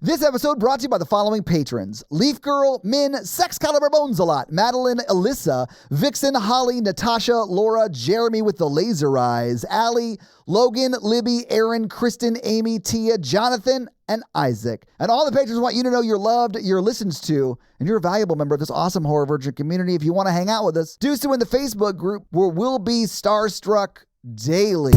This episode brought to you by the following patrons: Leaf Girl, Min, Sex Caliber Bones a Lot, Madeline, Alyssa, Vixen, Holly, Natasha, Laura, Jeremy with the laser eyes, Allie, Logan, Libby, Aaron, Kristen, Amy, Tia, Jonathan, and Isaac. And all the patrons want you to know you're loved, you're listened to, and you're a valuable member of this awesome Horror Virgin community. If you want to hang out with us, do so in the Facebook group where we'll be starstruck daily.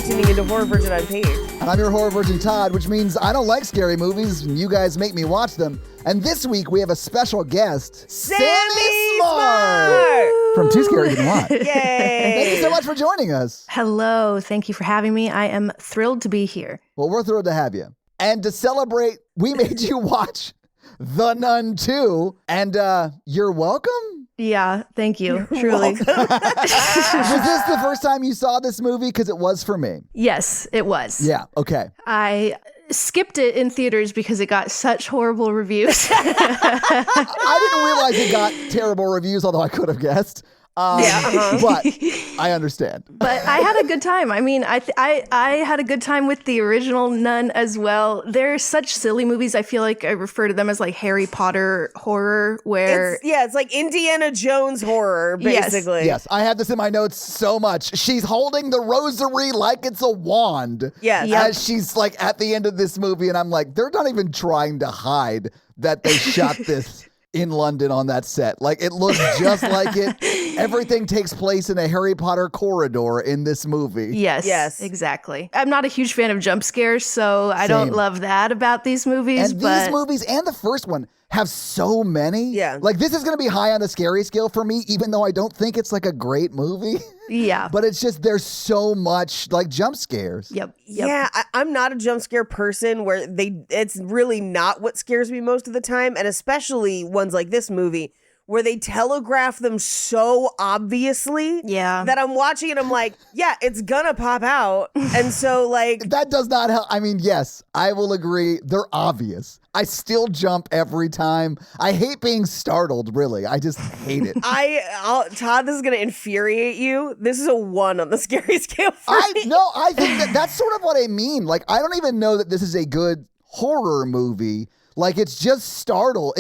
Tuning into Horror Virgin Unpaid. And I'm your Horror Virgin Todd, which means I don't like scary movies, and you guys make me watch them. And this week we have a special guest, Sammy Smart! From Too Scary to What. Yay! Thank you so much for joining us. Hello. Thank you for having me. I am thrilled to be here. Well, we're thrilled to have you. And to celebrate, we made you watch The Nun 2, and you're welcome? Yeah, thank you. Truly. Was this the first time you saw this movie? Because it was for me. Yes, it was. Yeah, okay. I skipped it in theaters because it got such horrible reviews. I didn't realize it got terrible reviews, although I could have guessed. But I understand. But I had a good time. I mean, I had a good time with the original Nun as well. They're such silly movies. I feel like I refer to them as like Harry Potter horror, where it's like Indiana Jones horror, basically. Yes, I have this in my notes so much. She's holding the rosary like it's a wand. Yes. As she's like at the end of this movie, and I'm like, they're not even trying to hide that they shot this in London on that set. Like, it looks just like it. Everything takes place in a Harry Potter corridor in this movie. Yes, exactly. I'm not a huge fan of jump scares, so I don't love that about these movies. And these movies and the first one have so many. Yeah. Like, this is going to be high on the scary scale for me, even though I don't think it's like a great movie. Yeah. But it's just, there's so much like jump scares. Yep. Yeah, I'm not a jump scare person where it's really not what scares me most of the time. And especially ones like this movie where they telegraph them so obviously that I'm watching and I'm like, yeah, it's gonna pop out. And so like... That does not help. I mean, yes, I will agree. They're obvious. I still jump every time. I hate being startled, really. I just hate it. Todd, this is going to infuriate you. This is a 1 on the scary scale for me. No, I think that's sort of what I mean. Like, I don't even know that this is a good horror movie. Like, it just startles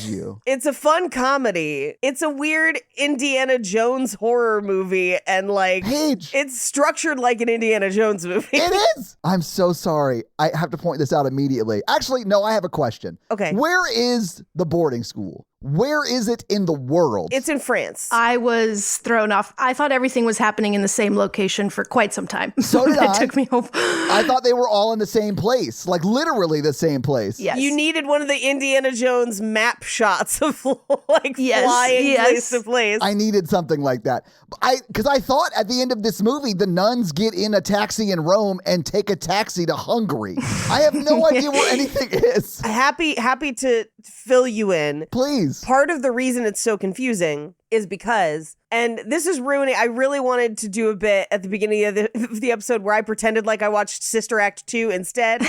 you. It's a fun comedy. It's a weird Indiana Jones horror movie, and like, it's structured like an Indiana Jones movie. It is. I'm so sorry. I have to point this out immediately. Actually, no, I have a question. Okay. Where is the boarding school? Where is it in the world? It's in France. I was thrown off. I thought everything was happening in the same location for quite some time. So did I. It took me home. I thought they were all in the same place, like literally the same place. Yes. You needed one of the Indiana Jones map shots of like flying place to place. I needed something like that. Because I thought at the end of this movie, the nuns get in a taxi in Rome and take a taxi to Hungary. I have no idea where anything is. Happy to fill you in. Please. Part of the reason it's so confusing is because, and this is ruining, I really wanted to do a bit at the beginning of the episode where I pretended like I watched Sister Act 2 instead,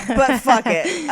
but fuck it.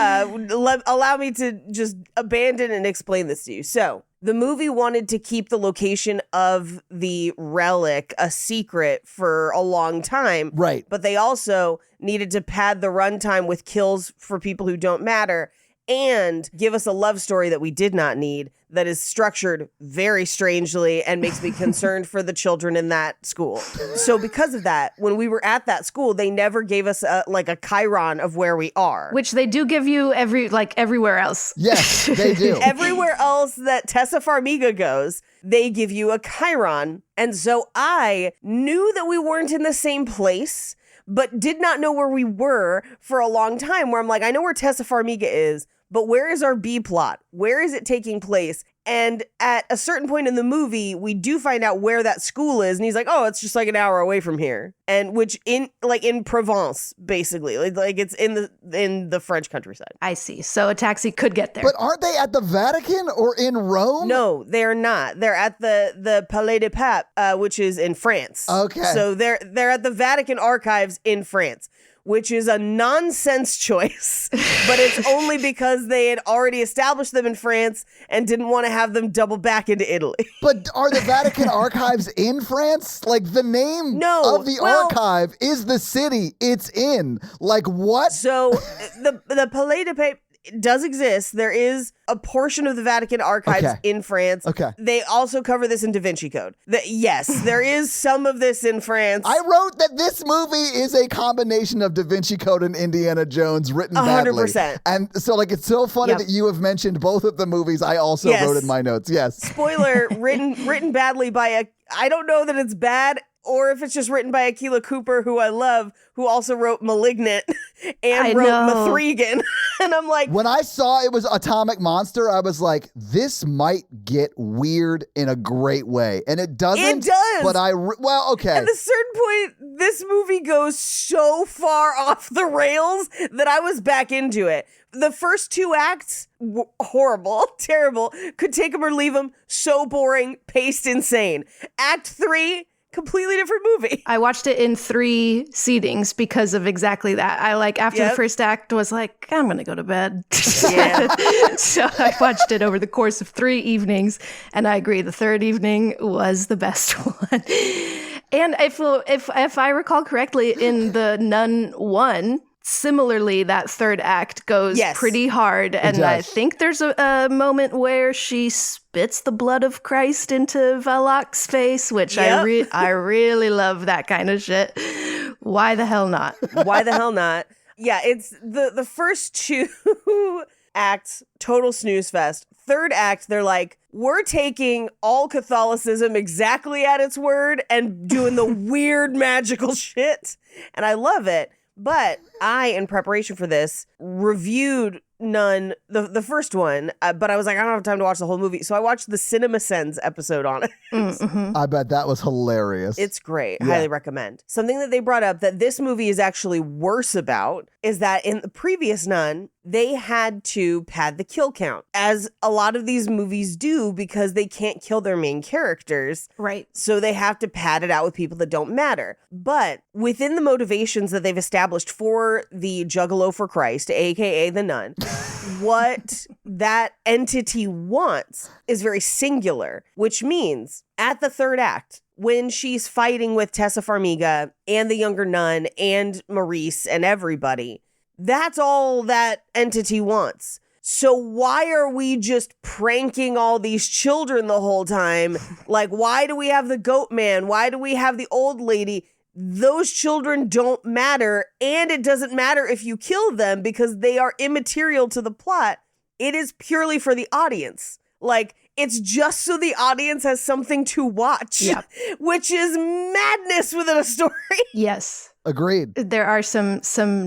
Allow me to just abandon and explain this to you. So, the movie wanted to keep the location of the relic a secret for a long time. Right. But they also needed to pad the runtime with kills for people who don't matter and give us a love story that we did not need, that is structured very strangely and makes me concerned for the children in that school. So because of that, when we were at that school, they never gave us a chyron of where we are. Which they do give you everywhere else. Yes, they do. Everywhere else that Tessa Farmiga goes, they give you a chyron. And so I knew that we weren't in the same place, but did not know where we were for a long time, where I'm like, I know where Tessa Farmiga is, but where is our B plot? Where is it taking place? And at a certain point in the movie, we do find out where that school is. And he's like, oh, it's just like an hour away from here. And which in Provence, basically, like it's in the French countryside. I see. So a taxi could get there. But aren't they at the Vatican or in Rome? No, they're not. They're at the Palais des Papes, which is in France. Okay. So they're at the Vatican archives in France, which is a nonsense choice, but it's only because they had already established them in France and didn't want to have them double back into Italy. But are the Vatican archives in France? Like, the name of the archive is the city it's in. Like, what? So the Palais de Paix does exist. There is a portion of the Vatican archives in France. Okay. They also cover this in Da Vinci Code. Yes, there is some of this in France. I wrote that this movie is a combination of Da Vinci Code and Indiana Jones written badly. 100%. And so, like, it's so funny that you have mentioned both of the movies I also wrote in my notes. Yes. Spoiler, written badly by I don't know that it's bad or if it's just written by Akilah Cooper, who I love, who also wrote *Malignant* and wrote *Mithrigan*. And I'm like... When I saw it was Atomic Monster, I was like, this might get weird in a great way. And it doesn't. It does. But well, okay. At a certain point, this movie goes so far off the rails that I was back into it. The first 2 acts, horrible, terrible, could take them or leave them, so boring, paced insane. Act 3... completely different movie. I watched it in 3 seatings because of exactly that. I after the first act was like, I'm going to go to bed. Yeah. So I watched it over the course of 3 evenings, and I agree the third evening was the best one. And if I recall correctly, in the Nun 1, similarly, that third act goes pretty hard. And I think there's a moment where she spits the blood of Christ into Valak's face, which I really love that kind of shit. Why the hell not? Why the hell not? Yeah, it's the first 2 acts, total snooze fest. Third act, they're like, we're taking all Catholicism exactly at its word and doing the weird magical shit. And I love it. But I, in preparation for this, reviewed Nun, the first one, but I was like, I don't have time to watch the whole movie. So I watched the Cinema Sins episode on it. Mm-hmm. I bet that was hilarious. It's great. Highly recommend. Something that they brought up that this movie is actually worse about is that in the previous Nun, they had to pad the kill count, as a lot of these movies do, because they can't kill their main characters. Right. So they have to pad it out with people that don't matter. But within the motivations that they've established for the Juggalo for Christ, aka the Nun, what that entity wants is very singular, which means at the third act, when she's fighting with Tessa Farmiga and the younger nun and Maurice and everybody, that's all that entity wants. So why are we just pranking all these children the whole time? Like, why do we have the goat man? Why do we have the old lady? Those children don't matter, and it doesn't matter if you kill them because they are immaterial to the plot. It is purely for the audience. Like, it's just so the audience has something to watch, which is madness within a story. Yes. Agreed. There are some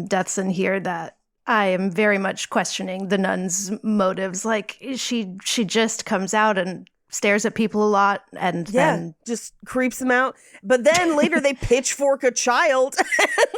deaths in here that I am very much questioning the nun's motives. Like, she just comes out and stares at people a lot and then just creeps them out. But then later they pitchfork a child.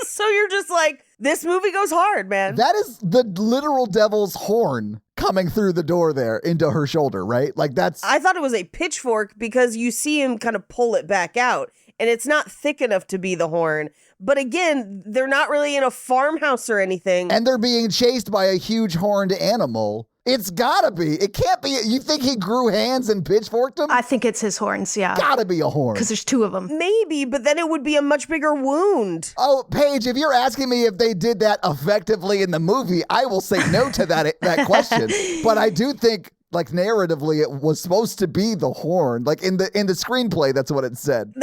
So you're just like, this movie goes hard, man. That is the literal devil's horn coming through the door there into her shoulder, right? Like, that's... I thought it was a pitchfork because you see him kind of pull it back out, and it's not thick enough to be the horn. But again, they're not really in a farmhouse or anything. And they're being chased by a huge horned animal. It's gotta be. It can't be. You think he grew hands and pitchforked them? I think it's his horns, yeah. Gotta be a horn. Because there's 2 of them. Maybe, but then it would be a much bigger wound. Oh, Paige, if you're asking me if they did that effectively in the movie, I will say no to that question. But I do think, like, narratively, it was supposed to be the horn. Like, in the screenplay, that's what it said.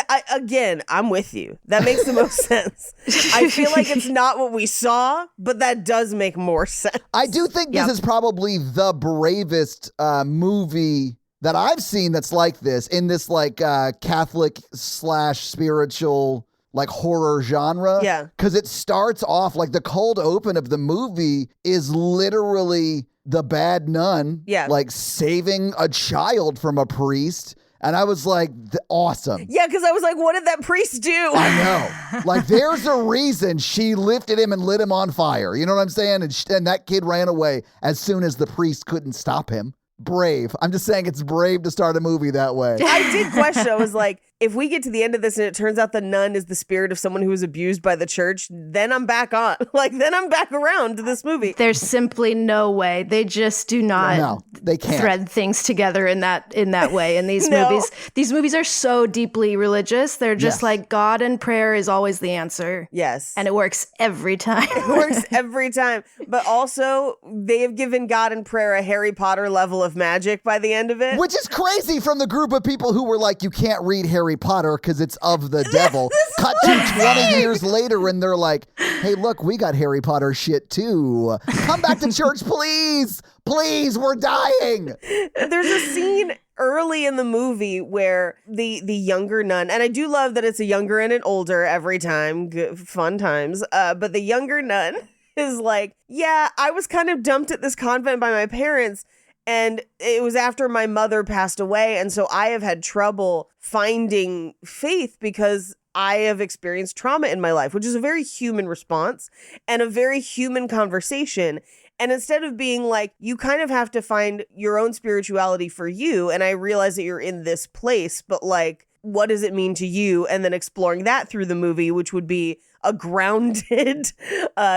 I'm with you. That makes the most sense. I feel like it's not what we saw, but that does make more sense. I do think this is probably the bravest movie that I've seen that's like this, in this, like, Catholic/spiritual, like, horror genre. Yeah. Because it starts off, like, the cold open of the movie is literally the bad nun, like, saving a child from a priest. And I was like, awesome. Yeah, because I was like, what did that priest do? I know. Like, there's a reason she lifted him and lit him on fire. You know what I'm saying? And that kid ran away as soon as the priest couldn't stop him. Brave. I'm just saying it's brave to start a movie that way. I did question. I was like, if we get to the end of this and it turns out the nun is the spirit of someone who was abused by the church, then I'm back on. Like, then I'm back around to this movie. There's simply no way. They just do not they can't thread things together in that way in these movies. These movies are so deeply religious. They're just like God and prayer is always the answer. Yes. And it works every time. It works every time. But also, they have given God and prayer a Harry Potter level of magic by the end of it. Which is crazy from the group of people who were like, you can't read Harry Potter because it's of the devil. Cut to 20 years later and they're like, hey, look, we got Harry Potter shit too. Come back to church, please. Please, we're dying. There's a scene early in the movie where the younger nun, and I do love that it's a younger and an older every time, good, fun times, but the younger nun is like, yeah, I was kind of dumped at this convent by my parents. And it was after my mother passed away. And so I have had trouble finding faith because I have experienced trauma in my life, which is a very human response and a very human conversation. And instead of being like, you kind of have to find your own spirituality for you. And I realize that you're in this place, but like, what does it mean to you? And then exploring that through the movie, which would be a grounded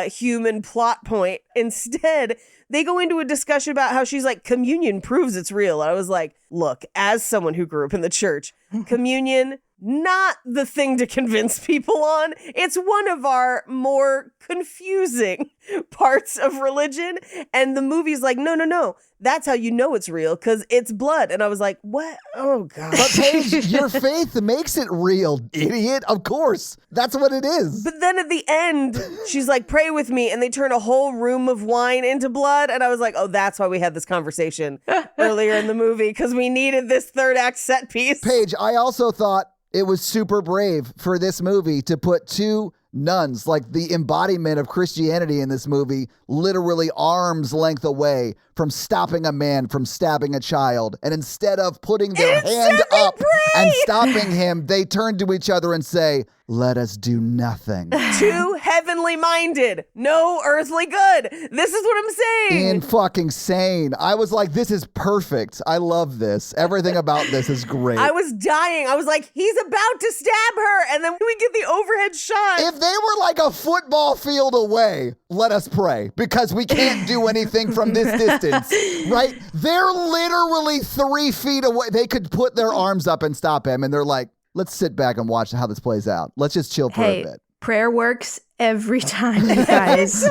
human plot point. Instead, they go into a discussion about how she's like, communion proves it's real. And I was like, look, as someone who grew up in the church, communion, not the thing to convince people on. It's one of our more confusing parts of religion. And the movie's like, no. That's how you know it's real, because it's blood. And I was like, what? Oh, God. But Paige, your faith makes it real, idiot. Of course. That's what it is. But then at the end, she's like, pray with me. And they turn a whole room of wine into blood. And I was like, oh, that's why we had this conversation earlier in the movie, because we needed this third act set piece. Paige, I also thought it was super brave for this movie to put two nuns, like the embodiment of Christianity in this movie, literally arm's length away from stopping a man from stabbing a child. And instead of putting their hand up and stopping him, they turn to each other and say, let us do nothing. Too heavenly minded, no earthly good. This is what I'm saying. In fucking sane. I was like, this is perfect. I love this. Everything about this is great. I was dying. I was like, he's about to stab her. And then we get the overhead shot. If they were like a football field away, let us pray, because we can't do anything from this distance, right? They're literally 3 feet away. They could put their arms up and stop him, and they're like, let's sit back and watch how this plays out. Let's just chill for a bit. Prayer works every time, you guys.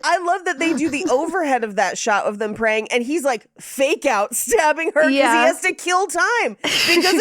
I love that they do the overhead of that shot of them praying, and he's like fake out stabbing her because he has to kill time. Because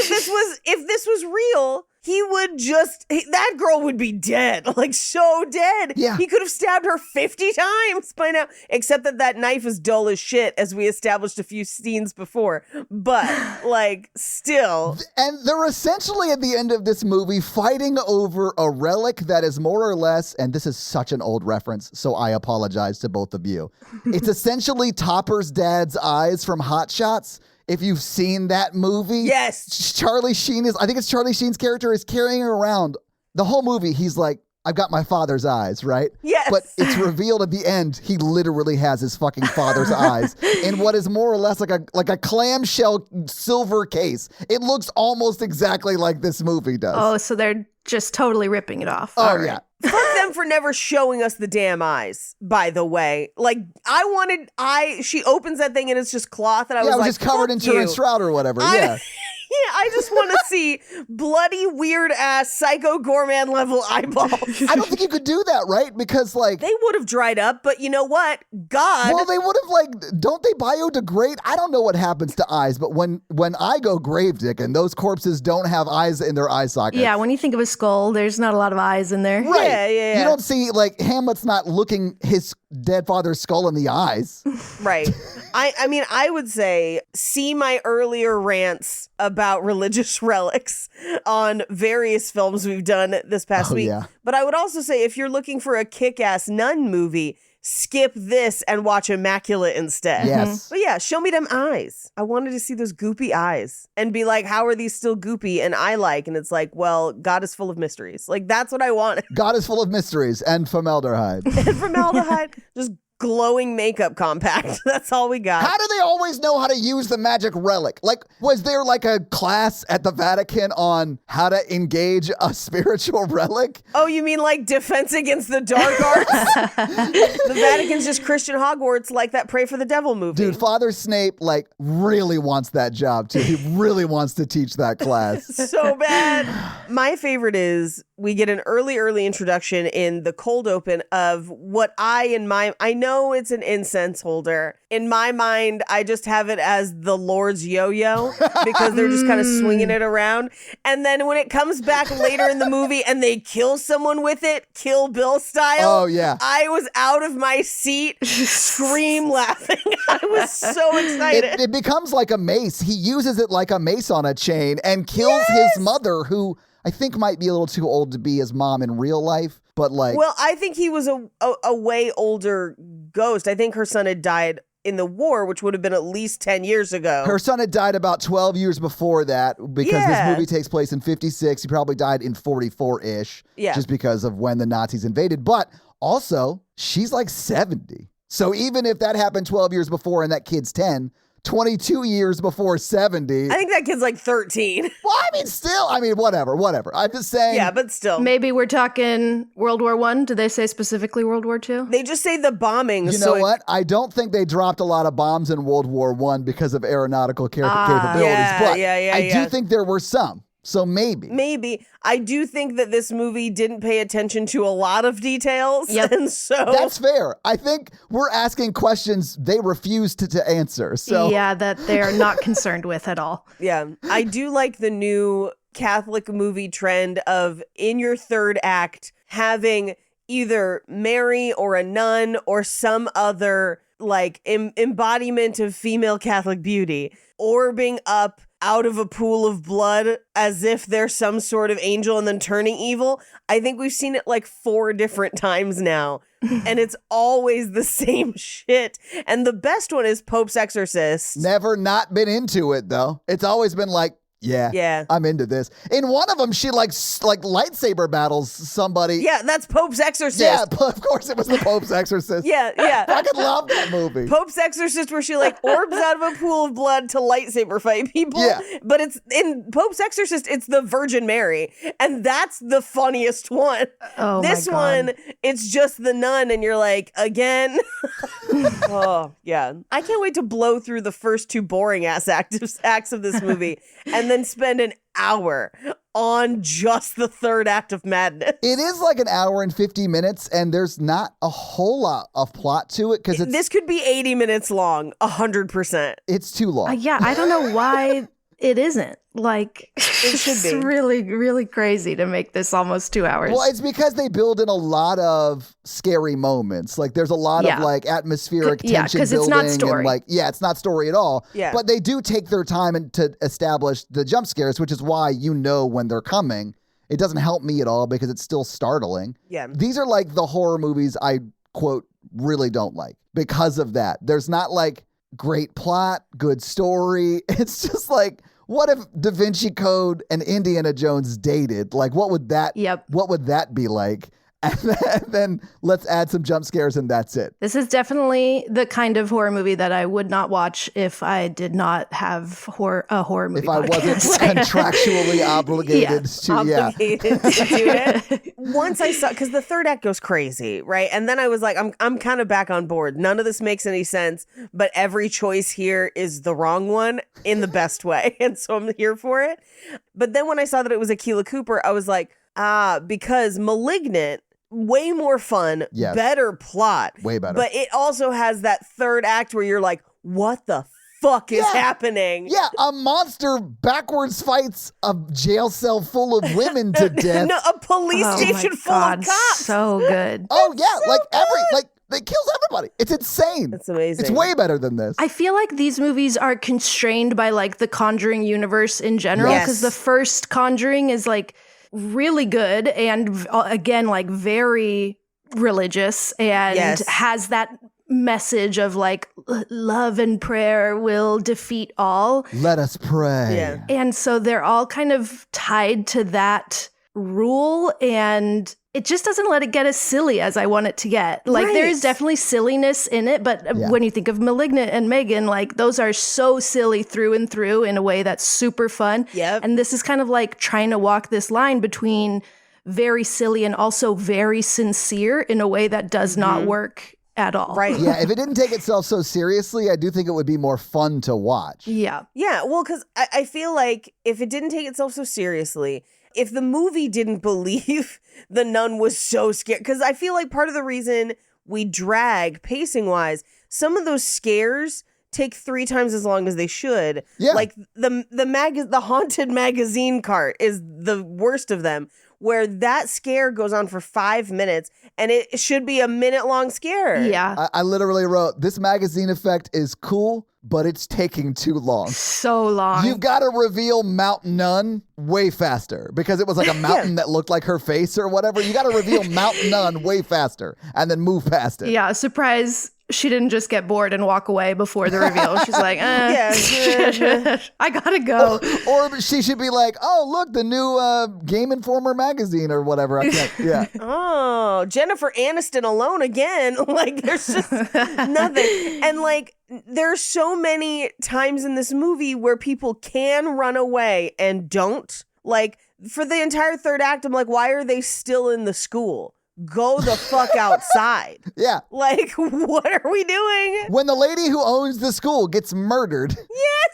if this was real, he would that girl would be dead, like so dead. Yeah. He could have stabbed her 50 times by now, except that knife is dull as shit, as we established a few scenes before. But like, still. And they're essentially at the end of this movie fighting over a relic that is more or less, and this is such an old reference, so I apologize to both of you. It's essentially Topper's dad's eyes from Hot Shots. If you've seen that movie, yes, Charlie Sheen I think it's Charlie Sheen's character is carrying around the whole movie. He's like, I've got my father's eyes, right? Yes. But it's revealed at the end, he literally has his fucking father's eyes in what is more or less like a clamshell silver case. It looks almost exactly like this movie does. Oh, so they're just totally ripping it off. Oh, yeah. Fuck them for never showing us the damn eyes, by the way. Like, she opens that thing and it's just cloth, and I was like, just covered in Turin Shroud or whatever. Yeah. Yeah, I just want to see bloody, weird-ass, psycho Gorman level eyeballs. I don't think you could do that, right? Because, like... They would have dried up, but you know what? God... Well, they would have, like... Don't they biodegrade? I don't know what happens to eyes, but when I go gravedigging, those corpses don't have eyes in their eye sockets. Yeah, when you think of a skull, there's not a lot of eyes in there. Right. Yeah. You don't see, like, Hamlet's not looking his dead father's skull in the eyes. Right. I mean, I would say, see my earlier rants about religious relics on various films we've done this past week. Yeah. But I would also say, if you're looking for a kick-ass nun movie, skip this and watch Immaculate instead. Yes. But yeah, show me them eyes. I wanted to see those goopy eyes and be like, how are these still goopy? And and it's like, well, God is full of mysteries. Like, that's what I wanted. God is full of mysteries and formaldehyde. And formaldehyde, just glowing makeup compact. That's all we got. How do they always know how to use the magic relic? Like, was there like a class at the Vatican on how to engage a spiritual relic? Oh, you mean like Defense Against the Dark Arts? The Vatican's just Christian Hogwarts, like that Pray for the Devil movie. Dude, Father Snape, like, really wants that job, too. He really wants to teach that class. So bad. My favorite is we get an early introduction in the cold open of what I know it's an incense holder. In my mind, I just have it as the Lord's yo-yo because they're just kind of swinging it around. And then when it comes back later in the movie and they kill someone with it, Kill Bill style. Oh, yeah. I was out of my seat, scream laughing. I was so excited. It becomes like a mace. He uses it like a mace on a chain and kills his mother, who I think might be a little too old to be his mom in real life. But like, well, I think he was a way older ghost. I think her son had died in the war, which would have been at least 10 years ago. Her son had died about 12 years before that because this movie takes place in 56. He probably died in 44-ish just because of when the Nazis invaded. But also, she's like 70. So even if that happened 12 years before and that kid's 10, 22 years before 70. I think that kid's like 13. Well, whatever. I'm just saying. Yeah, but still. Maybe we're talking World War I. Did they say specifically World War II? They just say the bombings. You know what? I don't think they dropped a lot of bombs in World War I because of aeronautical capabilities. But I do think there were some. So maybe. I do think that this movie didn't pay attention to a lot of details. Yep. And so that's fair. I think we're asking questions they refuse to answer. So yeah, that they're not concerned with at all. Yeah. I do like the new Catholic movie trend of in your third act having either Mary or a nun or some other like embodiment of female Catholic beauty orbing up out of a pool of blood as if they're some sort of angel and then turning evil. I think we've seen it like 4 different times now. And it's always the same shit. And the best one is Pope's Exorcist. Never not been into it, though. It's always been like, yeah, I'm into this. In one of them, she like lightsaber battles somebody. Yeah, that's Pope's Exorcist. Yeah, of course it was the Pope's Exorcist. Yeah. I fucking love that movie. Pope's Exorcist, where she like orbs out of a pool of blood to lightsaber fight people. Yeah. But it's in Pope's Exorcist, it's the Virgin Mary. And that's the funniest one. Oh, this my God. one, it's just the nun, and you're like, again? Oh, yeah. I can't wait to blow through the first 2 boring ass acts of this movie and then spend an hour on just the third act of madness. It is like an hour and 50 minutes, and there's not a whole lot of plot to it because this could be 80 minutes long, 100%. It's too long. Yeah, I don't know why it isn't. Like, It should it's be. really, really crazy to make this almost 2 hours. Well, it's because they build in a lot of scary moments. Like, there's a lot of like atmospheric tension because building. it's not story. And it's not story at all. Yeah. But they do take their time to establish the jump scares, which is why you know when they're coming. It doesn't help me at all because it's still startling. Yeah. These are like the horror movies I, quote, really don't like because of that. There's not like great plot, good story. It's just like, what if Da Vinci Code and Indiana Jones dated? Like, what would that be like? And then let's add some jump scares and that's it. This is definitely the kind of horror movie that I would not watch if I did not have a horror movie If I wasn't contractually obligated to do it. Once I saw, because the third act goes crazy, right? And then I was like, I'm kind of back on board. None of this makes any sense, but every choice here is the wrong one in the best way. And so I'm here for it. But then when I saw that it was Akilah Cooper, I was like, because Malignant, way more fun, better plot. Way better. But it also has that third act where you're like, what the fuck is happening? Yeah, a monster backwards fights a jail cell full of women to death. No, a police station full of cops. So good. Oh yeah, So like good. it kills everybody. It's insane. That's amazing. It's way better than this. I feel like these movies are constrained by like the Conjuring universe in general because the first Conjuring is like really good and again like very religious and has that message of like love and prayer will defeat all. Let us pray. Yeah. And so they're all kind of tied to that rule, and it just doesn't let it get as silly as I want it to get. Like, there is definitely silliness in it, but when you think of Malignant and Megan, like, those are so silly through and through in a way that's super fun. Yep. And this is kind of like trying to walk this line between very silly and also very sincere in a way that does not work at all. Right. Yeah, if it didn't take itself so seriously, I do think it would be more fun to watch. Yeah. Yeah, well, because I feel like if it didn't take itself so seriously, if the movie didn't believe the nun was so scared, because I feel like part of the reason we drag pacing-wise, some of those scares take 3 times as long as they should. Yeah. Like the haunted magazine cart is the worst of them, where that scare goes on for 5 minutes and it should be a minute-long scare. Yeah. I literally wrote, this magazine effect is cool, but it's taking too long. So long. You've got to reveal Mount Nun way faster because it was like a mountain that looked like her face or whatever. You got to reveal Mount Nun way faster and then move past it. Yeah, surprise. She didn't just get bored and walk away before the reveal. She's like, I gotta go. Or she should be like, oh, look, the new Game Informer magazine or whatever. I can't, yeah. Oh, Jennifer Aniston alone again. Like, there's just nothing. And like, there's so many times in this movie where people can run away and don't. Like, for the entire third act, I'm like, why are they still in the school? Go the fuck outside. Yeah. Like, what are we doing? When the lady who owns the school gets murdered,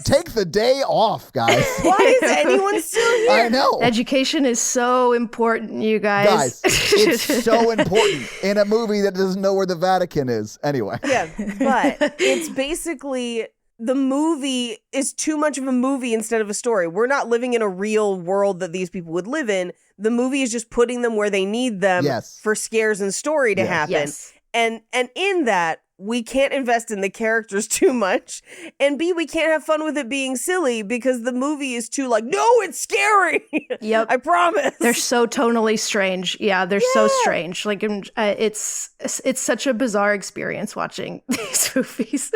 take the day off, guys. Why is anyone still here? I know. Education is so important, you guys. It's so important in a movie that doesn't know where the Vatican is. Anyway. Yeah, but it's basically the movie is too much of a movie instead of a story. We're not living in a real world that these people would live in. The movie is just putting them where they need them for scares and story to happen. Yes. And in that, we can't invest in the characters too much. And B, we can't have fun with it being silly because the movie is too like, no, it's scary. Yep. I promise. They're so tonally strange. Yeah, they're so strange. Like, it's such a bizarre experience watching these movies.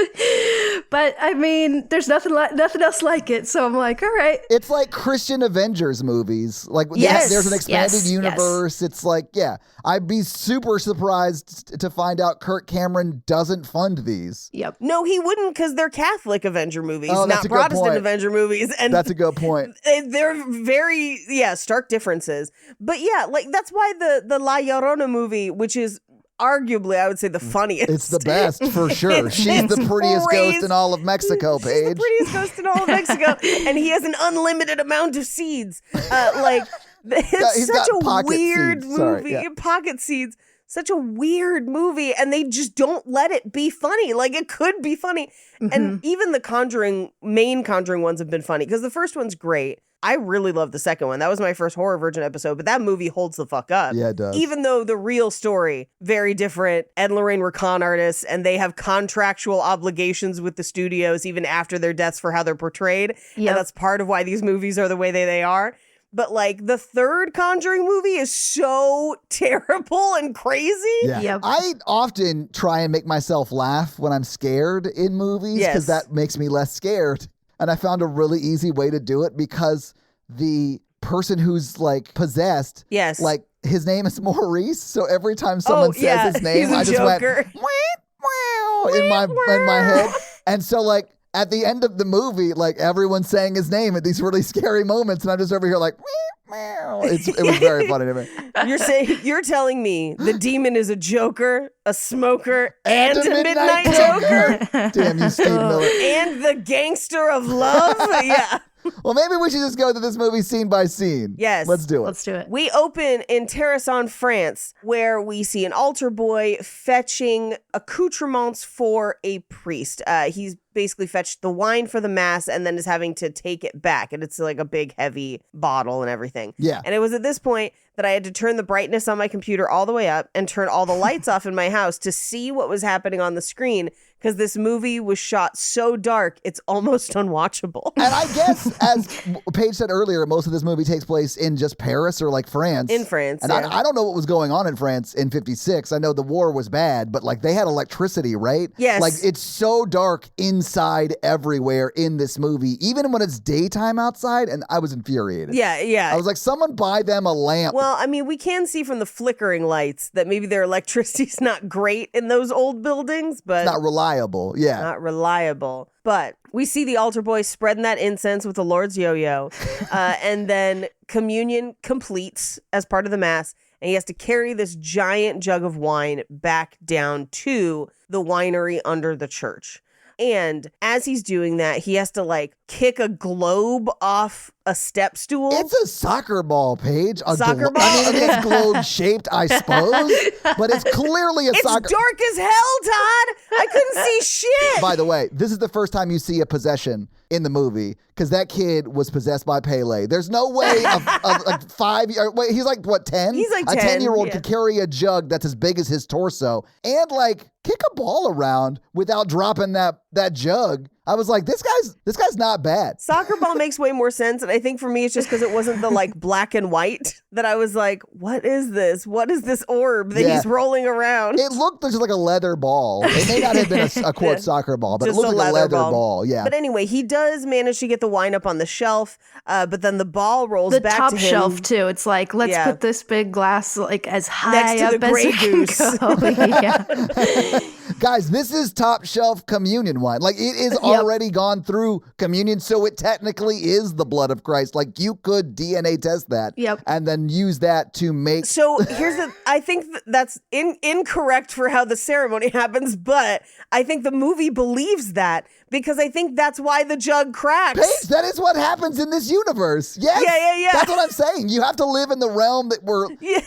But I mean, there's nothing else like it. So I'm like, all right. It's like Christian Avengers movies. Like, Yes. there's an expanded Yes. universe. It's like, I'd be super surprised to find out Kirk Cameron doesn't fund these. Yep. No, he wouldn't because they're Catholic Avenger movies, Oh, that's not a good Protestant point. Avenger movies. And That's a good point. they're very, stark differences. But like that's why the La Llorona movie, which is arguably, I would say, the funniest. It's the best for sure. She's the It's prettiest crazy. ghost in all of Mexico, She's Paige. the prettiest ghost in all of Mexico, and he has an unlimited amount of seeds. It's He's such got a pocket weird seeds. Sorry, movie. yeah. Pocket seeds. Such a weird movie, and they just don't let it be funny. Like, it could be funny. And even the main Conjuring ones have been funny, because the first one's great. I really love the second one. That was my first Horror Virgin episode, but that movie holds the fuck up. Yeah, it does. Even though the real story, very different. Ed and Lorraine were con artists, and they have contractual obligations with the studios even after their deaths for how they're portrayed. Yep. And that's part of why these movies are the way they are. But like the third Conjuring movie is so terrible and crazy. Yeah. Yep. I often try and make myself laugh when I'm scared in movies because that makes me less scared. And I found a really easy way to do it because the person who's like possessed, like his name is Maurice. So every time someone says his name, I just went "Meow, meow," in my head. And so like at the end of the movie, like everyone's saying his name at these really scary moments, and I'm just over here like, meow. It was very funny to me. You're telling me the demon is a joker, a smoker, and a midnight joker? Damn you, Steve Miller. And the gangster of love? Yeah. Well, maybe we should just go through this movie scene by scene. Yes. Let's do it. Let's do it. We open in Terrasson, France, where we see an altar boy fetching accoutrements for a priest. He's basically fetched the wine for the mass and then is having to take it back. And it's like a big, heavy bottle and everything. Yeah. And it was at this point that I had to turn the brightness on my computer all the way up and turn all the lights off in my house to see what was happening on the screen, because this movie was shot so dark, it's almost unwatchable. And I guess, as Paige said earlier, most of this movie takes place in just Paris or like France. In France, and yeah. I don't know what was going on in France in 56. I know the war was bad, but like they had electricity, right? Yes. Like it's so dark inside everywhere in this movie, even when it's daytime outside, and I was infuriated. Yeah. I was like, someone buy them a lamp. Well, I mean, we can see from the flickering lights that maybe their electricity's not great in those old buildings, but Not reliable. Yeah. not reliable. But we see the altar boy spreading that incense with the Lord's yo-yo. And then communion completes as part of the mass. And he has to carry this giant jug of wine back down to the winery under the church. And as he's doing that, he has to like kick a globe off a step stool. It's a soccer ball, Paige. Soccer ball? I mean, it is globe shaped, I suppose, but it's clearly a It's soccer. dark as hell, Todd. I couldn't see shit. By the way, this is the first time you see a possession in the movie because that kid was possessed by Pele. There's no way a 5 year wait, he's like what 10? He's like 10, a 10-year-old yeah. could carry a jug that's as big as his torso and like kick a ball around without dropping that jug. I was like, this guy's not bad. Soccer ball makes way more sense. And I think for me, it's just because it wasn't the like black and white that I was like, what is this? What is this orb that he's rolling around? It looked just like a leather ball. It may not have been a quote soccer ball, but Just it looked a like a leather leather ball. ball. Yeah. But anyway, he does manage to get the wine up on the shelf, but then the ball rolls The back top to him. shelf too. It's like, let's Yeah. put this big glass like as high Next to up the as Grey it can Goose. go. Yeah. Guys, this is top shelf communion wine. Like it is already gone through communion, so it technically is the blood of Christ. Like you could DNA test that and then use that to make. So I think that's incorrect for how the ceremony happens, but I think the movie believes that because I think that's why the jug cracks. Paige, that is what happens in this universe. Yes. Yeah. That's what I'm saying. You have to live in the realm that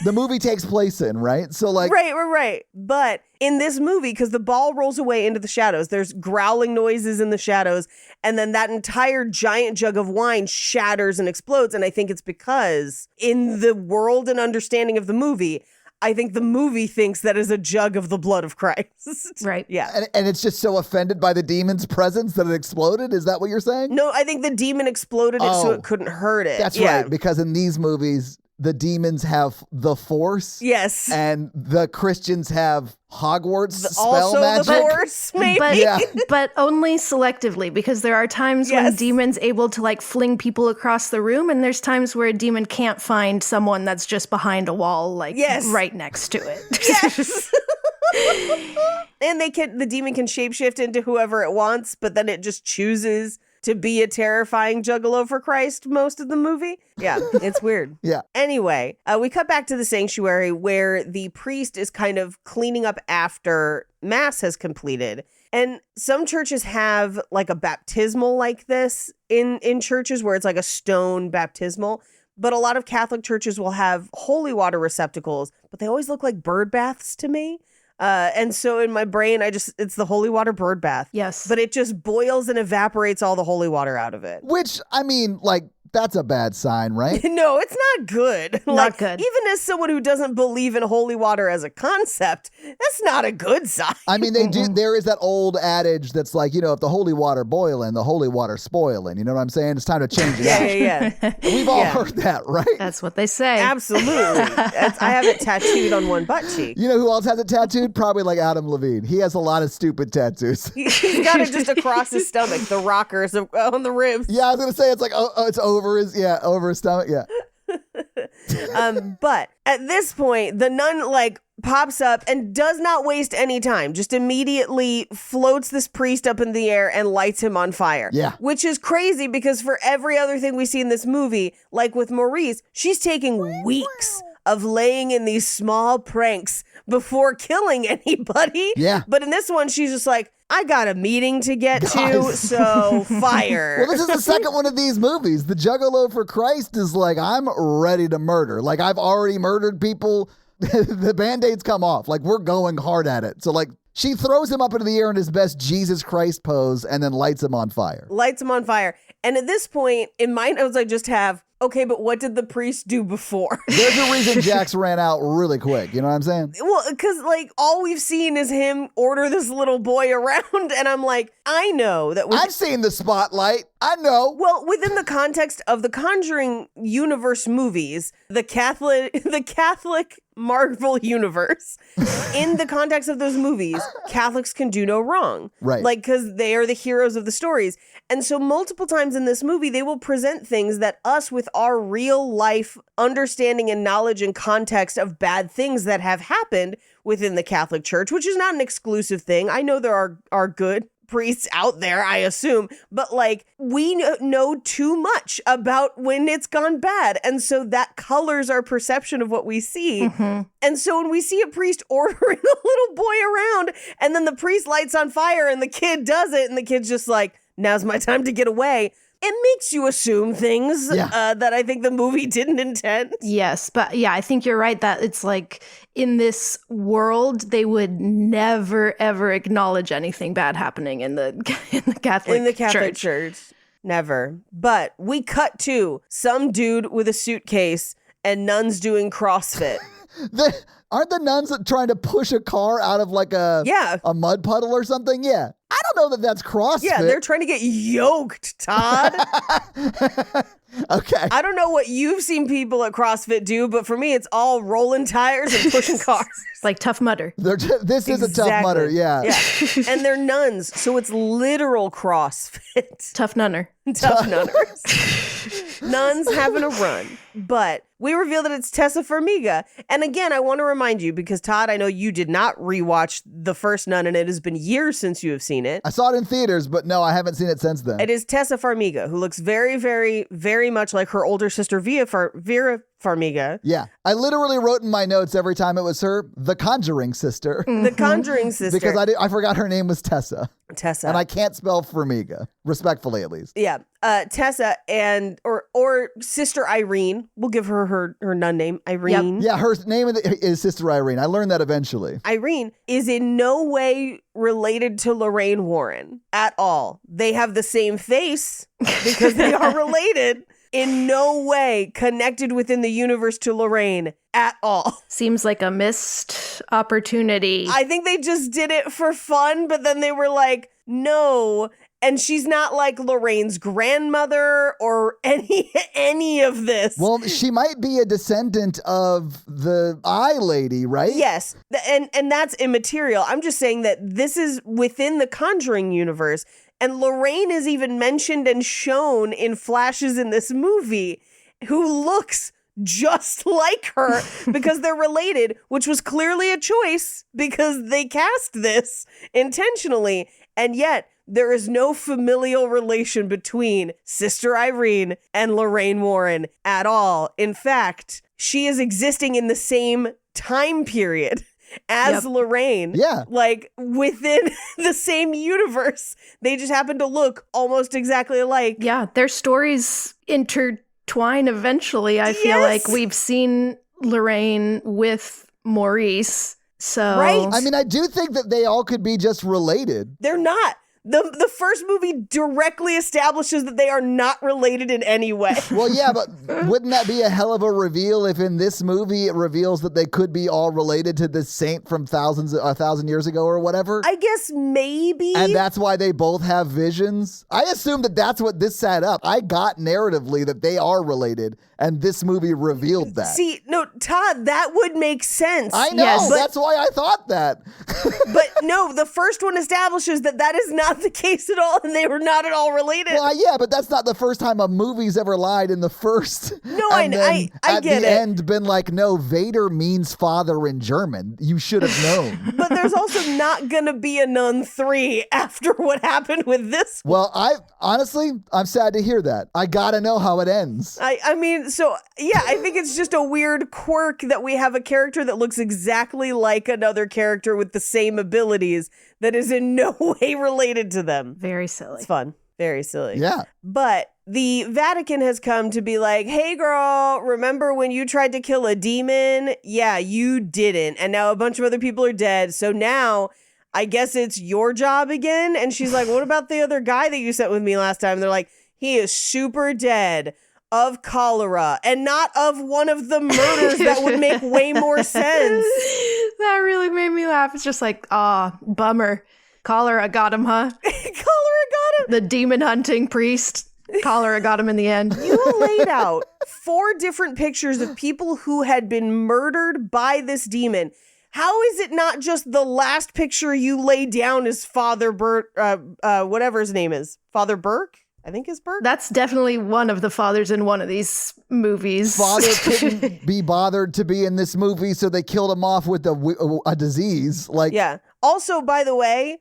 the movie takes place in, right? So like. Right. But in this movie, because the ball rolls away into the shadows, there's growling noises in the shadows, and then that entire giant jug of wine shatters and explodes. And I think it's because in the world and understanding of the movie, I think the movie thinks that is a jug of the blood of Christ. Right. Yeah. And it's just so offended by the demon's presence that it exploded? Is that what you're saying? No, I think the demon exploded it so it couldn't hurt it. That's right, because in these movies, the demons have the Force. Yes. And the Christians have Hogwarts spell Also magic. the Force, maybe. But only selectively, because there are times when demons able to like fling people across the room, and there's times where a demon can't find someone that's just behind a wall, like right next to it. Yes. And the demon can shapeshift into whoever it wants, but then it just chooses to be a terrifying juggalo for Christ most of the movie. Yeah, it's weird. Yeah. Anyway, we cut back to the sanctuary where the priest is kind of cleaning up after Mass has completed. And some churches have like a baptismal like this in churches where it's like a stone baptismal. But a lot of Catholic churches will have holy water receptacles, but they always look like bird baths to me. And so in my brain, it's the holy water bird bath. Yes. But it just boils and evaporates all the holy water out of it. Which, I mean, like, that's a bad sign, right? No, it's not good. Not good. Even as someone who doesn't believe in holy water as a concept, that's not a good sign. I mean, they do. There is that old adage that's like, if the holy water boiling, the holy water spoiling. You know what I'm saying? It's time to change it out. Yeah. We've all heard that, right? That's what they say. Absolutely. I have it tattooed on one butt cheek. You know who else has it tattooed? Probably like Adam Levine. He has a lot of stupid tattoos. He's got it just across his stomach, the rockers on the ribs. Yeah, I was going to say it's like, it's over his stomach. Yeah. But at this point, the nun like pops up and does not waste any time. Just immediately floats this priest up in the air and lights him on fire. Yeah. Which is crazy because for every other thing we see in this movie, like with Maurice, she's taking weeks of laying in these small pranks before killing anybody. Yeah. But in this one, she's just like, I got a meeting to get to, Guys. so fire. Well, this is the second one of these movies. The Juggalo for Christ is like, I'm ready to murder. Like, I've already murdered people. The Band-Aids come off. Like, we're going hard at it. So, like, she throws him up into the air in his best Jesus Christ pose and then lights him on fire. Lights him on fire. And at this point, in my notes, I just have, Okay, but what did the priest do before? There's a reason Jax ran out really quick. You know what I'm saying? Well, because like all we've seen is him order this little boy around, and I'm like, I know that. I've seen the spotlight. I know. Well, within the context of the Conjuring universe movies, the Catholic Marvel universe, in the context of those movies, Catholics can do no wrong. Right. Like, because they are the heroes of the stories. And so multiple times in this movie, they will present things that us, with our real life understanding and knowledge and context of bad things that have happened within the Catholic Church, which is not an exclusive thing. I know there are good priests out there, I assume, but like we know too much about when it's gone bad. And so that colors our perception of what we see. Mm-hmm. And so when we see a priest ordering a little boy around and then the priest lights on fire and the kid does it and the kid's just like, now's my time to get away. It makes you assume things that I think the movie didn't intend. Yes, but yeah, I think you're right that it's like in this world, they would never, ever acknowledge anything bad happening in the Catholic Church. Never. But we cut to some dude with a suitcase and nuns doing CrossFit. Aren't the nuns trying to push a car out of like a mud puddle or something? Yeah. I don't know that that's CrossFit. Yeah, they're trying to get yoked, Todd. Okay. I don't know what you've seen people at CrossFit do, but for me, it's all rolling tires and pushing cars. Like Tough Mudder. This is a Tough Mudder, yeah. And they're nuns, so it's literal CrossFit. Tough Nunner. Tough Nunners. Nuns having a run. But we reveal that it's Tessa Farmiga. And again, I want to remind you, because Todd, I know you did not rewatch the first Nun, and it has been years since you have seen it. I saw it in theaters, but no, I haven't seen it since then. It is Tessa Farmiga, who looks very, very, very much like her older sister, Vera Farmiga. Yeah. I literally wrote in my notes every time it was her, the Conjuring sister. Mm-hmm. The Conjuring sister. Because I forgot her name was Tessa. Tessa. And I can't spell Farmiga, respectfully at least. Yeah. Tessa or Sister Irene. We'll give her nun name, Irene. Yep. Yeah, her name is Sister Irene. I learned that eventually. Irene is in no way related to Lorraine Warren at all. They have the same face because they are related. In no way connected within the universe to Lorraine at all. Seems like a missed opportunity. I think they just did it for fun, but then they were like, no. And she's not like Lorraine's grandmother or any of this. Well, she might be a descendant of the Eye Lady, right? Yes. And that's immaterial. I'm just saying that this is within the Conjuring universe. And Lorraine is even mentioned and shown in flashes in this movie, who looks just like her because they're related, which was clearly a choice because they cast this intentionally. And yet there is no familial relation between Sister Irene and Lorraine Warren at all. In fact, she is existing in the same time period as Lorraine. Yeah. Like within the same universe. They just happen to look almost exactly alike. Yeah, their stories intertwine eventually. I feel like we've seen Lorraine with Maurice. So right. I mean, I do think that they all could be just related. They're not. The first movie directly establishes that they are not related in any way. Well, yeah, but wouldn't that be a hell of a reveal if in this movie it reveals that they could be all related to this saint from 1,000 years ago or whatever? I guess maybe. And that's why they both have visions. I assume that that's what this set up. I got narratively that they are related, and this movie revealed that. See, no, Todd, that would make sense. I know, that's why I thought that. But no, the first one establishes that that is not the case at all, and they were not at all related. Well, yeah, but that's not the first time a movie's ever lied in the first. No, I get it. At the end, been like, no, Vader means father in German. You should have known. But there's also not gonna be a Nun 3 after what happened with this one. Well, I'm sad to hear that. I gotta know how it ends. I mean, so yeah, I think it's just a weird quirk that we have a character that looks exactly like another character with the same abilities that is in no way related to them. Very silly. It's fun. Very silly. Yeah. But the Vatican has come to be like, hey girl, remember when you tried to kill a demon? Yeah, you didn't. And now a bunch of other people are dead. So now I guess it's your job again. And she's like, what about the other guy that you sent with me last time? And they're like, he is super dead. of cholera and not of one of the murders that would make way more sense. That really made me laugh. It's just like, bummer. Cholera got him, huh? Cholera got him. The demon hunting priest. Cholera got him in the end. You laid out 4 different pictures of people who had been murdered by this demon. How is it not just the last picture you lay down is Father Burke, whatever his name is? Father Burke? I think it's Burke. That's definitely one of the fathers in one of these movies. Father couldn't be bothered to be in this movie, so they killed him off with a disease. Like, yeah. Also, by the way,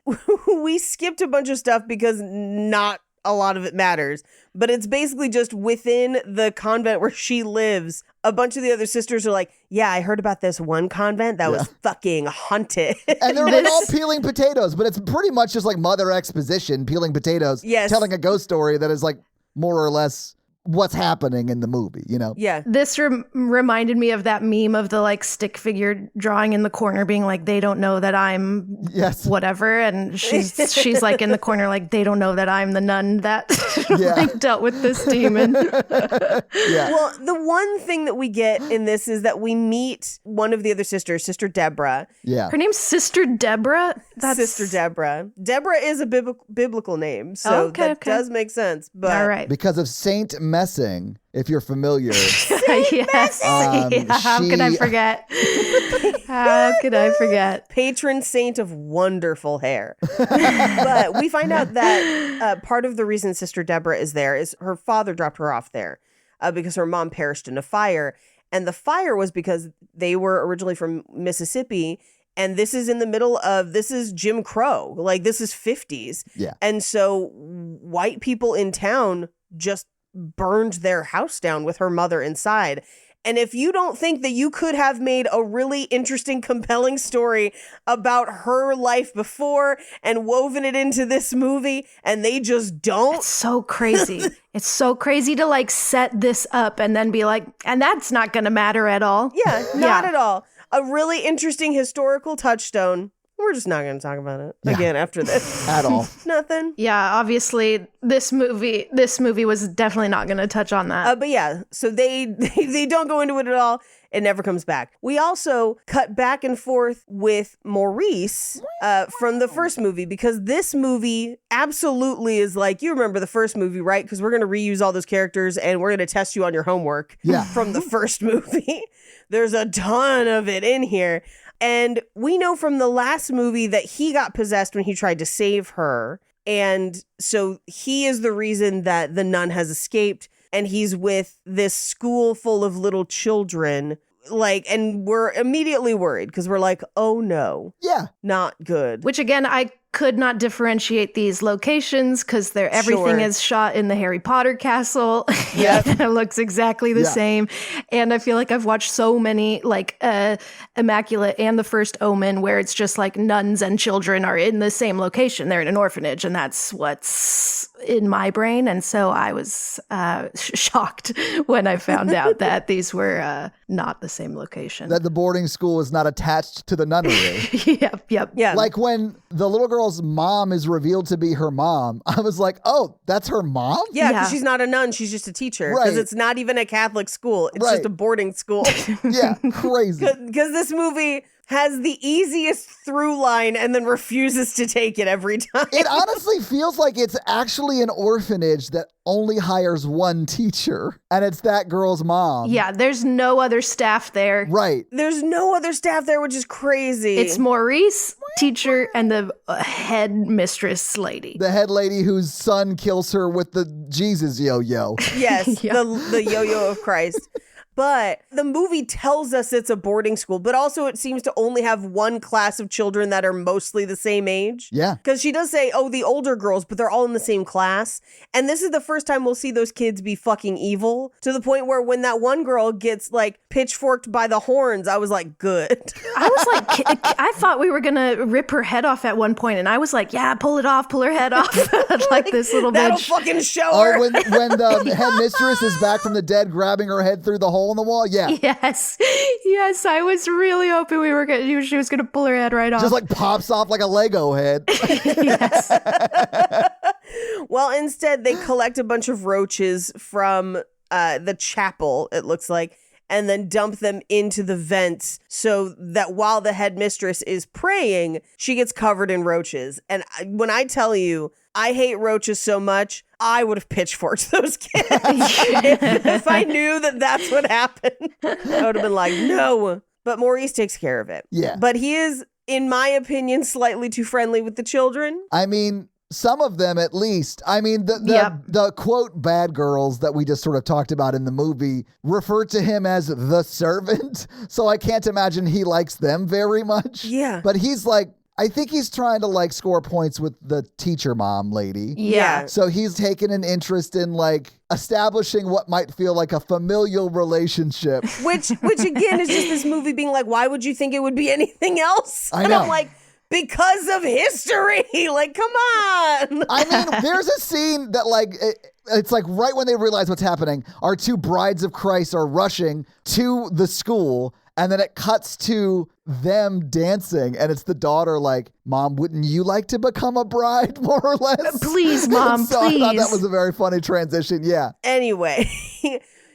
we skipped a bunch of stuff because not a lot of it matters, but it's basically just within the convent where she lives. A bunch of the other sisters are like, yeah, I heard about this one convent that was fucking haunted. And they're like all peeling potatoes, but it's pretty much just like mother exposition, peeling potatoes, telling a ghost story that is like more or less what's happening in the movie, you know? Yeah. This reminded me of that meme of the like stick figure drawing in the corner being like, they don't know that I'm whatever. And she's like in the corner, like, they don't know that I'm the nun that like dealt with this demon. Well, the one thing that we get in this is that we meet one of the other sisters, Sister Deborah. Yeah. Her name's Sister Deborah? That's Sister Deborah. Deborah is a biblical name, so that does make sense. But all right. Because of Saint Messing, if you're familiar. Yes. How could I forget? How could I forget? Patron saint of wonderful hair. But we find out that part of the reason Sister Deborah is there is her father dropped her off there because her mom perished in a fire. And the fire was because they were originally from Mississippi. And this is in the middle of, this is Jim Crow. Like, this is 50s. Yeah. And so white people in town just burned their house down with her mother inside. And if you don't think that you could have made a really interesting, compelling story about her life before and woven it into this movie, and they just don't. It's so crazy. It's so crazy to like set this up and then be like, and that's not going to matter at all. Yeah, not at all. A really interesting historical touchstone. We're just not going to talk about it again after this. At all. Nothing. Yeah, obviously this movie was definitely not going to touch on that. But yeah, so they don't go into it at all. It never comes back. We also cut back and forth with Maurice from the first movie, because this movie absolutely is like, you remember the first movie, right? Because we're going to reuse all those characters and we're going to test you on your homework from the first movie. There's a ton of it in here. And we know from the last movie that he got possessed when he tried to save her. And so he is the reason that the nun has escaped. And he's with this school full of little children. Like, and we're immediately worried because we're like, oh no. Yeah. Not good. Which again, I could not differentiate these locations because everything is shot in the Harry Potter castle. Yeah. It looks exactly the same. And I feel like I've watched so many like Immaculate and The First Omen where it's just like nuns and children are in the same location. They're in an orphanage, and that's what's in my brain. And so I was shocked when I found out that these were not the same location. That the boarding school is not attached to the nunnery. Yep. Yeah. Like when the little girl's mom is revealed to be her mom, I was like, oh, that's her mom? Yeah, because she's not a nun. She's just a teacher. Because it's not even a Catholic school. It's just a boarding school. Yeah, crazy. Because this movie has the easiest through line and then refuses to take it every time. It honestly feels like it's actually an orphanage that only hires one teacher, and it's that girl's mom. Yeah, there's no other staff there. Right. There's no other staff there, which is crazy. It's Maurice, teacher, and the head mistress lady. The head lady whose son kills her with the Jesus yo-yo. Yes, the yo-yo of Christ. But the movie tells us it's a boarding school, but also it seems to only have one class of children that are mostly the same age. Yeah. Because she does say, oh, the older girls, but they're all in the same class. And this is the first time we'll see those kids be fucking evil, to the point where when that one girl gets like pitchforked by the horns, I was like, good. I was like, I thought we were going to rip her head off at one point, and I was like, yeah, pull it off, pull her head off. like this little That'll bitch. fucking show her. Oh, when the head mistress is back from the dead, grabbing her head through the hole in the wall? Yeah. Yes, I was really hoping she was going to pull her head right off. Just like pops off like a Lego head. Yes. Well, instead, they collect a bunch of roaches from the chapel, it looks like, and then dump them into the vents so that while the headmistress is praying, she gets covered in roaches. And when I tell you, I hate roaches so much, I would have pitchforked those kids. if I knew that that's what happened, I would have been like, no. But Maurice takes care of it. Yeah. But he is, in my opinion, slightly too friendly with the children. I mean, some of them at least. I mean, the quote bad girls that we just sort of talked about in the movie refer to him as the servant. So I can't imagine he likes them very much. Yeah. But he's like, I think he's trying to like score points with the teacher mom lady. Yeah. So he's taken an interest in like establishing what might feel like a familial relationship. Which again is just this movie being like, why would you think it would be anything else? I And know. I'm like, because of history. Like, come on. I mean, there's a scene that like, it's like right when they realize what's happening, our two brides of Christ are rushing to the school. And then it cuts to them dancing, and it's the daughter like, Mom, wouldn't you like to become a bride, more or less? Please, Mom, So please. I thought that was a very funny transition, yeah. Anyway,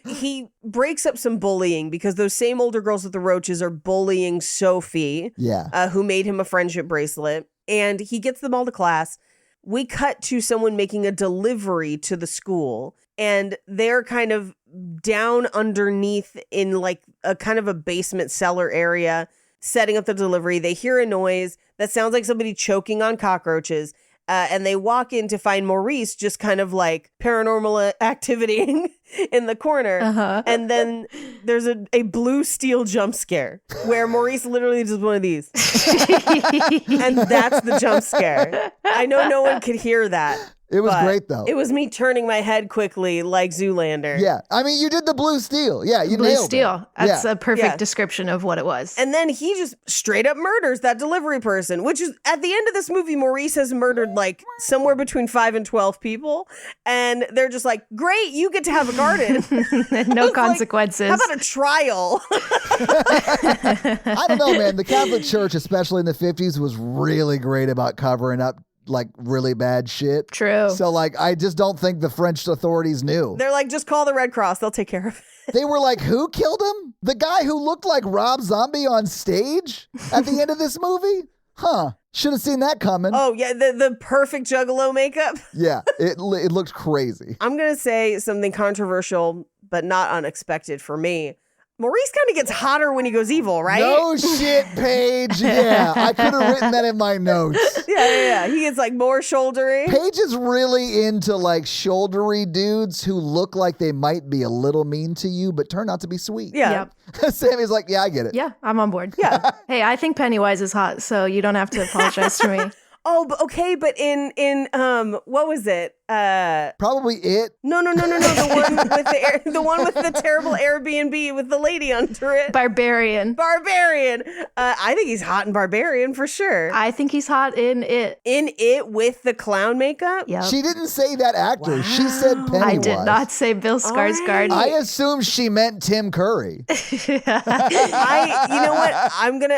he breaks up some bullying because those same older girls with the roaches are bullying Sophie, Yeah. who made him a friendship bracelet. And he gets them all to class. We cut to someone making a delivery to the school, and they're kind of down underneath in like a kind of a basement cellar area, setting up the delivery. They hear a noise that sounds like somebody choking on cockroaches. And they walk in to find Maurice just kind of like paranormal activity in the corner. Uh-huh. And then there's a blue steel jump scare where Maurice literally does one of these. And that's the jump scare. I know no one could hear that. It was but great, though. It was me turning my head quickly like Zoolander. Yeah. I mean, you did the blue steel. Yeah, you Blue nailed steel. it. That's Yeah. a perfect Yeah. description of what it was. And then he just straight up murders that delivery person, which is at the end of this movie, Maurice has murdered like somewhere between 5 and 12 people. And they're just like, great, you get to have a garden. No Like, consequences. how about a trial? I don't know, man. The Catholic Church, especially in the 50s, was really great about covering up like really bad shit. True. So like, I just don't think the French authorities knew. They're like, just call the Red Cross. They'll take care of it. They were like, who killed him? The guy who looked like Rob Zombie on stage at the end of this movie? Huh. Should have seen that coming. Oh, yeah, the perfect juggalo makeup. Yeah, it looked crazy. I'm going to say something controversial, but not unexpected for me. Maurice kind of gets hotter when he goes evil, right? No shit, Paige. Yeah, I could have written that in my notes. Yeah. He gets like more shouldery. Paige is really into like shouldery dudes who look like they might be a little mean to you, but turn out to be sweet. Yeah. Yep. Sammy's like, yeah, I get it. Yeah, I'm on board. Yeah. Hey, I think Pennywise is hot, so you don't have to apologize to me. Oh, but okay, but in what was it? Probably it. No. The one with the terrible Airbnb with the lady under it. Barbarian. Barbarian. I think he's hot in Barbarian for sure. I think he's hot in it. In it with the clown makeup. Yep. She didn't say that actor. She said Pennywise. I did not say Bill Skarsgård. I assume she meant Tim Curry. You know what?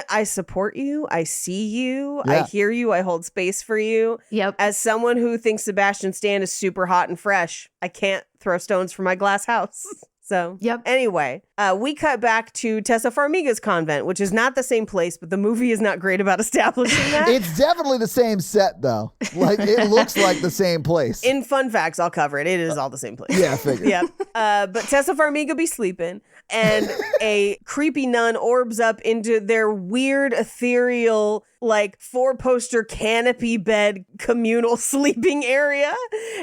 I support you. I see you. Yeah. I hear you. I hold space for you. Yep. As someone who thinks Sebastian Stan is super hot and fresh, I can't throw stones from my glass house. So, Yep. Anyway, we cut back to Tessa Farmiga's convent, which is not the same place, but the movie is not great about establishing that. It's definitely the same set, though. Like, it looks like the same place. In fun facts, I'll cover it. It is all the same place. Yeah, I figured. Yep. But Tessa Farmiga be sleeping, and a creepy nun orbs up into their weird, ethereal, like 4-poster canopy bed communal sleeping area,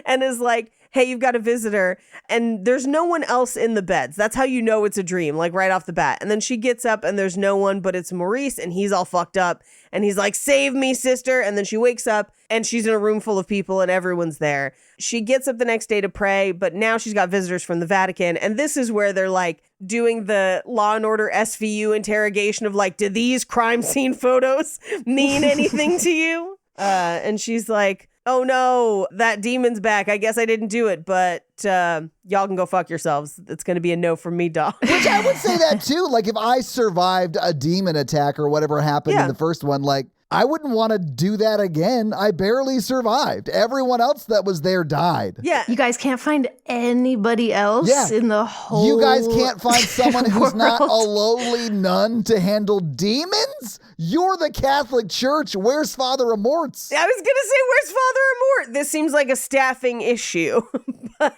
and is like, hey, you've got a visitor. And there's no one else in the beds. That's how you know it's a dream, like right off the bat. And then she gets up and there's no one, but it's Maurice, and he's all fucked up. And he's like, save me, sister. And then she wakes up and she's in a room full of people and everyone's there. She gets up the next day to pray, but now she's got visitors from the Vatican. And this is where they're like doing the Law and Order SVU interrogation of like, did these crime scene photos mean anything to you? And she's like, oh no, that demon's back. I guess I didn't do it, but y'all can go fuck yourselves. It's going to be a no from me, dog. Which I would say that too. Like, if I survived a demon attack or whatever happened Yeah. in the first one, like, I wouldn't want to do that again. I barely survived. Everyone else that was there died. Yeah. You guys can't find anybody else in the whole You guys can't find someone who's not a world? lowly nun to handle demons? You're the Catholic Church. Where's Father Amorts? I was going to say, where's Father Amort? This seems like a staffing issue. But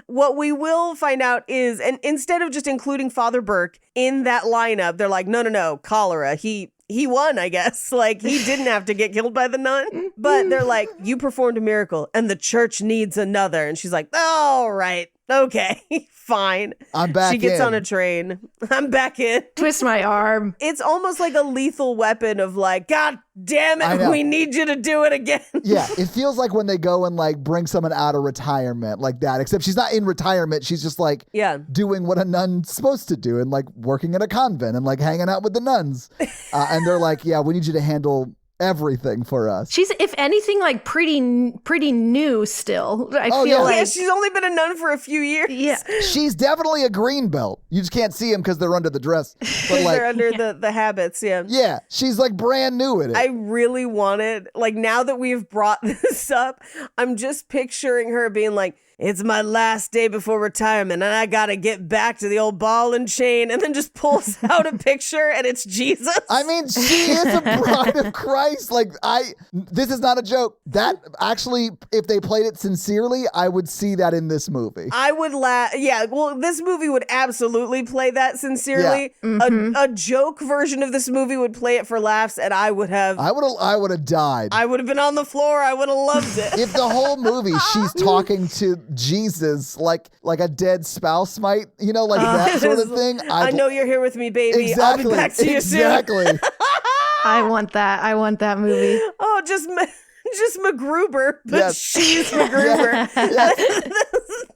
what we will find out is, and instead of just including Father Burke in that lineup, they're like, no, cholera. He won, I guess. Like, he didn't have to get killed by the nun. But they're like, you performed a miracle and the church needs another. And she's like, all right, okay, fine. I'm back in. She gets on a train. I'm back in. Twist my arm. It's almost like a lethal weapon of like, God damn it, we need you to do it again. Yeah, it feels like when they go and like bring someone out of retirement like that, except she's not in retirement. She's just like doing what a nun's supposed to do and like working in a convent and like hanging out with the nuns. And they're like, yeah, we need you to handle everything for us. She's, if anything, like pretty new still. I feel like. Yeah, she's only been a nun for a few years. Yeah. She's definitely a green belt. You just can't see them because they're under the dress. But like, they're under the habits, Yeah, she's like brand new at it. I really wanted, like, now that we've brought this up, I'm just picturing her being like, it's my last day before retirement and I gotta get back to the old ball and chain, and then just pulls out a picture and it's Jesus. I mean, she is a bride of Christ. Like, this is not a joke. That actually, if they played it sincerely, I would see that in this movie. I would laugh. Yeah, well, this movie would absolutely play that sincerely. Yeah. A joke version of this movie would play it for laughs, and I would have died. I would have been on the floor. I would have loved it. If the whole movie she's talking to Jesus like a dead spouse might, like that sort of thing. I know you're here with me, baby. Exactly, I'll be back to you soon. Exactly. I want that movie. Oh, just MacGruber, but she's MacGruber.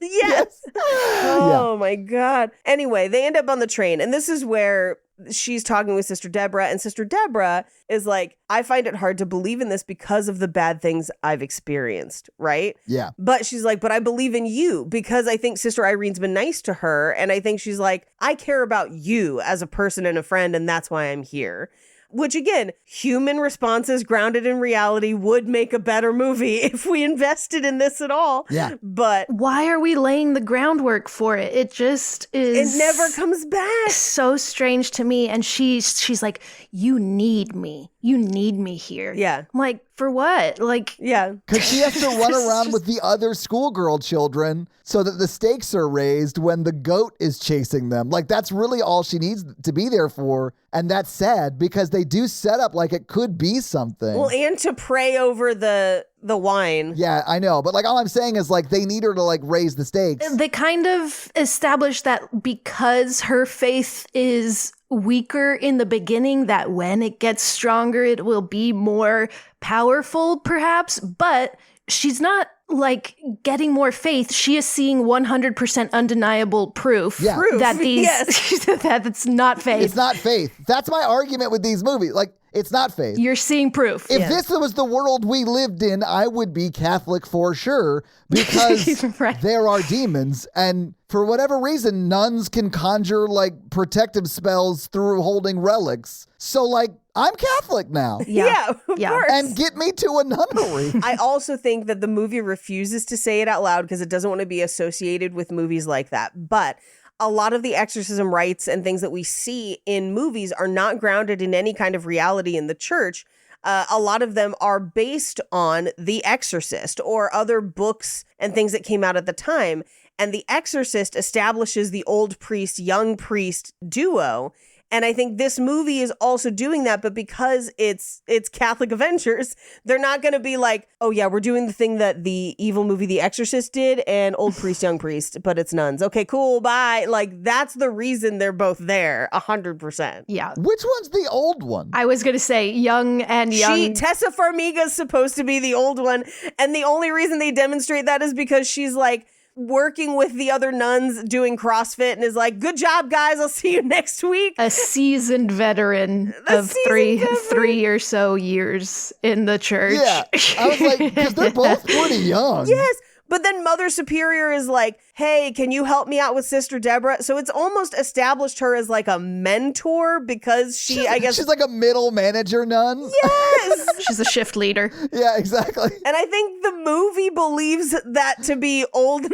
Yes. Oh my God. Anyway, they end up on the train, and this is where she's talking with Sister Deborah, and Sister Deborah is like, I find it hard to believe in this because of the bad things I've experienced, right? Yeah. But she's like, but I believe in you because I think Sister Irene's been nice to her, and I think she's like, I care about you as a person and a friend, and that's why I'm here. Which, again, human responses grounded in reality would make a better movie if we invested in this at all. Yeah. But why are we laying the groundwork for it? It just is. It never comes back. So strange to me. And she's like, you need me. You need me here. Yeah. I'm like, for what? Like, yeah. Because she has to run around with the other schoolgirl children so that the stakes are raised when the goat is chasing them. Like, that's really all she needs to be there for. And that's sad because they do set up like it could be something. Well, and to pray over the wine. Yeah, I know. But like, all I'm saying is like, they need her to like raise the stakes. They kind of establish that because her faith is weaker in the beginning, that when it gets stronger, it will be more powerful, perhaps. But she's not like getting more faith. She is seeing 100% undeniable proof that these that it's not faith. It's not faith. That's my argument with these movies. Like, it's not faith. You're seeing proof. If this was the world we lived in, I would be Catholic for sure because there are demons. And for whatever reason, nuns can conjure like protective spells through holding relics. So like, I'm Catholic now. Yeah, of course. And get me to a nunnery. I also think that the movie refuses to say it out loud because it doesn't want to be associated with movies like that. But a lot of the exorcism rites and things that we see in movies are not grounded in any kind of reality in the church. A lot of them are based on The Exorcist or other books and things that came out at the time. And The Exorcist establishes the old priest, young priest duo. And I think this movie is also doing that, but because it's Catholic Avengers, they're not going to be like, oh yeah, we're doing the thing that the evil movie The Exorcist did and old priest, young priest, but it's nuns. Okay, cool, bye. Like, that's the reason they're both there, 100%. Yeah. Which one's the old one? I was going to say young and young. Tessa Farmiga's supposed to be the old one, and the only reason they demonstrate that is because she's like, working with the other nuns doing CrossFit and is like, good job, guys. I'll see you next week. A seasoned veteran of three or so years in the church. Yeah. I was like, because they're both pretty young. Yes. But then Mother Superior is like, hey, can you help me out with Sister Deborah? So it's almost established her as like a mentor because she's like a middle manager nun. Yes. She's a shift leader. Yeah, exactly. And I think the movie believes that to be old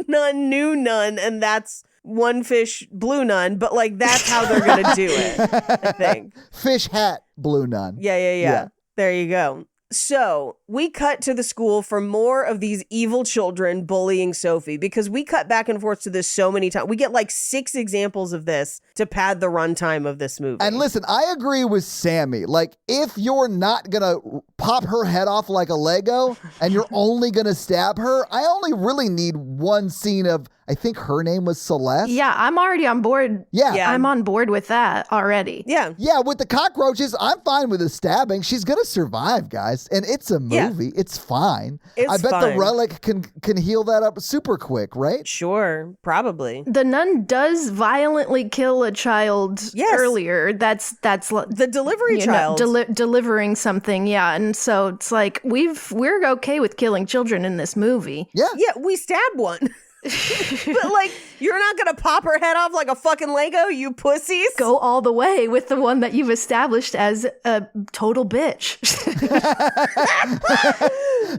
nun, new nun, and that's one fish, blue nun. But like, that's how they're going to do it, I think. Fish hat, blue nun. Yeah. There you go. So we cut to the school for more of these evil children bullying Sophie because we cut back and forth to this so many times. We get like 6 examples of this to pad the runtime of this movie. And listen, I agree with Sammy. Like, if you're not going to pop her head off like a Lego and you're only going to stab her, I only really need one scene of, I think her name was Celeste. Yeah, I'm already on board. Yeah. I'm on board with that already. Yeah. Yeah, with the cockroaches, I'm fine with the stabbing. She's going to survive, guys. And it's a movie. Yeah. It's fine. It's I bet fine. the relic can heal that up super quick, right? Sure, probably. The nun does violently kill a child earlier. That's The delivery child. Delivering something, yeah. And so it's like we're okay with killing children in this movie. Yeah. Yeah, we stab one. But like, you're not gonna pop her head off like a fucking Lego, you pussies. Go all the way with the one that you've established as a total bitch.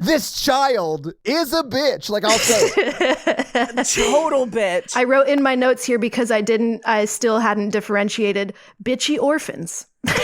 This child is a bitch. Like, I'll say. Total bitch. I wrote in my notes here because I still hadn't differentiated bitchy orphans. I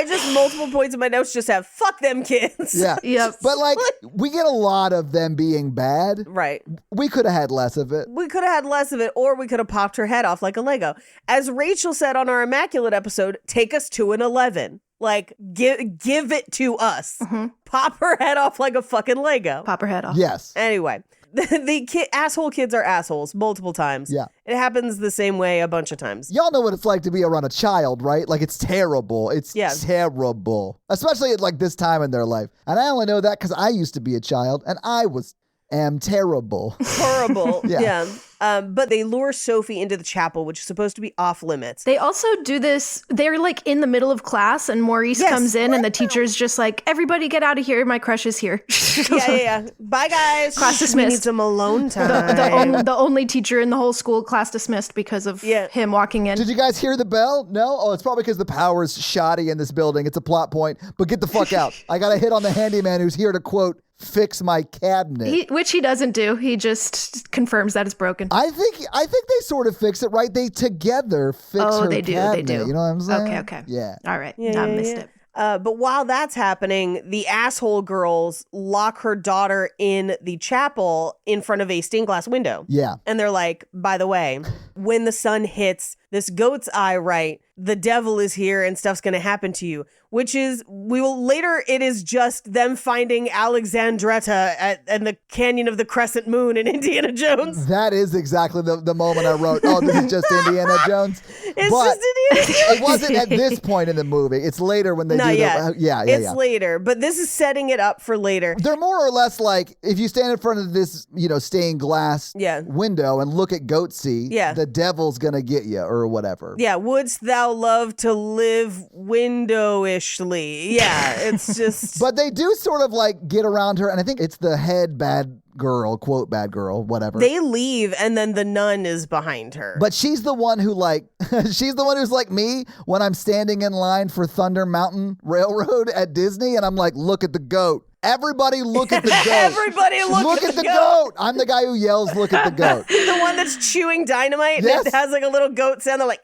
just multiple points in my notes just have fuck them kids. Yeah. Yep. But like, we get a lot of them being bad. Right. We could have had less of it. We could have had less of it, or we could have popped her head off like a Lego. As Rachel said on our Immaculate episode, take us to an 11. Like, give it to us. Mm-hmm. Pop her head off like a fucking Lego. Pop her head off. Yes. Anyway, the asshole kids are assholes multiple times. Yeah. It happens the same way a bunch of times. Y'all know what it's like to be around a child, right? Like, it's terrible. It's terrible. Especially at like this time in their life. And I only know that because I used to be a child and I am terrible. Horrible. Yeah. But they lure Sophie into the chapel, which is supposed to be off limits. They also do this, they're like in the middle of class and Maurice comes in and the teacher's just like, everybody get out of here, my crush is here. Yeah. Bye, guys. Class We dismissed. need some alone time. The only teacher in the whole school, class dismissed because of him walking in. Did you guys hear the bell? No? Oh, it's probably because the power's shoddy in this building. It's a plot point. But get the fuck out. I got to hit on the handyman who's here to, quote, fix my cabinet. Which he doesn't do. He just confirms that it's broken. I think they sort of fix it, right? They together fix her they do. cabinet. They do. You know what I'm saying? Okay. Yeah. All right. I missed it. But while that's happening, the asshole girls lock her daughter in the chapel in front of a stained glass window. Yeah. And they're like, by the way, when the sun hits this goat's eye right, the devil is here and stuff's going to happen to you. Which is, it is just them finding Alexandretta in the Canyon of the Crescent Moon in Indiana Jones. That is exactly the moment I wrote, oh, this is just Indiana Jones. It's just Indiana Jones. It wasn't at this point in the movie. It's later when they Not do yet. It's later, but this is setting it up for later. They're more or less like, if you stand in front of this, stained glass window and look at Goatsy, the devil's going to get you or whatever. Yeah, wouldst thou love to live windowishly? Yeah, it's just... But they do sort of like get around her, and I think it's the head bad girl, quote bad girl, whatever. They leave, and then the nun is behind her. But she's the one who she's the one who's like me when I'm standing in line for Thunder Mountain Railroad at Disney, and I'm like, look at the goat. Everybody look at the goat. Everybody look at the goat. I'm the guy who yells, look at the goat. The one that's chewing dynamite and it has like a little goat sound. They're like,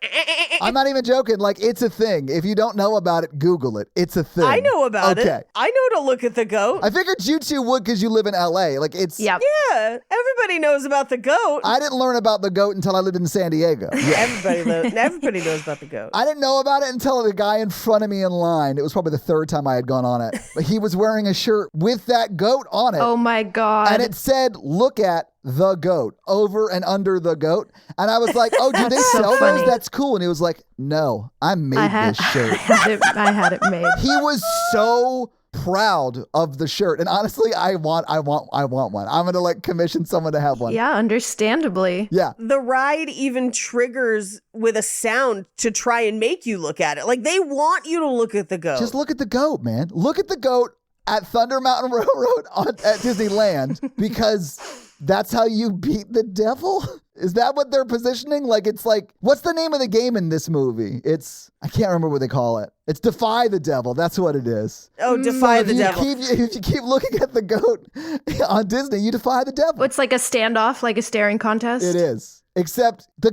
I'm not even joking. Like, it's a thing. If you don't know about it, Google it. It's a thing. I know about it. I know to look at the goat. I figured you two would because you live in LA. Like, it's... Yep. Yeah, everybody knows about the goat. I didn't learn about the goat until I lived in San Diego. Yeah. Everybody knows about the goat. I didn't know about it until the guy in front of me in line, it was probably the third time I had gone on it, but he was wearing a shirt with that goat on it. Oh my God. And it said, look at the goat, over and under the goat. And I was like, oh, do they sell those? That's cool. And he was like, no, I made this shirt. I had it made. He was so proud of the shirt. And honestly, I want one. I'm going to like commission someone to have one. Yeah, understandably. Yeah. The ride even triggers with a sound to try and make you look at it. Like, they want you to look at the goat. Just look at the goat, man. Look at the goat at Thunder Mountain Railroad at Disneyland because that's how you beat the devil? Is that what they're positioning? Like, it's like, what's the name of the game in this movie? I can't remember what they call it. It's Defy the Devil. That's what it is. Oh, Defy the Devil. If you keep looking at the goat on Disney, you defy the devil. It's like a standoff, like a staring contest. It is. Except the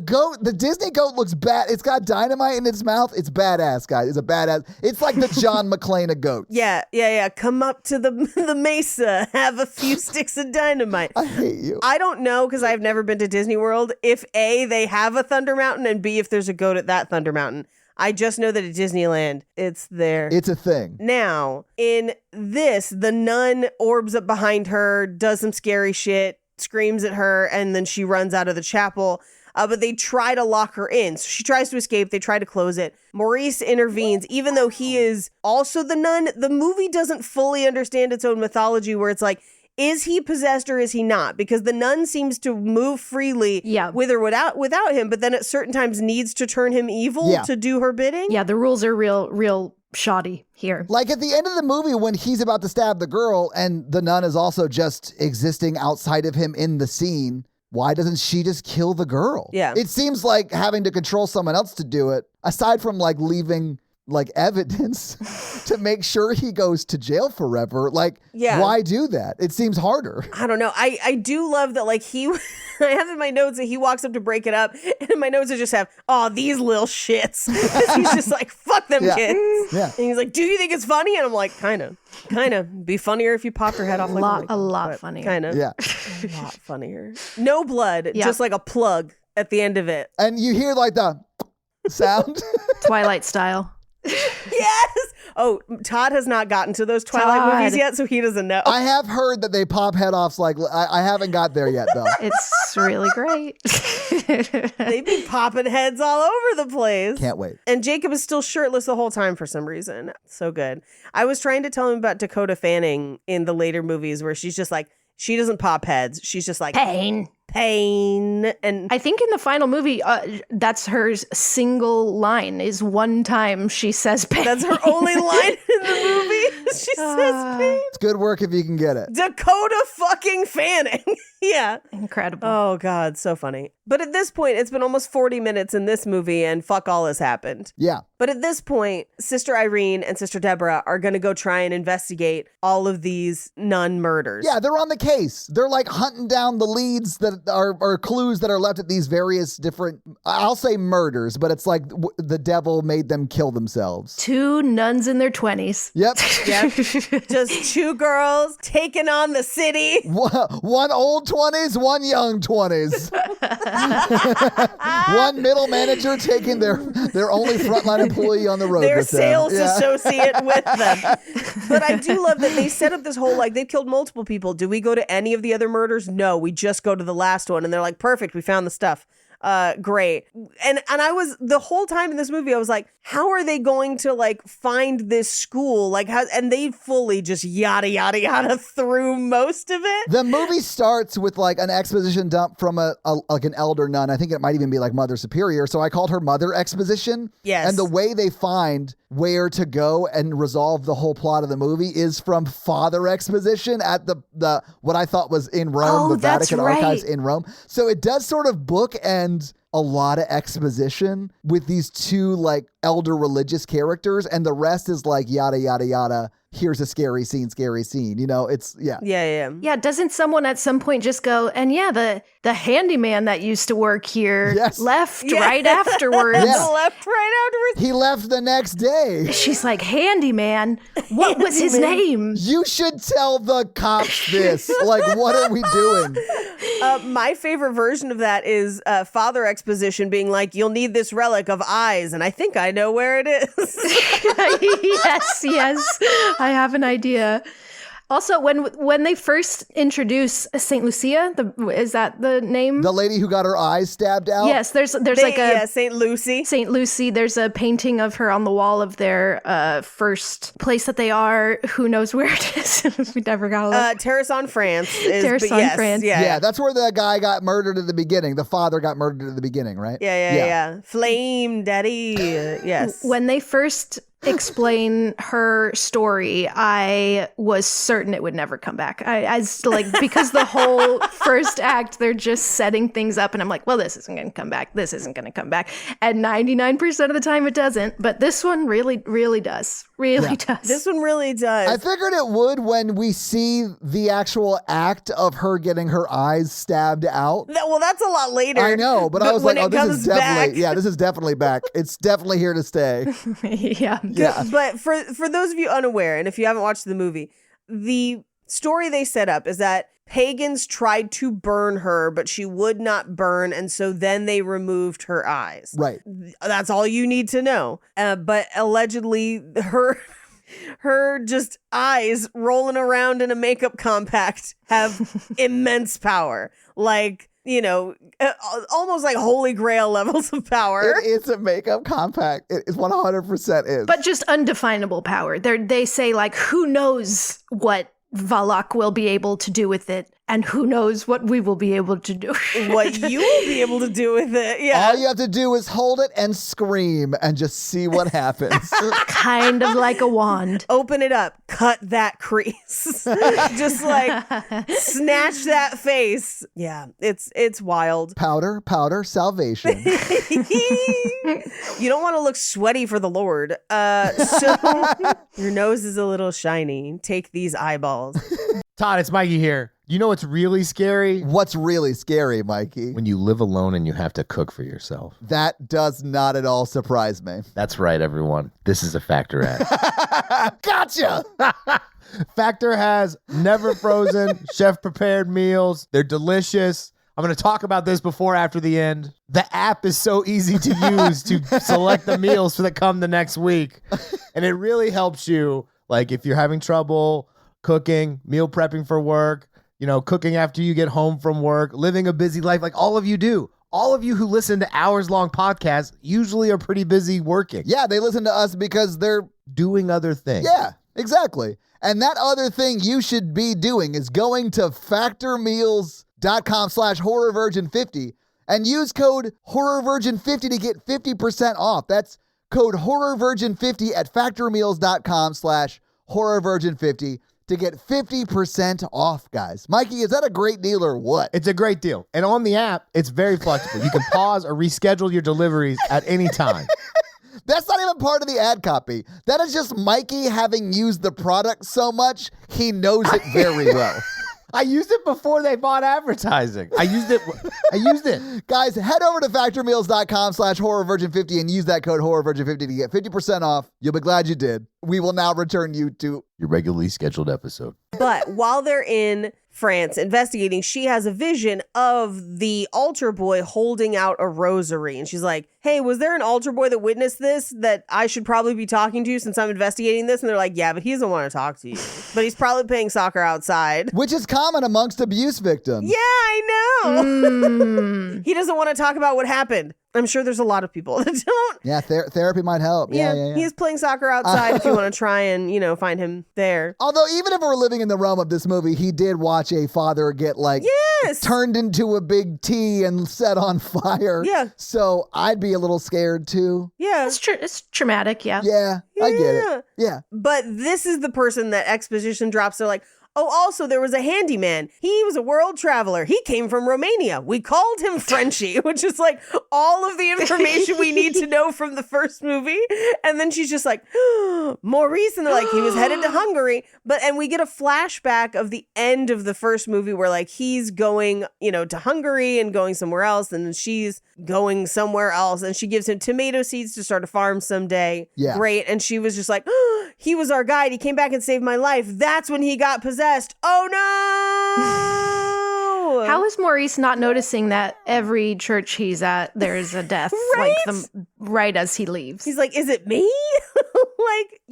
Disney goat looks bad. It's got dynamite in its mouth. It's badass, guys. It's a badass. It's like the John McClane of goats. Yeah. Come up to the mesa, have a few sticks of dynamite. I hate you. I don't know, because I've never been to Disney World, if A, they have a Thunder Mountain, and B, if there's a goat at that Thunder Mountain. I just know that at Disneyland, it's there. It's a thing. Now, in this, the nun orbs up behind her, does some scary shit, screams at her, and then she runs out of the chapel. But they try to lock her in. So she tries to escape. They try to close it. Maurice intervenes. Even though he is also the nun, the movie doesn't fully understand its own mythology, where it's like, is he possessed or is he not? Because the nun seems to move freely with or without him, but then at certain times needs to turn him evil to do her bidding. Yeah, the rules are real shoddy here. Like at the end of the movie when he's about to stab the girl and the nun is also just existing outside of him in the scene, why doesn't she just kill the girl? Yeah. It seems like having to control someone else to do it, aside from like leaving like evidence to make sure he goes to jail forever. Like, why do that? It seems harder. I don't know. I do love that, like, I have in my notes that he walks up to break it up, and in my notes I just have, these little shits. He's just like, fuck them kids. Yeah. And he's like, do you think it's funny? And I'm like, kind of. Be funnier if you popped her head off. A lot funnier. Kind of. Yeah. A lot funnier. No blood, just like a plug at the end of it. And you hear like the sound. Twilight style. Yes. Oh, Todd has not gotten to those Twilight movies yet, so he doesn't know. I have heard that they pop head offs. Like I haven't got there yet, though. It's really great. They be popping heads all over the place. Can't wait. And Jacob is still shirtless the whole time for some reason. So good. I was trying to tell him about Dakota Fanning in the later movies where she's just like, she doesn't pop heads. She's just like, pain. And I think in the final movie, that's her single line, is one time she says pain. That's her only line in the movie. She says pain. It's good work if you can get it. Dakota fucking Fanning. Yeah. Incredible. Oh, God. So funny. But at this point, it's been almost 40 minutes in this movie and fuck all has happened. Yeah. But at this point, Sister Irene and Sister Deborah are going to go try and investigate all of these nun murders. Yeah, they're on the case. They're like hunting down the leads that are clues that are left at these various different, I'll say murders, but it's like the devil made them kill themselves. 2 nuns in their 20s. Yep. Just 2 girls taking on the city. One old 20s, one young 20s. One middle manager taking their only frontline employee on the road their with them. sales associate with them. But I do love that they set up this whole, like, they've killed multiple people. Do we go to any of the other murders? No, we just go to the last one. And they're like, perfect, we found the stuff. Great. And I was, the whole time in this movie, I was like, how are they going to like find this school? Like how, and they fully just yada through most of it. The movie starts with like an exposition dump from like an elder nun. I think it might even be like Mother Superior. So I called her Mother Exposition. Yes. And the way they find where to go and resolve the whole plot of the movie is from Father Exposition at the what I thought was in Rome, the Vatican Archives in Rome. So it does sort of bookend a lot of exposition with these 2 like elder religious characters, and the rest is like yada yada yada. Here's a scary scene. You know, it's Yeah. Doesn't someone at some point just go, and the handyman that used to work here left right afterwards. Left right afterwards. He left the next day. She's like, handyman? What was his name? You should tell the cops this. Like, what are we doing? My favorite version of that is Father Exposition being like, you'll need this relic of eyes, and I think I know where it is. Yes. I have an idea. Also, when they first introduce Saint Lucia, is that the name? The lady who got her eyes stabbed out? Yes, there's like a Saint Lucy. Saint Lucy. There's a painting of her on the wall of their first place that they are. Who knows where it is? We never got a look. Terrace on France. France. Yeah, that's where the guy got murdered at the beginning. The father got murdered at the beginning, right? Yeah. Flame Daddy. Yes. When they first explain her story, I was certain it would never come back. Because the whole first act, they're just setting things up, and I'm like, well, this isn't going to come back. This isn't going to come back. And 99% of the time it doesn't. But this one really, really does. Really does. This one really does. I figured it would when we see the actual act of her getting her eyes stabbed out. Well, that's a lot later. I know, but I was like, oh, this is definitely, back. this is definitely back. It's definitely here to stay. Yeah. But for those of you unaware, and if you haven't watched the movie, the story they set up is that pagans tried to burn her, but she would not burn, and so then they removed her eyes. Right. That's all you need to know. But allegedly, her just eyes rolling around in a makeup compact have immense power. Like, almost like Holy Grail levels of power. It's a makeup compact. It 100% is. But just undefinable power. They say, like, who knows what Valak will be able to do with it, and who knows what we will be able to do. What you will be able to do with it. Yeah. All you have to do is hold it and scream and just see what happens. Kind of like a wand. Open it up, cut that crease. Just like snatch that face. Yeah, it's wild. Powder, salvation. You don't want to look sweaty for the Lord. So your nose is a little shiny. Take these eyeballs. Todd, it's Mikey here. You know what's really scary? What's really scary, Mikey? When you live alone and you have to cook for yourself. That does not at all surprise me. That's right, everyone. This is a Factor ad. Gotcha! Factor has never frozen, chef-prepared meals. They're delicious. I'm going to talk about this before after the end. The app is so easy to use to select the meals that come the next week. And it really helps you, like if you're having trouble cooking, meal prepping for work, cooking after you get home from work, living a busy life like all of you do. All of you who listen to hours-long podcasts usually are pretty busy working. Yeah, they listen to us because they're doing other things. Yeah, exactly. And that other thing you should be doing is going to factormeals.com/horrorvirgin50 and use code horrorvirgin50 to get 50% off. That's code horrorvirgin50 at factormeals.com/horrorvirgin50 to get 50% off, guys. Mikey, is that a great deal or what? It's a great deal. And on the app, it's very flexible. You can pause or reschedule your deliveries at any time. That's not even part of the ad copy. That is just Mikey having used the product so much, he knows it very well. I used it before they bought advertising. I used it. Guys, head over to factormeals.com/horrorvirgin50 and use that code horrorvirgin50 to get 50% off. You'll be glad you did. We will now return you to your regularly scheduled episode. But while they're in France investigating, she has a vision of the altar boy holding out a rosary. And she's like, hey, was there an altar boy that witnessed this that I should probably be talking to since I'm investigating this? And they're like, yeah, but he doesn't want to talk to you. But he's probably playing soccer outside. Which is common amongst abuse victims. Yeah, I know. He doesn't want to talk about what happened. I'm sure there's a lot of people that don't. Yeah, therapy might help. Yeah. He's playing soccer outside if you want to try and, find him there. Although, even if we're living in the realm of this movie, he did watch a father get, turned into a big T and set on fire. Yeah. So I'd be a little scared, too. Yeah. It's traumatic, yeah. Yeah, I get it. Yeah. But this is the person that exposition drops. They're like, oh, also, there was a handyman. He was a world traveler. He came from Romania. We called him Frenchie, which is like all of the information we need to know from the first movie. And then she's just like, Maurice. And they're like, he was headed to Hungary. And we get a flashback of the end of the first movie where he's going, to Hungary and going somewhere else. And then she's going somewhere else. And she gives him tomato seeds to start a farm someday. Yeah. Great. And she was just like, he was our guide. He came back and saved my life. That's when he got possessed. Oh no! How is Maurice not noticing that every church he's at, there's a death, right? Right as he leaves? He's like, is it me?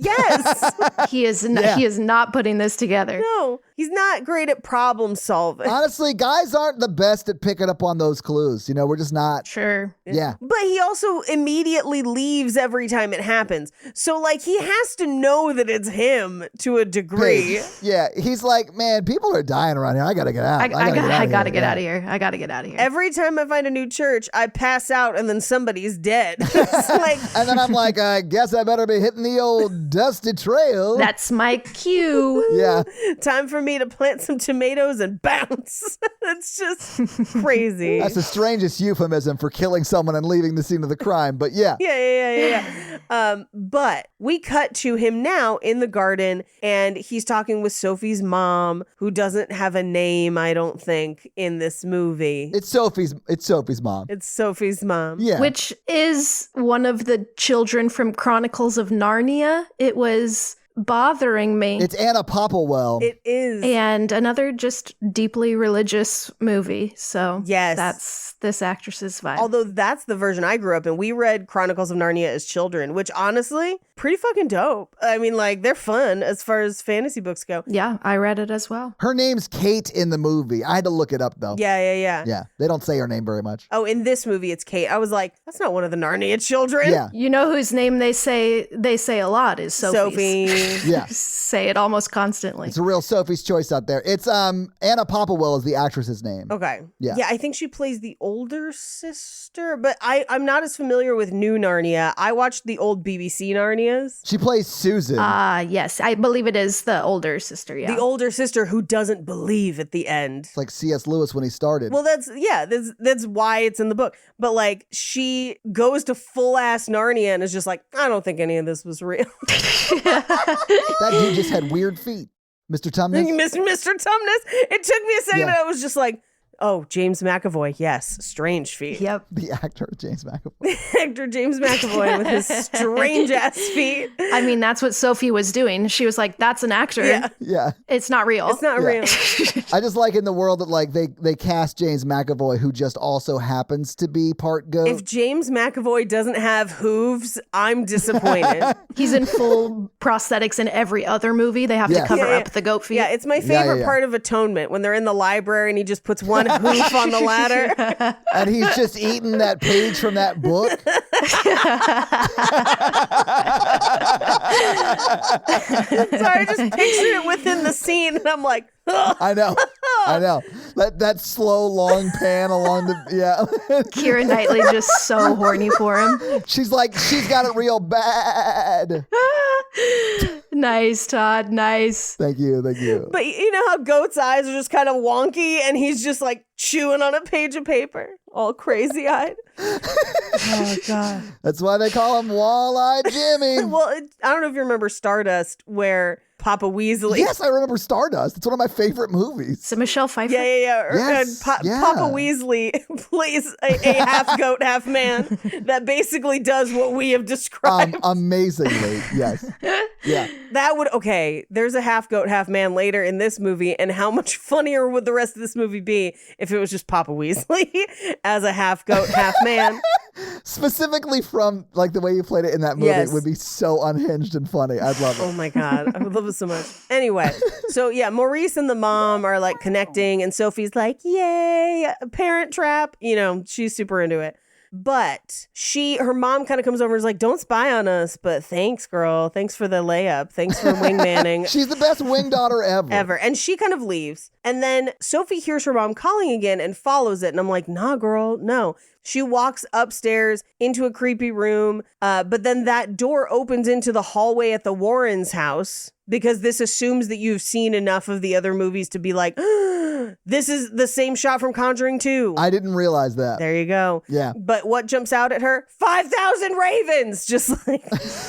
Yes. He is not putting this together. No, he's not great at problem solving. Honestly, guys aren't the best at picking up on those clues. You know, we're just not. Sure. Yeah. But he also immediately leaves every time it happens. So, like, he has to know that it's him to a degree. Paige. Yeah, he's like, man, people are dying around here. I gotta get out. I gotta get out of here. I gotta get out of here. Every time I find a new church, I pass out and then somebody's dead. It's like, And then I'm like, I guess I better be hitting the old dusty trail. That's my cue. Yeah. time for me to plant some tomatoes and bounce. It's just crazy. That's the strangest euphemism for killing someone and leaving the scene of the crime. But yeah. Yeah. But we cut to him now in the garden, and he's talking with Sophie's mom, who doesn't have a name, I don't think, in this movie. It's Sophie's mom. It's Sophie's mom. Yeah. Which is one of the children from Chronicles of Narnia. It was bothering me. It's Anna Popplewell. It is. And another just deeply religious movie. So Yes. that's this actress's vibe. Although that's the version I grew up in. We read Chronicles of Narnia as children, which honestly, pretty fucking dope. I mean, like, they're fun as far as fantasy books go. Yeah, I read it as well. Her name's Kate in the movie. I had to look it up though. Yeah. Yeah. They don't say her name very much. Oh, in this movie, it's Kate. I was like, that's not one of the Narnia children. Yeah. You know whose name they say a lot is Sophie's. Sophie. Yeah. Say it almost constantly. It's a real Sophie's choice out there. It's Anna Popplewell is the actress's name. Okay. Yeah. I think she plays the older sister, but I'm not as familiar with new Narnia. I watched the old BBC Narnias. She plays Susan. Yes, I believe it is the older sister, yeah. The older sister who doesn't believe at the end. It's like C.S. Lewis when he started. Well, that's why it's in the book. But like, she goes to full ass Narnia and is just like, I don't think any of this was real. That dude just had weird feet. Mr. Tumnus. Mr. Tumnus. It took me a second, Yeah. and I was just like, oh, James McAvoy. Yes, strange feet. Yep. The actor, James McAvoy. Actor James McAvoy with his strange ass feet. I mean, that's what Sophie was doing. She was like, that's an actor. Yeah. Yeah. It's not real. It's not real. I just like in the world that like they cast James McAvoy, who just also happens to be part goat. If James McAvoy doesn't have hooves, I'm disappointed. He's in full prosthetics in every other movie. They have Yes. to cover Yeah. up the goat feet. Yeah, it's my favorite yeah. part of Atonement when they're in the library and he just puts one hoof on the ladder. And he's just eating that page from that book. Sorry, I just pictured it within the scene and I'm like, ugh. I know. That slow, long pan along the, yeah. Keira Knightley just so horny for him. She's like, she's got it real bad. Nice, Todd. Nice. Thank you. But you know how goats' eyes are just kind of wonky and he's just like chewing on a page of paper, all crazy eyed. Oh, God. That's why they call him Walleye Jimmy. Well, I don't know if you remember Stardust where Papa Weasley. Yes, I remember Stardust. It's one of my favorite movies. So Michelle Pfeiffer. Yeah. Yes, yeah. Papa Weasley plays a half goat, half man that basically does what we have described. Amazingly, yes. Yeah. That would, okay, there's a half goat, half man later in this movie, and how much funnier would the rest of this movie be if it was just Papa Weasley as a half goat, half man? Specifically from like the way you played it in that movie, Yes. it would be so unhinged and funny. I'd love it. Oh my God. I would love it so much. Anyway, so yeah, Maurice and the mom are like connecting, and Sophie's like, yay, a parent trap. You know, she's super into it. But her mom kind of comes over and is like, don't spy on us, but thanks, girl. Thanks for the layup. Thanks for wingmanning. She's the best wing daughter ever. Ever. And she kind of leaves. And then Sophie hears her mom calling again and follows it. And I'm like, nah, girl, no. She walks upstairs into a creepy room. But then that door opens into the hallway at the Warrens' house because this assumes that you've seen enough of the other movies to be like, this is the same shot from Conjuring 2. I didn't realize that. There you go. Yeah. But what jumps out at her? 5,000 ravens! Just like,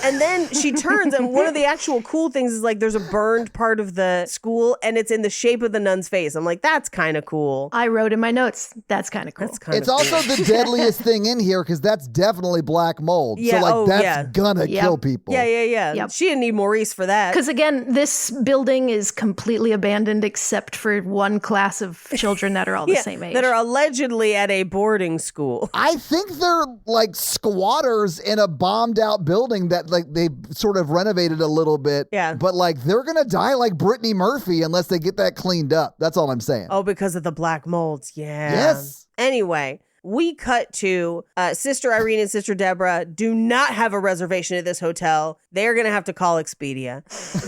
and then she turns, and one of the actual cool things is like there's a burned part of the school, and it's in the shape of the nun's face. I'm like, that's kind of cool. I wrote in my notes. That's kind of cool. That's kind It's of also the deadliest thing in here because that's definitely black mold. Yeah, so like oh, that's yeah. gonna Yep. kill people. Yeah. Yep. She didn't need Maurice for that. Because again, this building is completely abandoned except for one class of children that are all the same age. That are allegedly at a boarding school. I think they're like squatters in a bombed out building that like they sort of renovated a little bit. Yeah. But like they're gonna die like Brittany Murphy unless they get that cleaned up. That's all I'm saying. Oh, because of the black molds. Yeah. Yes. Anyway, we cut to Sister Irene and Sister Deborah do not have a reservation at this hotel. They're going to have to call Expedia.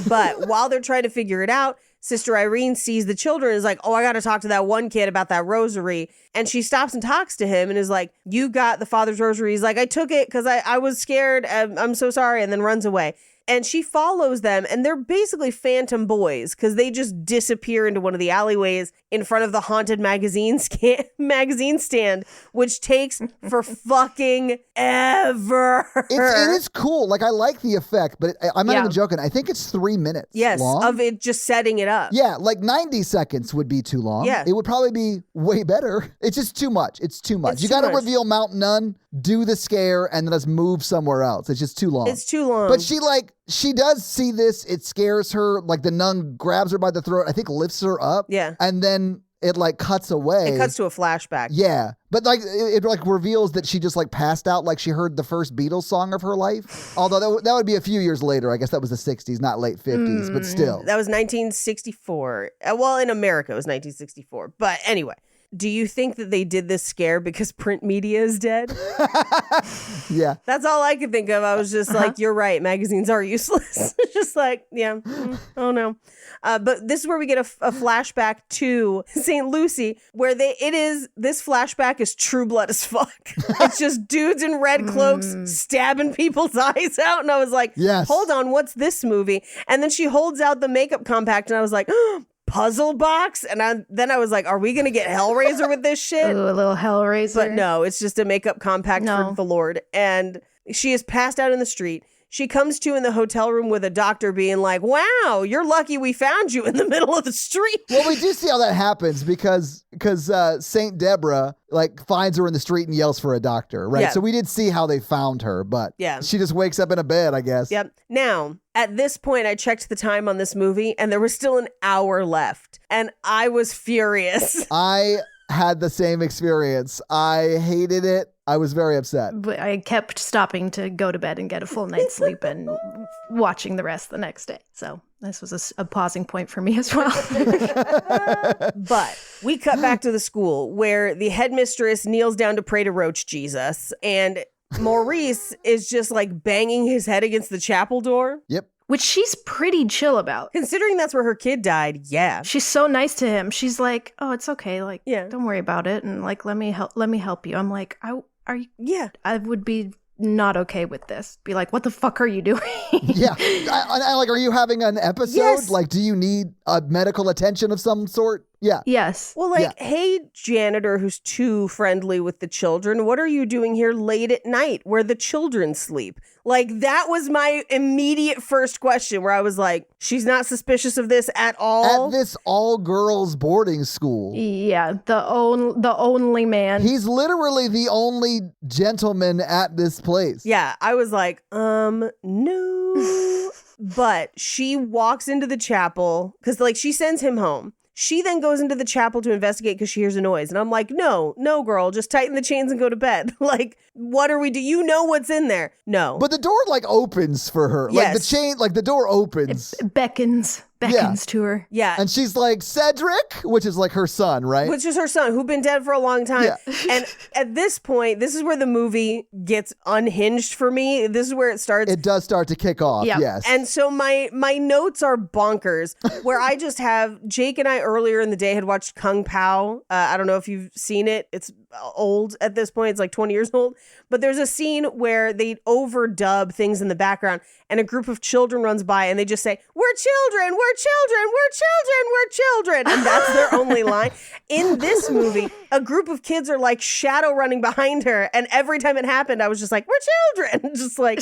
But while they're trying to figure it out, Sister Irene sees the children and is like, oh, I got to talk to that one kid about that rosary. And she stops and talks to him and is like, you got the father's rosary. He's like, I took it because I was scared. I'm so sorry. And then runs away. And she follows them, and they're basically phantom boys because they just disappear into one of the alleyways in front of the haunted magazine stand, which takes for fucking ever. It is cool. Like I like the effect, but I'm not Yeah. even joking. I think it's 3 minutes Yes, long. of it just setting it up. Yeah, like 90 seconds would be too long. Yeah. It would probably be way better. It's just too much. It's too much. It's You too got to much. reveal Mount None, do the scare, and then let's move somewhere else. It's just too long. It's too long. But she does see this. It scares her. Like the nun grabs her by the throat, I think lifts her up. Yeah. And then it like cuts away. It cuts to a flashback. Yeah. But like it like reveals that she just like passed out like she heard the first Beatles song of her life. Although that would be a few years later. I guess that was the 60s, not late 50s, but still. That was 1964. Well, in America, it was 1964. But anyway, do you think that they did this scare because print media is dead? Yeah. That's all I could think of. I was just like, you're right. Magazines are useless. Just like, yeah. Oh, no. But this is where we get a flashback to St. Lucie, where this flashback is True Blood as fuck. It's just dudes in red cloaks stabbing people's eyes out. And I was like, Yes. hold on, what's this movie? And then she holds out the makeup compact and I was like, puzzle box? And then I was like, are we going to get Hellraiser with this shit? Ooh, a little Hellraiser. But no, it's just a makeup compact for the Lord. And she is passed out in the street. She comes to in the hotel room with a doctor being like, wow, you're lucky we found you in the middle of the street. Well, we do see how that happens because Saint Deborah like finds her in the street and yells for a doctor, right? Yeah. So we did see how they found her, but Yeah. she just wakes up in a bed, I guess. Yep. Now, at this point, I checked the time on this movie and there was still an hour left. And I was furious. I had the same experience. I hated it. I was very upset. But I kept stopping to go to bed and get a full night's sleep and watching the rest the next day. So this was a pausing point for me as well. But we cut back to the school where the headmistress kneels down to pray to Roach Jesus. And Maurice is just like banging his head against the chapel door. Yep. Which she's pretty chill about. Considering that's where her kid died, yeah. She's so nice to him. She's like, "Oh, it's okay. Like, Yeah. don't worry about it." And like, let me help you. I'm like, are you? Yeah. I would be not okay with this. Be like, what the fuck are you doing? Yeah. I like, are you having an episode? Yes. Like, do you need medical attention of some sort? Yeah. Yes. Well, like, Yeah. hey, janitor who's too friendly with the children, what are you doing here late at night where the children sleep? Like, that was my immediate first question where I was like, she's not suspicious of this at all. At this all-girls boarding school. Yeah. The only man. He's literally the only gentleman at this place. Yeah, I was like, no. But she walks into the chapel because, like, she sends him home. She then goes into the chapel to investigate because she hears a noise. And I'm like, no, girl, just tighten the chains and go to bed. Like, what are we do? You know what's in there. No. But the door like opens for her. Like the Yes. chain, like the door opens. beckons to her. Yeah. And she's like, Cedric, which is like her son, right? Which is her son, who'd been dead for a long time. Yeah. And at this point, this is where the movie gets unhinged for me. This is where it starts. It does start to kick off, Yeah. yes. And so my notes are bonkers, where I just have Jake and I earlier in the day had watched Kung Pao. I don't know if you've seen it. It's old at this point. It's like 20 years old. But there's a scene where they overdub things in the background and a group of children runs by and they just say, we're children, we're children, we're children, we're children. And that's their only line. In this movie, a group of kids are like shadow running behind her. And every time it happened, I was just like, we're children. Just like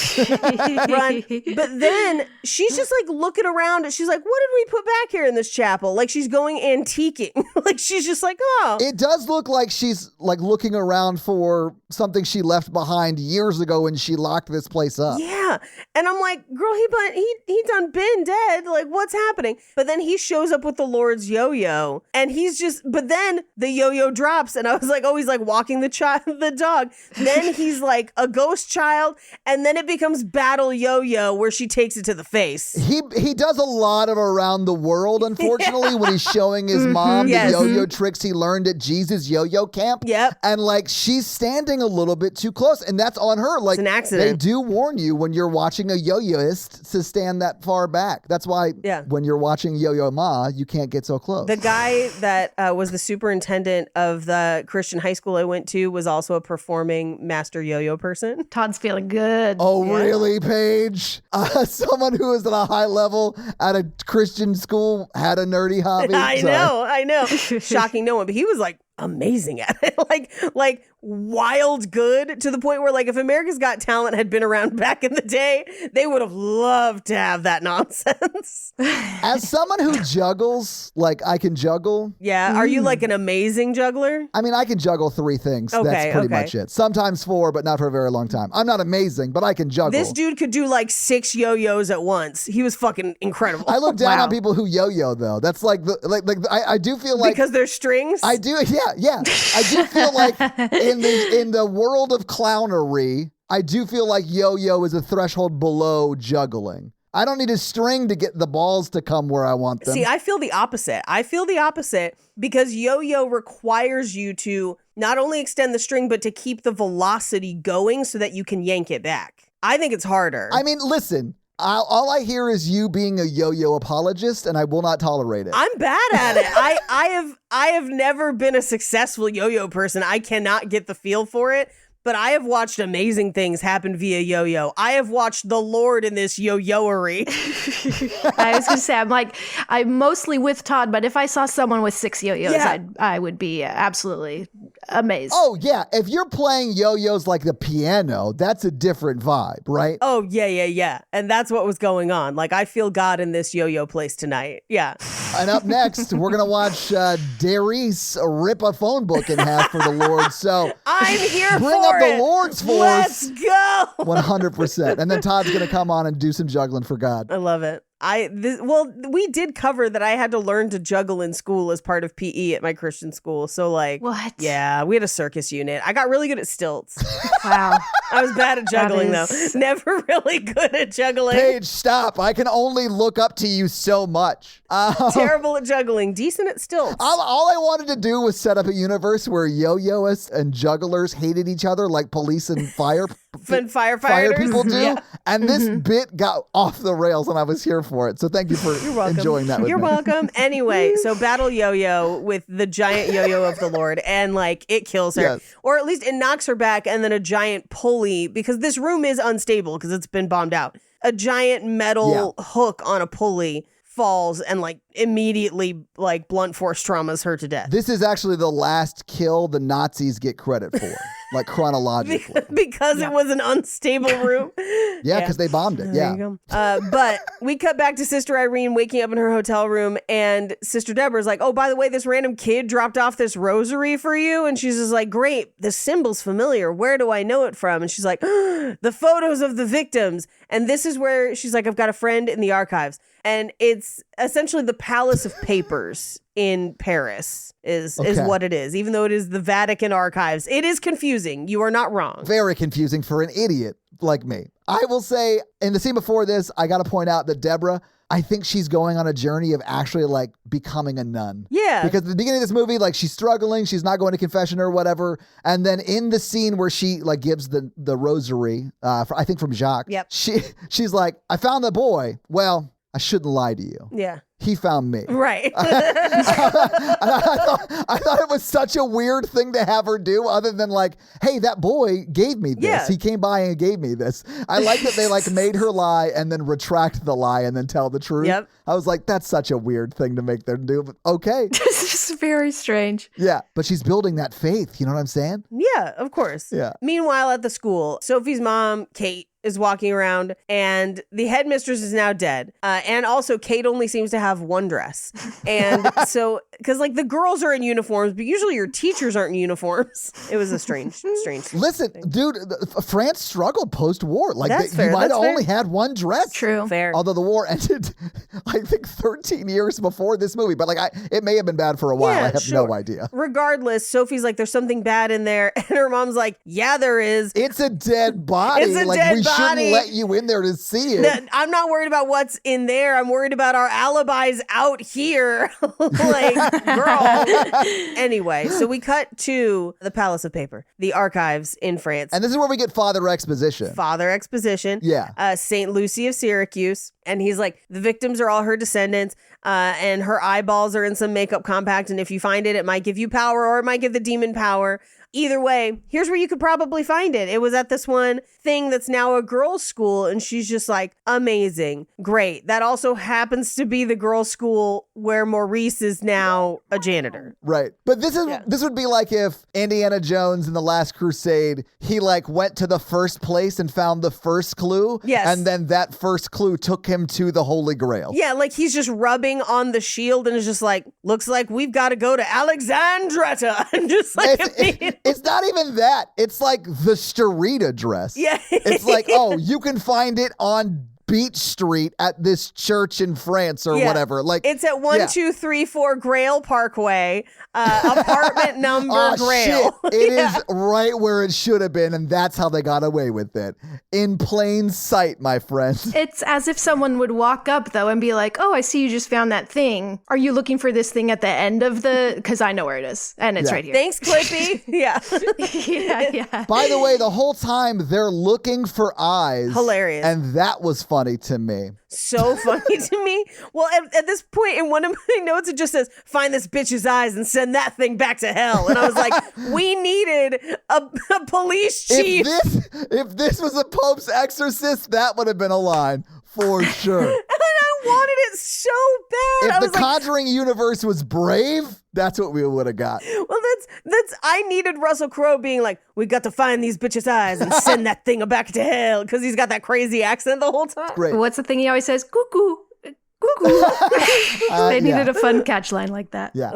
run. But then she's just like looking around and she's like, what did we put back here in this chapel? Like she's going antiquing. Like she's just like, oh. It does look like she's like like looking around for something she left behind years ago when she locked this place up. Yeah. And I'm like, girl, he done been dead. Like, what's happening? But then he shows up with the Lord's yo-yo and but then the yo-yo drops. And I was like, oh, he's like walking the dog. Then he's like a ghost child. And then it becomes battle yo-yo where she takes it to the face. He does a lot of around the world, unfortunately, when he's showing his mom the yo-yo tricks he learned at Jesus yo-yo camp. Yep. And like, she's standing a little bit too close, and that's on her. Like, it's an accident. They do warn you when you're watching a yo-yoist to stand that far back. That's why when you're watching Yo-Yo Ma, you can't get so close. The guy that was the superintendent of the Christian high school I went to was also a performing master yo-yo person. Todd's feeling good. Oh, really, Paige? Someone who is at a high level at a Christian school had a nerdy hobby? I know. Shocking no one, but he was like amazing at it. like wild good to the point where like if America's Got Talent had been around back in the day, they would have loved to have that nonsense. As someone who juggles, like I can juggle. Yeah. Are you like an amazing juggler? I mean, I can juggle 3 things. That's pretty much it. Sometimes 4, but not for a very long time. I'm not amazing, but I can juggle. This dude could do like 6 yo-yos at once. He was fucking incredible. I look down on people who yo-yo though. That's like I do feel like because they're strings. I do. Yeah. I do feel like in the world of clownery, I do feel like yo-yo is a threshold below juggling. I don't need a string to get the balls to come where I want them. See, I feel the opposite because yo-yo requires you to not only extend the string, but to keep the velocity going so that you can yank it back. I think it's harder. I mean, listen, all I hear is you being a yo-yo apologist, and I will not tolerate it. I'm bad at it. I have never been a successful yo-yo person. I cannot get the feel for it. But I have watched amazing things happen via yo-yo. I have watched the Lord in this yo-yoery. I was going to say, I'm mostly with Todd, but if I saw someone with 6 yo-yos, I would be absolutely amazed. Oh, yeah. If you're playing yo-yos like the piano, that's a different vibe, right? Oh, yeah. And that's what was going on. Like, I feel God in this yo-yo place tonight. Yeah. And up next, we're going to watch Darice rip a phone book in half for the Lord. So I'm here bring for up the it. Lord's force. Let's go. 100%. And then Todd's going to come on and do some juggling for God. I love it. We did cover that I had to learn to juggle in school as part of PE at my Christian school. So like, what? Yeah, we had a circus unit. I got really good at stilts. Wow. I was bad at juggling though. Never really good at juggling. Paige, stop. I can only look up to you so much. Terrible at juggling, decent at stilts. All I wanted to do was set up a universe where yo-yoists and jugglers hated each other like police and fire people do. Yeah. And this bit got off the rails and I was here for it. So thank you for enjoying that with You're me. welcome. Anyway, so battle yo-yo with the giant yo-yo of the Lord, and like it kills her. Yes. Or at least it knocks her back, and then a giant pulley, because this room is unstable because it's been bombed out. A giant metal hook on a pulley falls and like immediately like blunt force traumas her to death. This is actually the last kill the Nazis get credit for, like chronologically. because it was an unstable room. Yeah, because they bombed it. There you go. But we cut back to Sister Irene waking up in her hotel room, and Sister Deborah's like, oh, by the way, this random kid dropped off this rosary for you. And she's just like, great, the symbol's familiar. Where do I know it from? And she's like, the photos of the victims. And this is where she's like, I've got a friend in the archives. And it's essentially the Palace of Papers in Paris is what it is. Even though it is the Vatican archives, it is confusing. You are not wrong. Very confusing for an idiot like me. I will say, in the scene before this, I got to point out that Deborah, I think she's going on a journey of actually like becoming a nun. Yeah. Because at the beginning of this movie, like she's struggling, she's not going to confession or whatever. And then in the scene where she like gives the rosary, I think from Jacques, she's like, I found the boy. Well, I shouldn't lie to you. Yeah. He found me. Right. I thought it was such a weird thing to have her do, other than like, hey, that boy gave me this. Yeah. He came by and gave me this. I like that they like made her lie and then retract the lie and then tell the truth. Yep. I was like, that's such a weird thing to make them do. But okay. This is very strange. Yeah. But she's building that faith. You know what I'm saying? Yeah, of course. Yeah. Meanwhile, at the school, Sophie's mom, Kate, is walking around, and the headmistress is now dead. And also, Kate only seems to have one dress. And so, because like the girls are in uniforms, but usually your teachers aren't in uniforms. It was a strange. Listen, dude, France struggled post-war. Like, That's fair. you might have That's fair. only had one dress. True. Fair. Although the war ended, I think, 13 years before this movie. But like, it may have been bad for a while. Yeah, I have sure. no idea. Regardless, Sophie's like, there's something bad in there. And her mom's like, yeah, there is. It's a dead body. It's a like, dead we body. shouldn't let you in there to see it. I'm not worried about what's in there. I'm worried about our alibis out here. Like, girl. Anyway, so we cut to the Palace of Paper, the archives in France. And this is where we get Father Exposition. Father Exposition. Yeah. St. Lucy of Syracuse. And he's like, the victims are all her descendants, and her eyeballs are in some makeup compact. And if you find it, it might give you power, or it might give the demon power. Either way, here's where you could probably find it. It was at this one thing that's now a girls' school, and she's just like, amazing, great. That also happens to be the girls' school where Maurice is now a janitor. Right. But this would be like if Indiana Jones in The Last Crusade, he like went to the first place and found the first clue. Yes. And then that first clue took him to the Holy Grail. Yeah, like he's just rubbing on the shield and is just like, looks like we've got to go to Alexandretta. And just like, It's not even that. It's like the Starita dress. yeah. It's like, oh, you can find it on Beach Street at this church in France or Yeah. whatever. Like, It's at 1234 Grail Parkway, apartment number oh, Grail. shit. It is right where it should have been, and that's how they got away with it. In plain sight, my friends. It's as if someone would walk up, though, and be like, oh, I see you just found that thing. Are you looking for this thing at the end of the... Because I know where it is, and it's Yeah. right here. Thanks, Clippy. Yeah. yeah. By the way, the whole time they're looking for eyes. Hilarious. And that was funny to me. So funny to me. Well, at this point in one of my notes, it just says, find this bitch's eyes and send that thing back to hell. And I was like, we needed a police chief. If this was a Pope's exorcist, that would have been a line for sure. And I wanted it so bad. I If was the like, Conjuring universe was brave, that's what we would have got. well, I needed Russell Crowe being like, we got to find these bitches' eyes and send that thing back to hell, because he's got that crazy accent the whole time. Great. What's the thing he always says? Cuckoo. Cuckoo. They needed a fun catch line like that. Yeah.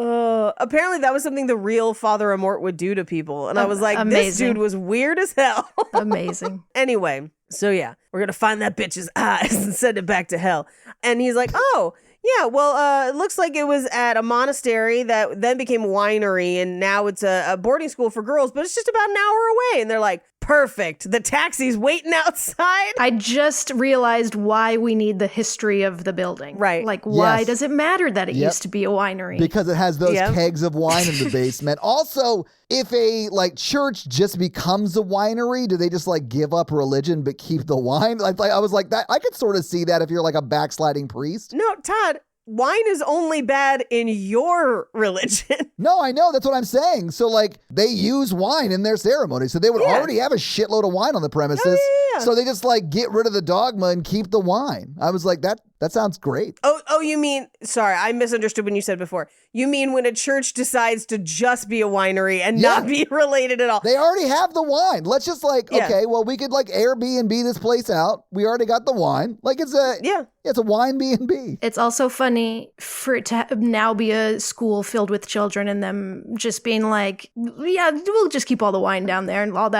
Apparently that was something the real Father Amort would do to people. And I was like, this Amazing. dude was weird as hell. Amazing. Anyway, so yeah, we're going to find that bitch's eyes and send it back to hell. And he's like, oh, yeah, well, it looks like it was at a monastery that then became a winery, and now it's a boarding school for girls, but it's just about an hour away. And they're like, perfect. The taxi's waiting outside. I just realized why we need the history of the building. Right. Like, why Yes. does it matter that it Yep. used to be a winery? Because it has those Yep. kegs of wine in the basement. Also, if a like church just becomes a winery, do they just like give up religion but keep the wine? Like I was like that. I could sort of see that if you're like a backsliding priest. No, Todd, wine is only bad in your religion. No, I know. That's what I'm saying. So like they use wine in their ceremony. So they would Yeah. already have a shitload of wine on the premises. yeah. So they just like get rid of the dogma and keep the wine. I was like, that sounds great. Oh, you mean, sorry, I misunderstood when you said before. You mean when a church decides to just be a winery and not be related at all? They already have the wine. Let's just like, Yeah. okay, well, we could like Airbnb this place out. We already got the wine. Like it's a wine B&B. It's also funny for it to now be a school filled with children and them just being like, yeah, we'll just keep all the wine down there and all the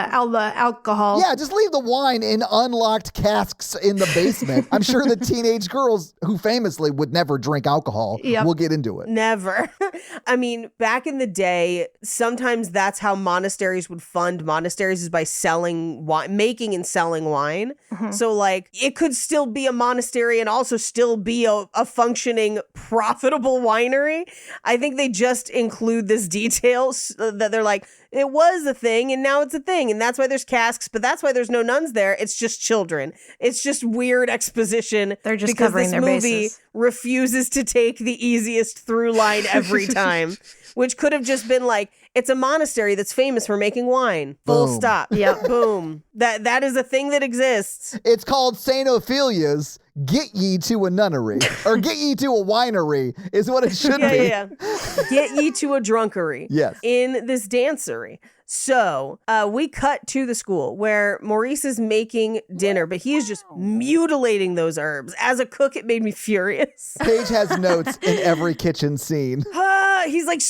alcohol. Yeah, just leave the wine in unlocked casks in the basement. I'm sure the teenage girls who famously would never drink alcohol Yep. will get into it. Never. I mean, back in the day, sometimes that's how monasteries would fund monasteries, is by selling wine, making and selling wine. So like it could still be a monastery and also still be a functioning, profitable winery. I think they just include this detail that they're like, it was a thing and now it's a thing. And that's why there's casks, but that's why there's no nuns there. It's just children. It's just weird exposition. They're just because covering this their movie bases. refuses to take the easiest through line every time, which could have just been like, it's a monastery that's famous for making wine. Full Boom. stop. Yep. Boom. That is a thing that exists. It's called St. Ophelia's Get Ye to a Nunnery. Or Get Ye to a Winery is what it should be. Yeah. Get ye to a drunkery. Yes. In this dancery. So we cut to the school where Maurice is making dinner, but he is just mutilating those herbs. As a cook, it made me furious. Paige has notes in every kitchen scene. He's like,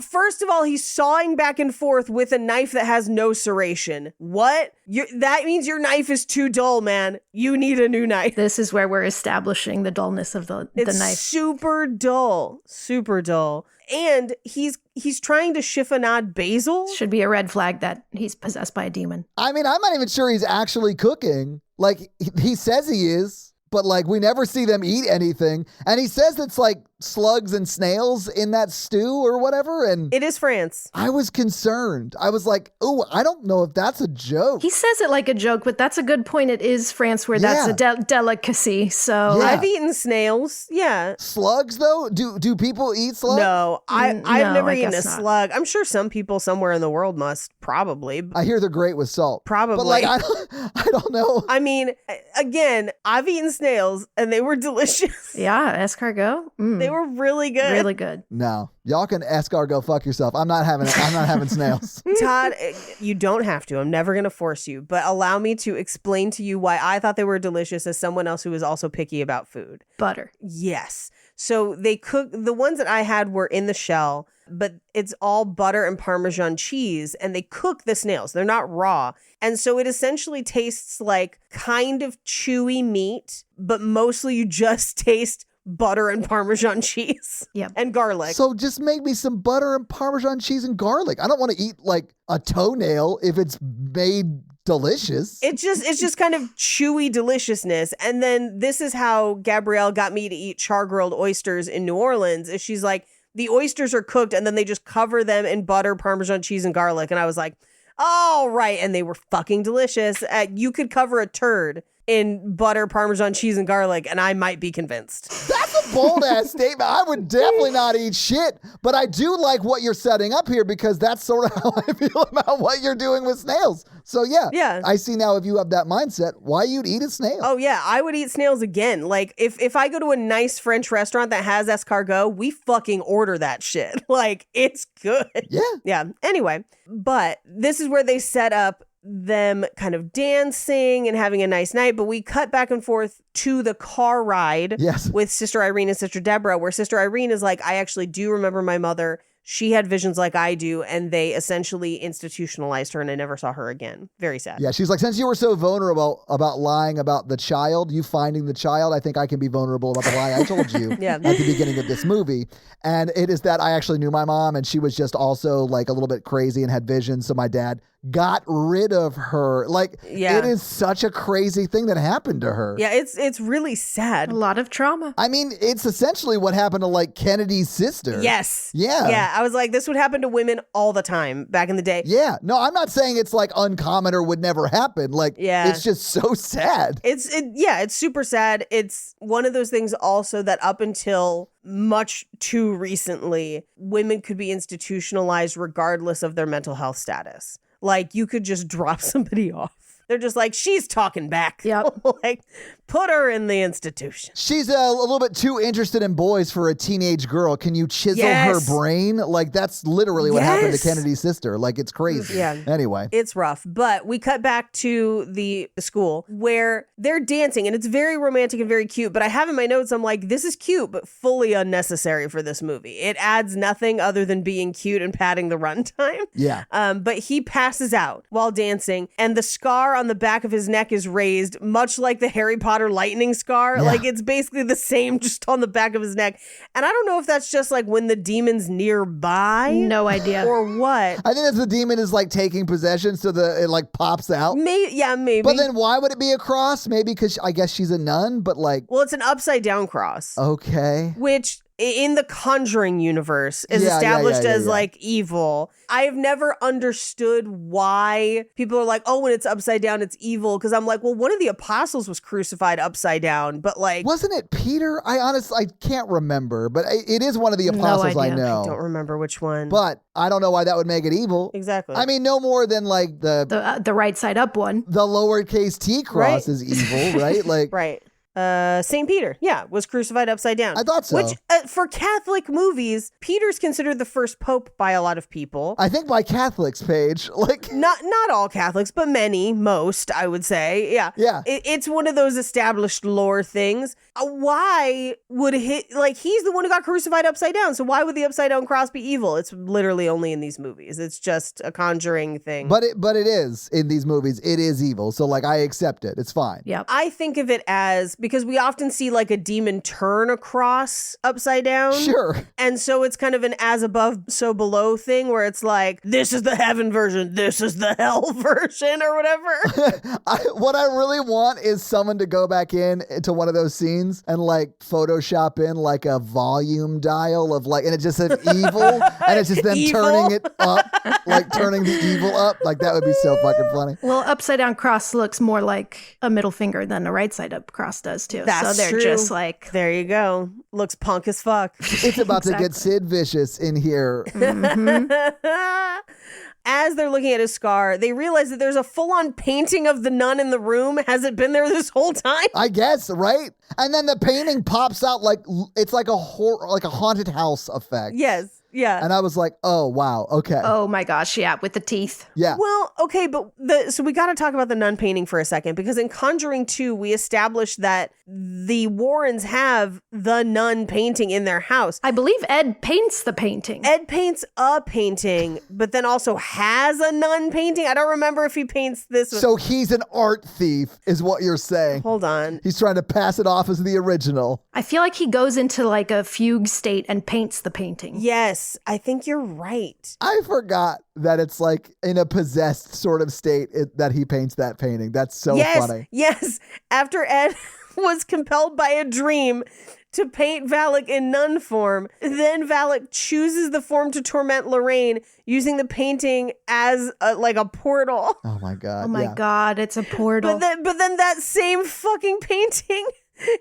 first of all, he's sawing back and forth with a knife that has no serration. What? That means your knife is too dull, man. You need a new knife. This is where we're establishing the dullness of the knife. Super dull. Super dull. And he's trying to chiffonade basil. Should be a red flag that he's possessed by a demon. I mean, I'm not even sure he's actually cooking. Like, he says he is, but like, we never see them eat anything. And he says it's like slugs and snails in that stew or whatever. And it is France. I was concerned. I was like, oh, I don't know if that's a joke. He says it like a joke, but that's a good point. It is France where that's a delicacy. So Yeah. I've eaten snails. Yeah. Slugs, though? Do people eat slugs? No, I've No, never I eaten a guess not. slug. I'm sure some people somewhere in the world must, probably. I hear they're great with salt. Probably. But like, I don't know. I mean, again, I've eaten snails and they were delicious. yeah, escargot. They were really good. Really good. No. Y'all can escargot fuck yourself. I'm not having snails. Todd, you don't have to. I'm never going to force you, but allow me to explain to you why I thought they were delicious as someone else who is also picky about food. Butter. Yes. So they cook, the ones that I had were in the shell, but it's all butter and Parmesan cheese, and they cook the snails. They're not raw. And so it essentially tastes like kind of chewy meat, but mostly you just taste butter and Parmesan cheese. Yep. And garlic. So just make me some butter and Parmesan cheese and garlic. I don't want to eat like a toenail if it's made delicious. It's just kind of chewy deliciousness. And then this is how Gabrielle got me to eat char-grilled oysters in New Orleans. Is she's like, the oysters are cooked and then they just cover them in butter, Parmesan cheese, and garlic. And I was like, all right. And they were fucking delicious. You could cover a turd in butter, Parmesan cheese, and garlic, and I might be convinced. That's a bold ass statement. I would definitely not eat shit, but I do like what you're setting up here because that's sort of how I feel about what you're doing with snails. So yeah, I see now if you have that mindset, why you'd eat a snail. Oh yeah, I would eat snails again. Like if I go to a nice French restaurant that has escargot, we fucking order that shit. Like it's good. Yeah. Yeah. Anyway, but this is where they set up them kind of dancing and having a nice night, but we cut back and forth to the car ride with Sister Irene and Sister Deborah, where Sister Irene is like, I actually do remember my mother. She had visions like I do, and they essentially institutionalized her, and I never saw her again. Very sad. Yeah, she's like, since you were so vulnerable about lying about the child, you finding the child, I think I can be vulnerable about the lie I told you at the beginning of this movie. And it is that I actually knew my mom, and she was just also like a little bit crazy and had visions, so my dad got rid of her. Like, it is such a crazy thing that happened to her. Yeah, it's really sad. A lot of trauma. I mean, it's essentially what happened to like Kennedy's sister. Yes. Yeah. Yeah. I was like, this would happen to women all the time back in the day. Yeah. No, I'm not saying it's like uncommon or would never happen. Like, it's just so sad. It's super sad. It's one of those things also that up until much too recently, women could be institutionalized regardless of their mental health status. Like, you could just drop somebody off. They're just like, she's talking back. Yep. Like, put her in the institution. She's a little bit too interested in boys for a teenage girl. Can you chisel her brain? Like, that's literally what happened to Kennedy's sister. Like, it's crazy. Yeah. Anyway. It's rough. But we cut back to the school where they're dancing, and it's very romantic and very cute. But I have in my notes, I'm like, this is cute, but fully unnecessary for this movie. It adds nothing other than being cute and padding the runtime. Yeah. But he passes out while dancing, and the scar on the back of his neck is raised, much like the Harry Potter lightning scar. Yeah. Like, it's basically the same, just on the back of his neck. And I don't know if that's just like when the demon's nearby. No idea. Or what. I think that's the demon is like taking possession, so it like pops out. Maybe. But then why would it be a cross? Maybe because I guess she's a nun, but like. Well, it's an upside down cross. Okay. Which in the Conjuring universe is established as like evil. I've never understood why people are like, oh, when it's upside down, it's evil. Because I'm like, well, one of the apostles was crucified upside down, but like. Wasn't it Peter? I can't remember, but it is one of the apostles I know. I don't remember which one. But I don't know why that would make it evil. Exactly. I mean, no more than like the right side up one. The lowercase t cross is evil, right? Like, right. St. Peter, was crucified upside down. I thought so. Which, for Catholic movies, Peter's considered the first pope by a lot of people. I think by Catholics, Paige. Like, Not all Catholics, but most, I would say. Yeah. Yeah. It's one of those established lore things. Why would he's the one who got crucified upside down. So why would the upside down cross be evil? It's literally only in these movies. It's just a conjuring thing. But it is in these movies. It is evil. So like I accept it. It's fine. Yep. I think of it as, because we often see like a demon turn across upside down. Sure. And so it's kind of an as above, so below thing where it's like, this is the heaven version, this is the hell version or whatever. What I really want is someone to go back into one of those scenes and like Photoshop in like a volume dial of like, and it just said evil, and it's just them Evil. turning it up, like turning the evil up. Like that would be so fucking funny. Well, upside down cross looks more like a middle finger than a right side up cross does too. That's so they're true. just like, There you go. Looks punk as fuck. It's about to get Sid Vicious in here. As they're looking at his scar, they realize that there's a full-on painting of the nun in the room. Has it been there this whole time? I guess, right? And then the painting pops out like it's like a haunted house effect. Yes. Yeah. And I was like, oh wow, okay. oh my gosh, yeah, with the teeth. Yeah. Well, okay, but so we got to talk about the nun painting for a second, because in Conjuring 2, we established that the Warrens have the nun painting in their house. I believe Ed paints the painting. Ed paints a painting, but then also has a nun painting. I don't remember if he paints this one. So he's an art thief, is what you're saying. Hold on. He's trying to pass it off as the original. I feel like he goes into like a fugue state and paints the painting. Yes, I think you're right. I forgot that it's like in a possessed sort of state that he paints that painting. That's so funny. Yes. After Ed was compelled by a dream to paint Valak in nun form, then Valak chooses the form to torment Lorraine using the painting as a portal. Oh my God. Oh my yeah. God, it's a portal. But then that same fucking painting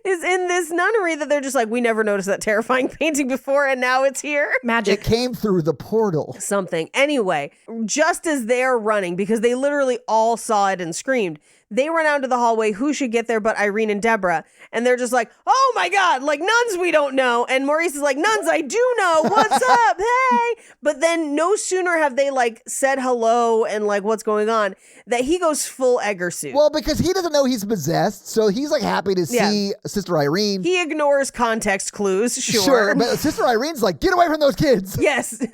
is in this nunnery that they're just like, we never noticed that terrifying painting before, and now it's here. Magic. It came through the portal. Something. Anyway, just as they're running, because they literally all saw it and screamed, they run out into the hallway. Who should get there but Irene and Deborah? And they're just like, oh my God, like nuns we don't know. And Maurice is like, nuns I do know. What's up? Hey. But then no sooner have they like said hello and like what's going on, that he goes full Egger suit. Well, because he doesn't know he's possessed, so he's like happy to see Sister Irene. He ignores context clues, Sure, but Sister Irene's like, get away from those kids. Yes.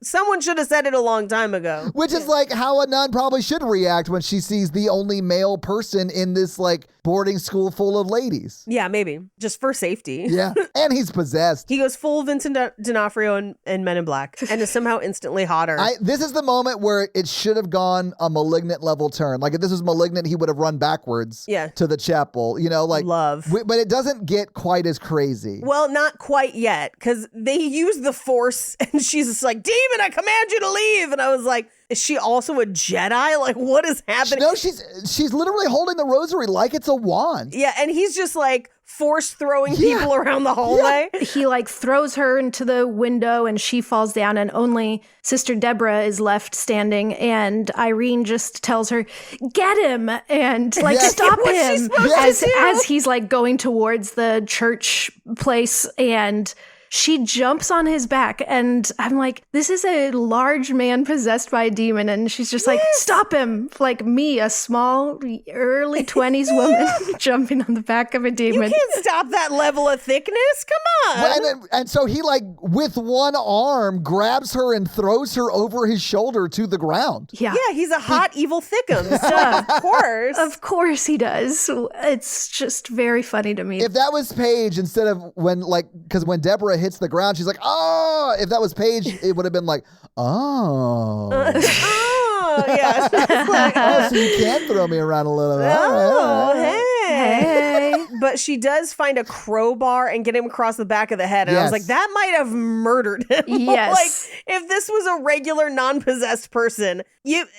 Someone should have said it a long time ago. Which is like how a nun probably should react when she sees the only male person in this like boarding school full of ladies. Yeah, maybe. Just for safety. Yeah. And he's possessed. He goes full Vincent D'Onofrio and Men in Black and is somehow instantly hotter. This is the moment where it should have gone a Malignant level turn. Like if this was Malignant, he would have run backwards to the chapel, like love. But it doesn't get quite as crazy. Well, not quite yet, because they use the Force and she's just like, demon, I command you to leave. And I was like, is she also a Jedi? Like, what is happening? No, she's literally holding the rosary like it's a wand. Yeah, and he's just like force throwing people around the hallway. Yeah. He like throws her into the window and she falls down, and only Sister Deborah is left standing, and Irene just tells her, get him, and like stop him as he's like going towards the church place, and she jumps on his back, and I'm like, this is a large man possessed by a demon, and she's just like, stop him. Like me, a small, early 20s woman jumping on the back of a demon. You can't stop that level of thickness. Come on. Well, and so he like, with one arm, grabs her and throws her over his shoulder to the ground. Yeah, he's a hot, evil thickums. So of course. Of course he does. It's just very funny to me. If that was Paige, instead of because when Deborah hits the ground, she's like, oh, if that was Paige, it would have been like, oh. Oh, yeah. Oh, so you can throw me around a little bit. All right. Hey. But she does find a crowbar and get him across the back of the head. And I was like, that might have murdered him. Yes. Like, if this was a regular non-possessed person, even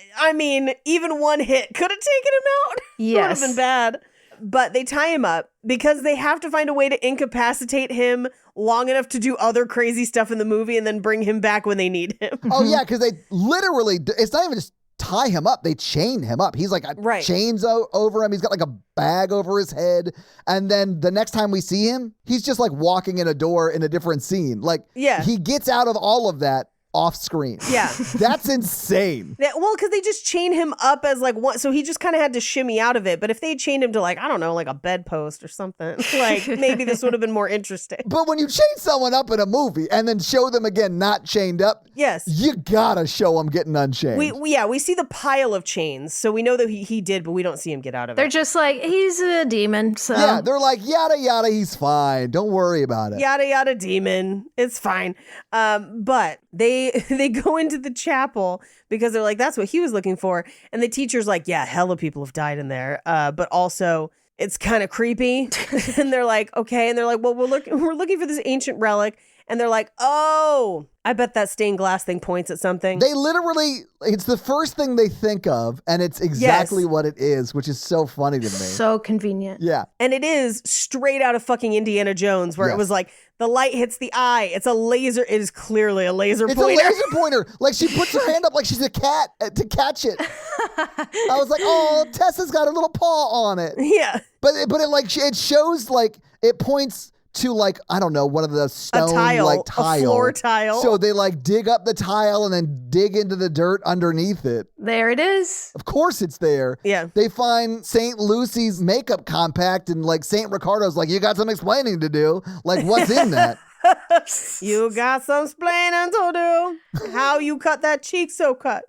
one hit could have taken him out. Yes. It would have been bad. But they tie him up because they have to find a way to incapacitate him long enough to do other crazy stuff in the movie and then bring him back when they need him. Oh, yeah, because they literally, it's not even just tie him up. They chain him up. He's like Right. chains over him. He's got like a bag over his head. And then the next time we see him, he's just like walking in a door in a different scene. Like Yeah. he gets out of all of that off screen. Yeah. That's insane. Well, because they just chain him up as like one, so he just kind of had to shimmy out of it. But if they chained him to like, I don't know, like a bedpost or something, like maybe this would have been more interesting. But when you chain someone up in a movie and then show them again not chained up, Yes. you gotta show them getting unchained. We see the pile of chains, so we know that he did, but we don't see him get out of They're it. just like, he's a demon, so. yeah, they're like, yada, yada, he's fine. Don't worry about it. Yada yada demon. It's fine. But they go into the chapel because they're like, that's what he was looking for. And the teacher's like, yeah, hella people have died in there. But also it's kind of creepy. And they're like, okay. And they're like, well, we're looking for this ancient relic. And they're like, oh, I bet that stained glass thing points at something. They literally, it's the first thing they think of, and it's exactly what it is, which is so funny to me. So convenient. Yeah. And it is straight out of fucking Indiana Jones, where it Yes. was like, the light hits the eye. It's a laser. It is clearly a laser It's pointer. a laser pointer. Like she puts her hand up like she's a cat to catch it. I was like, oh, Tessa's got a little paw on it. Yeah. But it shows like it points to like, I don't know, one of the stone tile, like a tile. floor tile. So they like dig up the tile and then dig into the dirt underneath it. There it is. Of course it's there. Yeah. They find St. Lucy's makeup compact and like St. Ricardo's like, you got some explaining to do. Like what's in that? You got some splaining to do. How you cut that cheek so cut.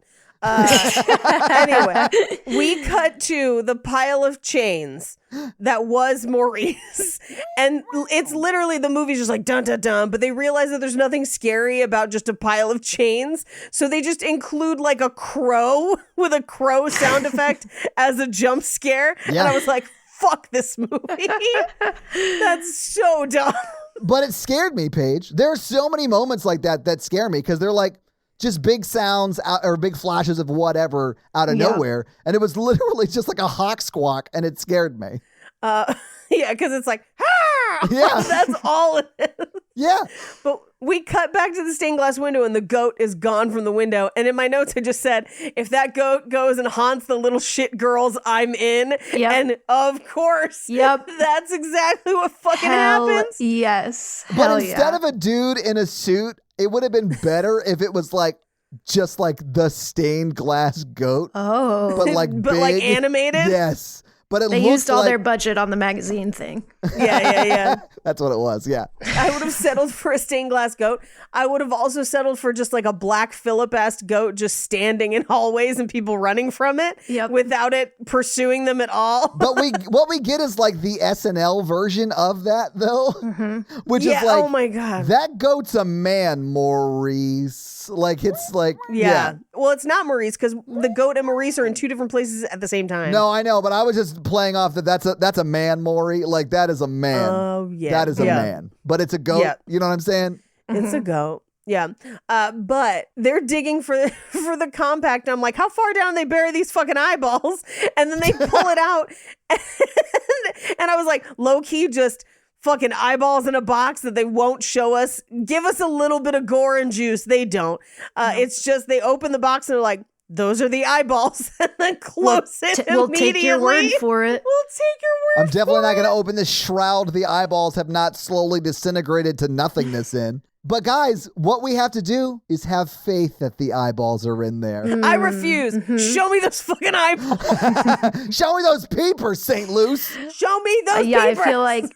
Anyway, we cut to the pile of chains that was Maurice. And it's literally, the movie's just like dun dun dun, but they realize that there's nothing scary about just a pile of chains. So they just include like a crow with a crow sound effect as a jump scare. Yeah. And I was like, fuck this movie. That's so dumb. But it scared me, Paige. There are so many moments like that scare me because they're like just big sounds or big flashes of whatever out of nowhere. And it was literally just like a hawk squawk and it scared me. Yeah, because it's like, ah! Yeah. That's all it is. Yeah. But we cut back to the stained glass window and the goat is gone from the window. And in my notes, I just said, if that goat goes and haunts the little shit girls, I'm in. Yep. And of course, Yep. that's exactly what fucking Hell happens. yes. But Hell instead yeah. of a dude in a suit, it would have been better if it was like just like the stained glass goat, Oh. but like But big. like animated? Yes. But it They looked used all like, their budget on the magazine thing. Yeah. That's what it was. Yeah. I would have settled for a stained glass goat. I would have also settled for just like a black Phillip-ass goat just standing in hallways and people running from it Yep. without it pursuing them at all. But what we get is like the SNL version of that though, which Yeah, is like, oh my God. that goat's a man, Maurice. Like it's like, Yeah. Well, it's not Maurice because the goat and Maurice are in two different places at the same time. No, I know, but I was just playing off that's a man, Maury. Like that is a man. Oh, yeah. That is a Yeah. man. But it's a goat. Yeah. You know what I'm saying? It's a goat. Yeah. But they're digging for the compact. I'm like, how far down they bury these fucking eyeballs? And then they pull it out. And I was like, low key, just fucking eyeballs in a box that they won't show us. Give us a little bit of gore and juice. They don't. It's just they open the box and they're like, those are the eyeballs, and then close it We'll immediately. take your word for it. We'll take your word I'm definitely for not going to it. open this shroud the eyeballs have not slowly disintegrated to nothingness in. But guys, what we have to do is have faith that the eyeballs are in there. I refuse. Show me those fucking eyeballs. Show me those peepers, St. Luce. Show me those Yeah, I peepers. feel like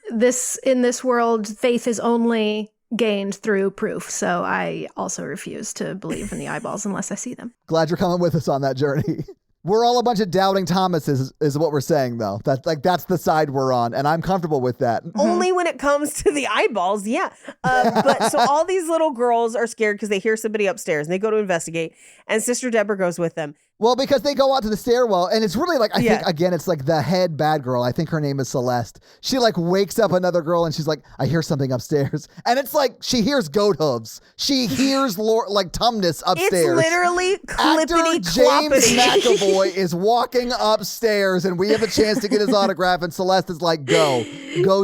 in this world, faith is only gained through proof. So I also refuse to believe in the eyeballs unless I see them. Glad you're coming with us on that journey. We're all a bunch of doubting Thomases, is what we're saying, though. That's the side we're on, and I'm comfortable with that. Only when it comes to the eyeballs, yeah. But so all these little girls are scared because they hear somebody upstairs and they go to investigate, and Sister Deborah goes with them. Well, because they go out to the stairwell, and it's really like, I Yeah. think, again, it's like the head bad girl. I think her name is Celeste. She like wakes up another girl, and she's like, I hear something upstairs. And it's like, she hears goat hooves. She hears like Tumnus upstairs. It's literally Actor clippity James cloppity. McAvoy is walking upstairs, and we have a chance to get his autograph, and Celeste is like, go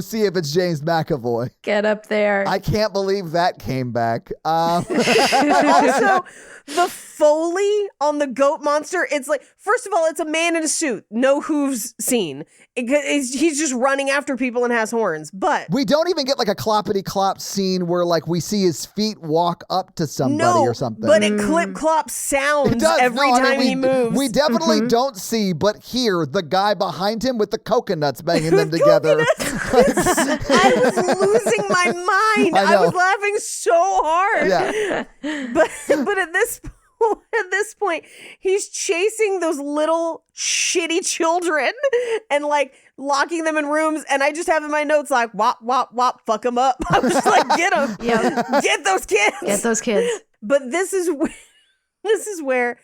see if it's James McAvoy. Get up there. I can't believe that came back. Also, The Foley on the goat monster, it's like, first of all, it's a man in a suit. No hooves seen. He's just running after people and has horns. But we don't even get like a cloppity clop scene where like we see his feet walk up to somebody or something. But it clip clop sounds every time he moves. We definitely don't see, but hear the guy behind him with the coconuts banging them together. I was losing my mind. I was laughing so hard. Yeah. But at this point, he's chasing those little shitty children and like locking them in rooms. And I just have in my notes like, wop, wop, wop, fuck them up. I was just like, get them. Get those kids. Get those kids. But this is where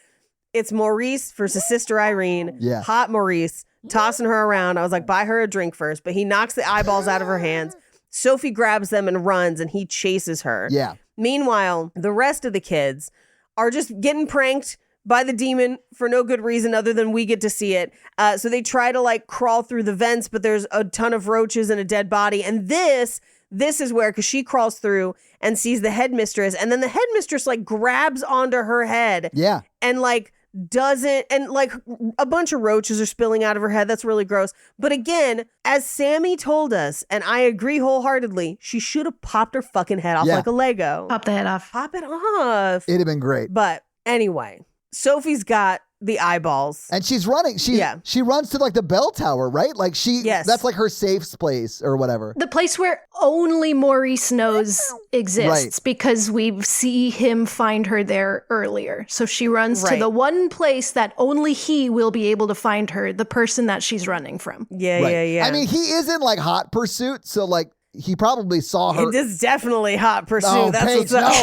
it's Maurice versus Sister Irene. Yeah. Hot Maurice tossing her around. I was like, buy her a drink first. But he knocks the eyeballs out of her hands. Sophie grabs them and runs, and he chases her. Yeah. Meanwhile, the rest of the kids are just getting pranked by the demon for no good reason other than we get to see it. So they try to like crawl through the vents, but there's a ton of roaches and a dead body. And this is where, because she crawls through and sees the headmistress, and then the headmistress like grabs onto her head. Yeah. And like doesn't, and like a bunch of roaches are spilling out of her head. That's really gross. But again, as Sammy told us, and I agree wholeheartedly, she should have popped her fucking head off like a Lego. Pop the head off. Pop it off. It'd have been great. But anyway, Sophie's got the eyeballs. And she's running. She runs to like the bell tower, right? Like that's like her safe place or whatever. The place where only Maurice knows exists because we see him find her there earlier. So she runs to the one place that only he will be able to find her, the person that she's running from. Yeah. I mean, he is in like hot pursuit, so like he probably saw her. It is definitely hot pursuit. No, That's Paige, what's up.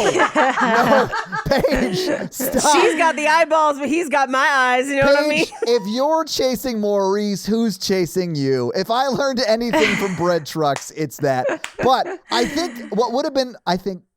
no, Paige, stop. She's got the eyeballs, but he's got my eyes. You know what I mean? If you're chasing Maurice, who's chasing you? If I learned anything from bread trucks, it's that. But I think what would have been,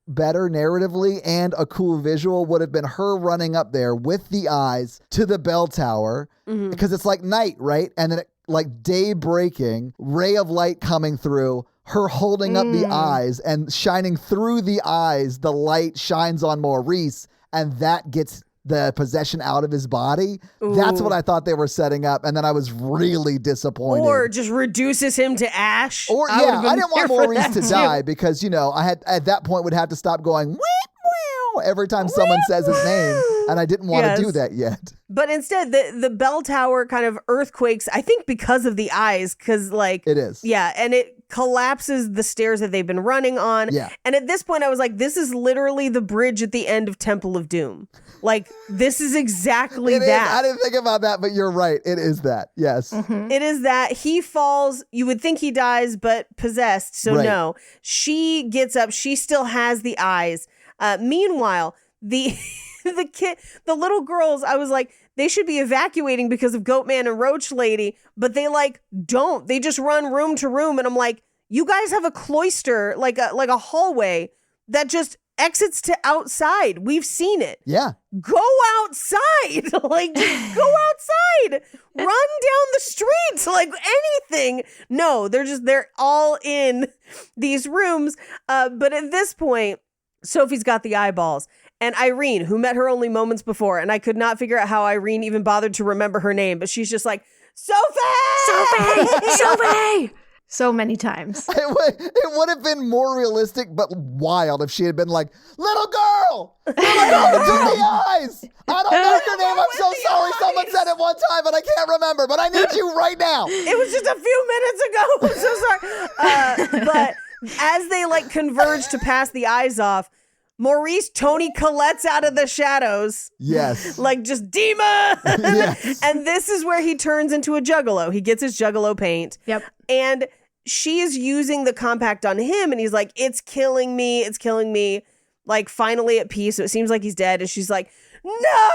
better narratively and a cool visual would have been her running up there with the eyes to the bell tower because it's like night, right? And then like day breaking, ray of light coming through, her holding up the eyes and shining through the eyes, the light shines on Maurice and that gets the possession out of his body. Ooh. That's what I thought they were setting up. And then I was really disappointed. Or just reduces him to ash. Or I didn't want Maurice to die because, I had at that point would have to stop going every time someone says his name. And I didn't want to do that yet. But instead, the bell tower kind of earthquakes, I think because of the eyes, because like... It is. Yeah, and it collapses the stairs that they've been running on. Yeah. And at this point, I was like, this is literally the bridge at the end of Temple of Doom. Like, this is exactly that. I didn't think about that, but you're right. It is that. Yes. Mm-hmm. It is that. He falls. You would think he dies, but possessed. So no. She gets up. She still has the eyes. Meanwhile, the little girls, I was like, they should be evacuating because of Goatman and Roach Lady, but they like don't. They just run room to room, and I'm like, you guys have a cloister, like a hallway that just exits to outside. We've seen it. Yeah. Go outside. Like, just go outside. Run down the streets. Like anything. No, they're all in these rooms. But at this point, Sophie's got the eyeballs. And Irene, who met her only moments before, and I could not figure out how Irene even bothered to remember her name, but she's just like, Sophie! So many times. It would have been more realistic, but wild if she had been like, little girl, into the eyes. I don't know your name. I'm so sorry. Someone said it one time, but I can't remember. But I need you right now. It was just a few minutes ago. I'm so sorry. But as they like converge to pass the eyes off, Maurice Tony Collette's out of the shadows. Yes. Like just demon. Yes. And this is where he turns into a juggalo. He gets his juggalo paint. Yep. And she is using the compact on him. And he's like, it's killing me. It's killing me. Like finally at peace. So it seems like he's dead. And she's like, no.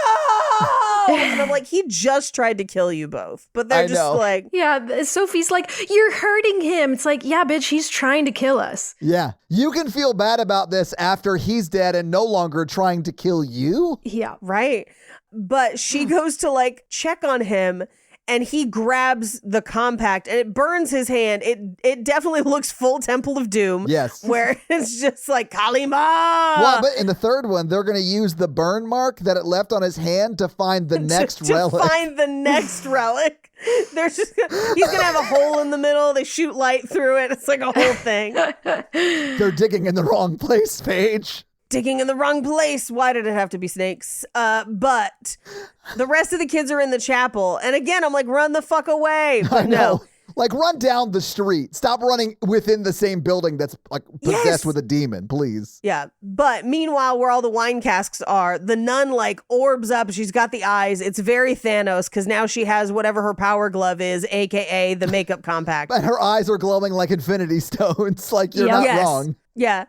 And I'm like, he just tried to kill you both. But they're just like. Yeah. Sophie's like, you're hurting him. It's like, yeah, bitch, he's trying to kill us. Yeah. You can feel bad about this after he's dead and no longer trying to kill you. Yeah. Right. But she goes to like check on him. and he grabs the compact and it burns his hand. It definitely looks full Temple of Doom. Yes. Where it's just like Kalima. Well, but in the third one, they're going to use the burn mark that it left on his hand to find the next relic. To find the next relic. He's gonna have a hole in the middle. They shoot light through it. It's like a whole thing. They're digging in the wrong place, Paige. Digging in the wrong place. Why did it have to be snakes? But the rest of the kids are in the chapel. And again, I'm like, run the fuck away. But I know. no. Like, run down the street. Stop running within the same building that's like possessed Yes. with a demon, please. Yeah. But meanwhile, where all the wine casks are, the nun like orbs up. She's got the eyes. It's very Thanos because now she has whatever her power glove is, aka the makeup compact. And her eyes are glowing like infinity stones. Like, you're not Yes. wrong. Yeah.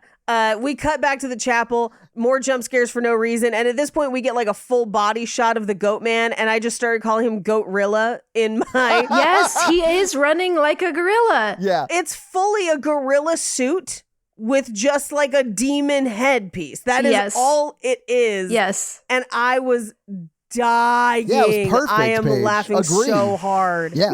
We cut back to the chapel, more jump scares for no reason. And at this point, we get like a full body shot of the goat man. And I just started calling him Goatrilla in my... Yes, he is running like a gorilla. Yeah. It's fully a gorilla suit with just like a demon headpiece. That is Yes. all it is. Yes. And I was dying. Yeah, it was perfect, I am Paige. laughing Agreed. so hard. Yeah.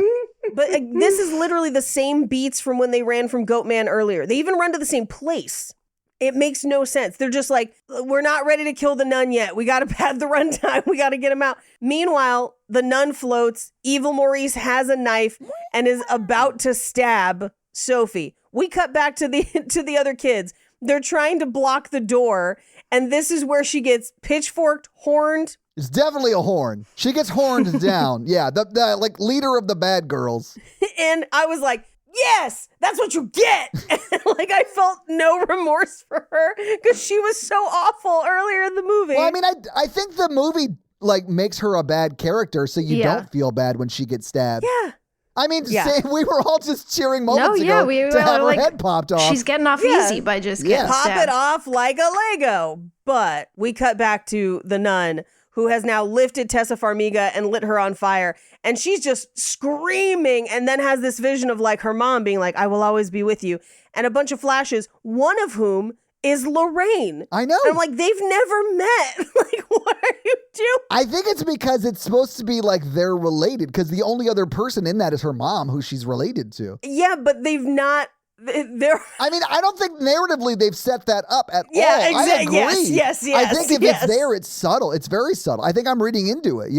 But this is literally the same beats from when they ran from Goatman earlier. They even run to the same place. It makes no sense. They're just like, we're not ready to kill the nun yet. We got to pad the runtime. We got to get him out. Meanwhile, the nun floats. Evil Maurice has a knife and is about to stab Sophie. We cut back to the other kids. They're trying to block the door. And this is where she gets pitchforked, horned. It's definitely a horn. She gets horned down. Yeah. The like leader of the bad girls. And I was like, yes, that's what you get. Like, I felt no remorse for her because she was so awful earlier in the movie. Well, I mean, I think the movie like makes her a bad character, so you Yeah. don't feel bad when she gets stabbed. yeah. I mean, Yeah. say, we were all just cheering moments yeah, ago we to were have her like, head popped off. She's getting off Yeah. easy by just Yeah. getting Pop stabbed. it off like a Lego. But we cut back to the nun who has now lifted Tessa Farmiga and lit her on fire. And she's just screaming and then has this vision of like her mom being like, I will always be with you. And a bunch of flashes, one of whom is Lorraine. I know. And I'm like, they've never met. Like, what are you doing? I think it's because it's supposed to be like they're related, because the only other person in that is her mom, who she's related to. Yeah, but they've not. They're. I mean, I don't think narratively they've set that up at Yeah, all. I exactly. agree. Yes, I think if yes. it's there, it's subtle. It's very subtle. I think I'm reading into it,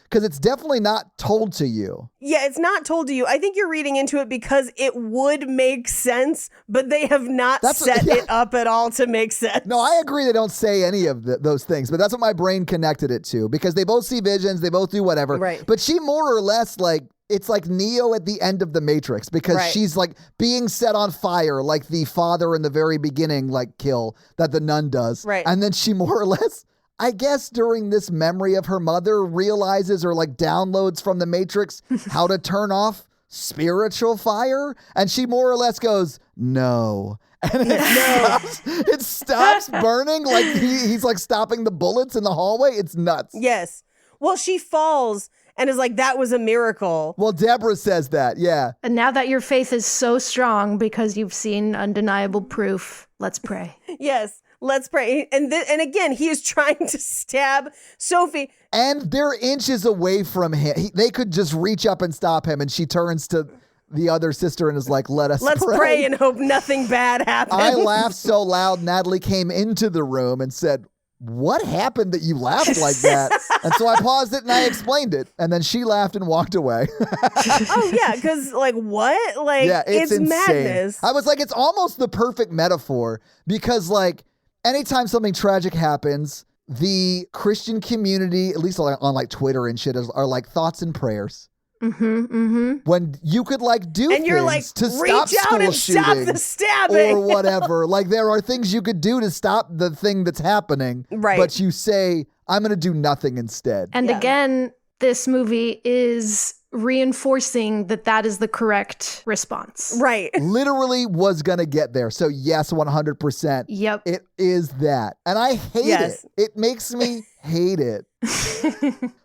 because it's definitely not told to you. Yeah, it's not told to you. I think you're reading into it because it would make sense, but they have not set it up at all to make sense. No, I agree. They don't say any of those things, but that's what my brain connected it to, because they both see visions, they both do whatever. Right. But she more or less like, it's like Neo at the end of the Matrix, because Right. she's like being set on fire, like the father in the very beginning, like kill that the nun does. Right. And then she more or less, I guess during this memory of her mother, realizes or like downloads from the Matrix how to turn off spiritual fire. And she more or less goes, no. And it stops burning. Like he's like stopping the bullets in the hallway. It's nuts. Yes. Well, she falls and is like, that was a miracle. Well, Deborah says that. Yeah. And now that your faith is so strong because you've seen undeniable proof, let's pray. Yes. Let's pray. And again, he is trying to stab Sophie. And they're inches away from him. They could just reach up and stop him. And she turns to the other sister and is like, let's pray and hope nothing bad happens. I laughed so loud, Natalie came into the room and said, what happened that you laughed like that? And so I paused it and I explained it. And then she laughed and walked away. Oh, yeah, because, like, what? Like, Yeah, it's insane. madness. I was like, it's almost the perfect metaphor, because, like, anytime something tragic happens, the Christian community, at least on like Twitter and shit, are like thoughts and prayers. When you could like do And you're things like, to reach stop out school and shooting stop the stabbing. or whatever. Like, there are things you could do to stop the thing that's happening. Right. But you say, I'm going to do nothing instead. And Yeah. again, this movie is reinforcing that is the correct response. Right. Literally was going to get there. So yes, 100%. Yep. It is that. And I hate Yes. it. It makes me hate it.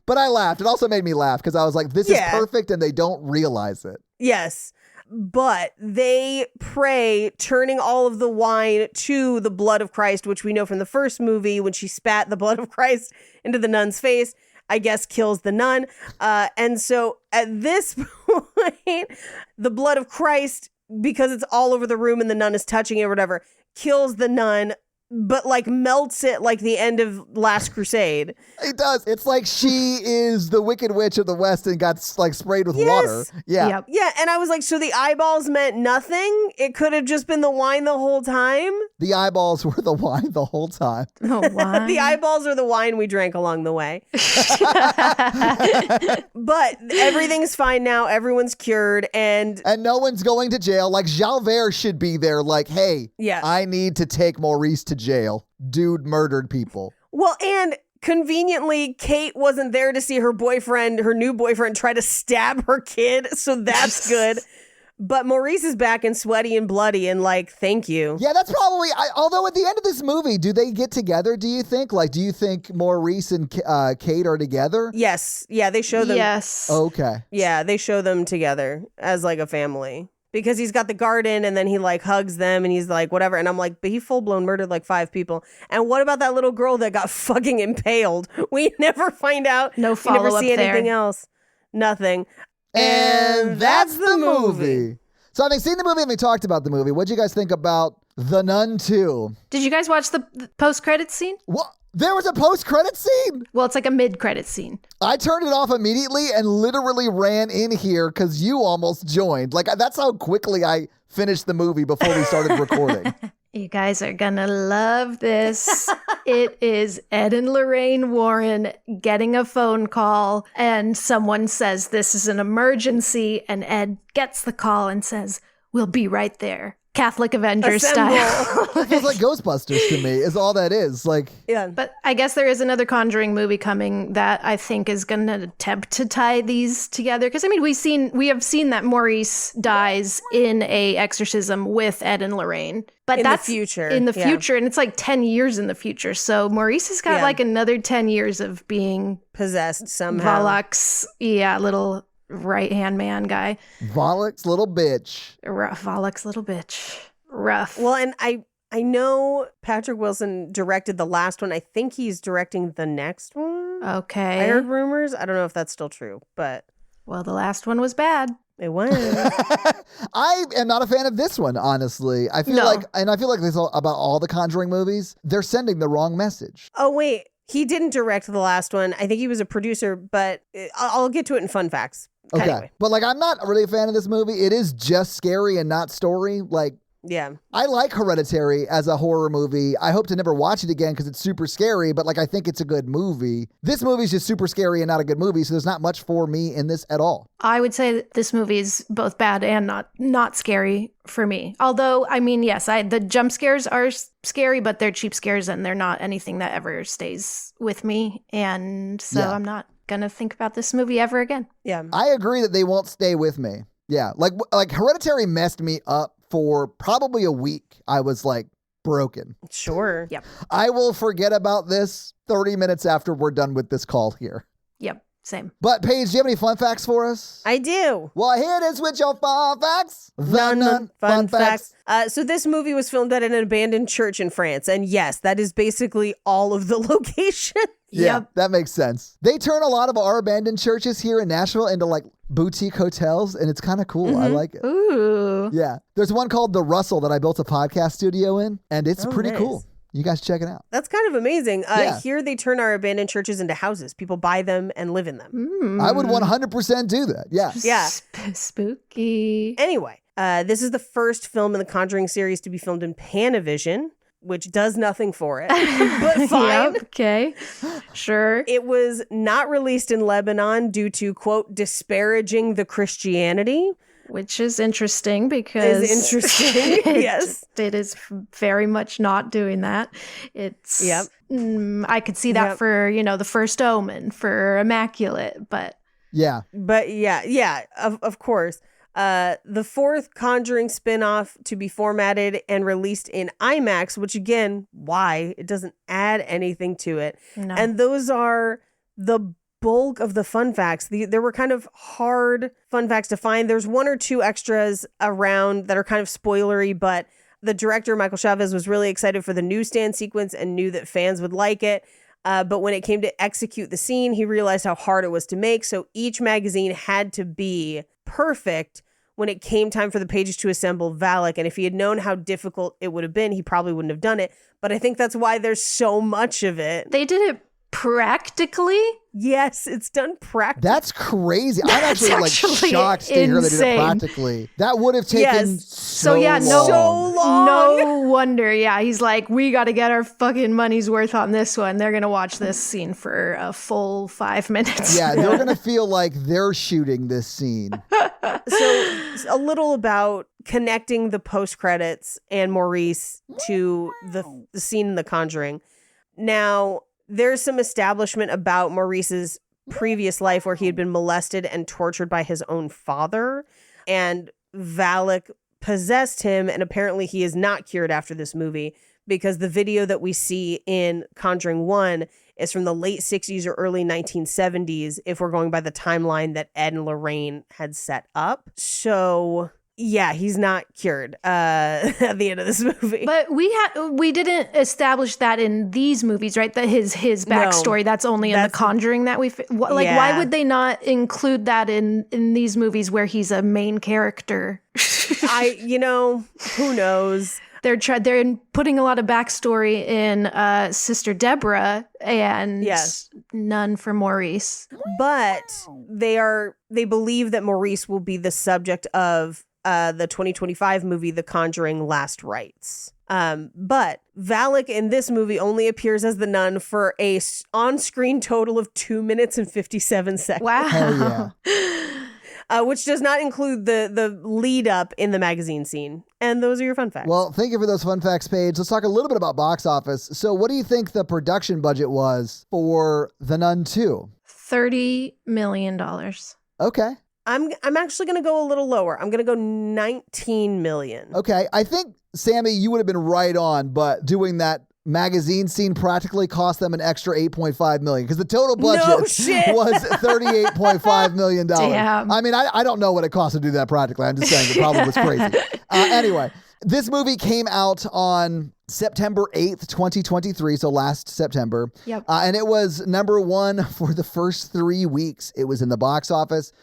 But I laughed. It also made me laugh because I was like, this Yeah. is perfect and they don't realize it. Yes. But they pray, turning all of the wine to the blood of Christ, which we know from the first movie when she spat the blood of Christ into the nun's face. I guess, kills the nun. And so at this point, the blood of Christ, because it's all over the room and the nun is touching it or whatever, kills the nun, but like melts it like the end of Last Crusade. It does. It's like she is the Wicked Witch of the West and got like sprayed with water. Yeah. Yep. Yeah, and I was like, so the eyeballs meant nothing? It could have just been the wine the whole time? The eyeballs were the wine the whole time. Oh, wow. The eyeballs are the wine we drank along the way. But everything's fine now. Everyone's cured. And no one's going to jail. Like Jalvert should be there like, hey, yeah. I need to take Maurice to jail. Dude murdered people. Well, and conveniently, Kate wasn't there to see her boyfriend, her new boyfriend, try to stab her kid. So that's good. But Maurice is back and sweaty and bloody and like, thank you. Yeah, that's probably, although at the end of this movie, do they get together, do you think? Like, do you think Maurice and Kate are together? Yes. Yeah, they show them. Yes. Okay. Yeah, they show them together as like a family. Because he's got the garden and then he like hugs them and he's like, whatever. And I'm like, but he full blown murdered like 5 people. And what about that little girl that got fucking impaled? We never find out. No We follow never up see there. anything else. Nothing. And that's the movie. So having seen the movie and we talked about the movie, what'd you guys think about The Nun 2? Did you guys watch the post-credits scene? What? There was a post-credit scene? Well, it's like a mid-credit scene. I turned it off immediately and literally ran in here because you almost joined. Like, that's how quickly I finished the movie before we started recording. You guys are gonna love this. It is Ed and Lorraine Warren getting a phone call, and someone says this is an emergency, and Ed gets the call and says, "We'll be right there." Catholic Avengers style. It feels like Ghostbusters to me, is all that is. Like, Yeah. But I guess there is another Conjuring movie coming that I think is going to attempt to tie these together. Because I mean, we have seen that Maurice dies in a exorcism with Ed and Lorraine, but In the that's future, in the yeah. future, and it's like 10 years in the future. So Maurice has got Yeah. like another 10 years of being Possessed somehow. Valak's, little right-hand man guy. Valak's little bitch. Valak's little bitch. Rough. Well, and I know Patrick Wilson directed the last one. I think he's directing the next one. Okay. I heard rumors. I don't know if that's still true, but Well, the last one was bad. it was. I am not a fan of this one, honestly. I feel No. like this about all the Conjuring movies, they're sending the wrong message. Oh, wait. He didn't direct the last one. I think he was a producer, but I'll get to it in fun facts. Okay. Anyway, But like, I'm not really a fan of this movie. It is just scary and not story. Like, yeah. I like Hereditary as a horror movie. I hope to never watch it again because it's super scary, but like I think it's a good movie. This movie's just super scary and not a good movie, so there's not much for me in this at all. I would say that this movie is both bad and not scary for me. Although, I mean, yes, the jump scares are scary, but they're cheap scares and they're not anything that ever stays with me. And so Yeah. I'm not going to think about this movie ever again. Yeah. I agree that they won't stay with me. Yeah, like Hereditary messed me up for probably a week. I was like broken. Sure. Yep. I will forget about this 30 minutes after we're done with this call here. Yep. Same. But Paige, do you have any fun facts for us? I do. Well, here it is with your fun facts. None fun facts. So this movie was filmed at an abandoned church in France. And yes, that is basically all of the location. Yeah, Yep. that makes sense. They turn a lot of our abandoned churches here in Nashville into like boutique hotels, and it's kind of cool. I like it. Ooh. Yeah. There's one called The Russell that I built a podcast studio in, and it's Oh, pretty nice. cool. You guys check it out. That's kind of amazing. Yeah. Here they turn our abandoned churches into houses. People buy them and live in them. I would 100% do that. Yeah. Yeah. Spooky. Anyway, this is the first film in the Conjuring series to be filmed in Panavision, which does nothing for it, but fine. Yep. Okay. Sure. It was not released in Lebanon due to, quote, disparaging the Christianity. Which is interesting because Is interesting, yes. it is very much not doing that. It's Yep. I could see that Yep. for the First Omen, for Immaculate, but Yeah. But yeah, of course. The fourth Conjuring spinoff to be formatted and released in IMAX, which again, why? It doesn't add anything to it. no. And those are the bulk of the fun facts. There were kind of hard fun facts to find. There's one or two extras around that are kind of spoilery, but the director, Michael Chavez, was really excited for the newsstand sequence and knew that fans would like it. But when it came to execute the scene, he realized how hard it was to make. So each magazine had to be perfect when it came time for the pages to assemble Valak. And if he had known how difficult it would have been, he probably wouldn't have done it. But I think that's why there's so much of it. They did it practically. Yes, it's done practically. That's crazy. I'm actually like actually shocked to hear they did it insane. practically. That would have taken So yeah, long. So long. No wonder. Yeah, he's like, we got to get our fucking money's worth on this one. They're gonna watch this scene for a full 5 minutes. Yeah, they're going to feel like they're shooting this scene. So a little about connecting the post credits and Maurice to the scene in The Conjuring. Now, there's some establishment about Maurice's previous life where he had been molested and tortured by his own father, and Valak possessed him, and apparently he is not cured after this movie, because the video that we see in Conjuring 1 is from the late 60s or early 1970s, if we're going by the timeline that Ed and Lorraine had set up. So yeah, he's not cured at the end of this movie. But we didn't establish that in these movies, right? That his backstory, that's only in The Conjuring that why would they not include that in these movies where he's a main character? Who knows? They're putting a lot of backstory in Sister Deborah and none for Maurice. But they believe that Maurice will be the subject of the 2025 movie, The Conjuring Last Rites. But Valak in this movie only appears as the nun for a on-screen total of 2 minutes and 57 seconds. Wow. Hell yeah. Which does not include the lead up in the magazine scene. And those are your fun facts. Well, thank you for those fun facts, Paige. Let's talk a little bit about box office. So what do you think the production budget was for The Nun 2? $30 million. Okay. I'm actually going to go a little lower. I'm going to go 19 million. Okay. I think, Sammy, you would have been right on, but doing that magazine scene practically cost them an extra $8.5 million because the total budget was $38.5 million. Damn. I mean, I don't know what it cost to do that practically. I'm just saying the problem was crazy. Anyway, this movie came out on September 8th, 2023, so last September. Yep. And it was number one for the first 3 weeks. It was in the box office.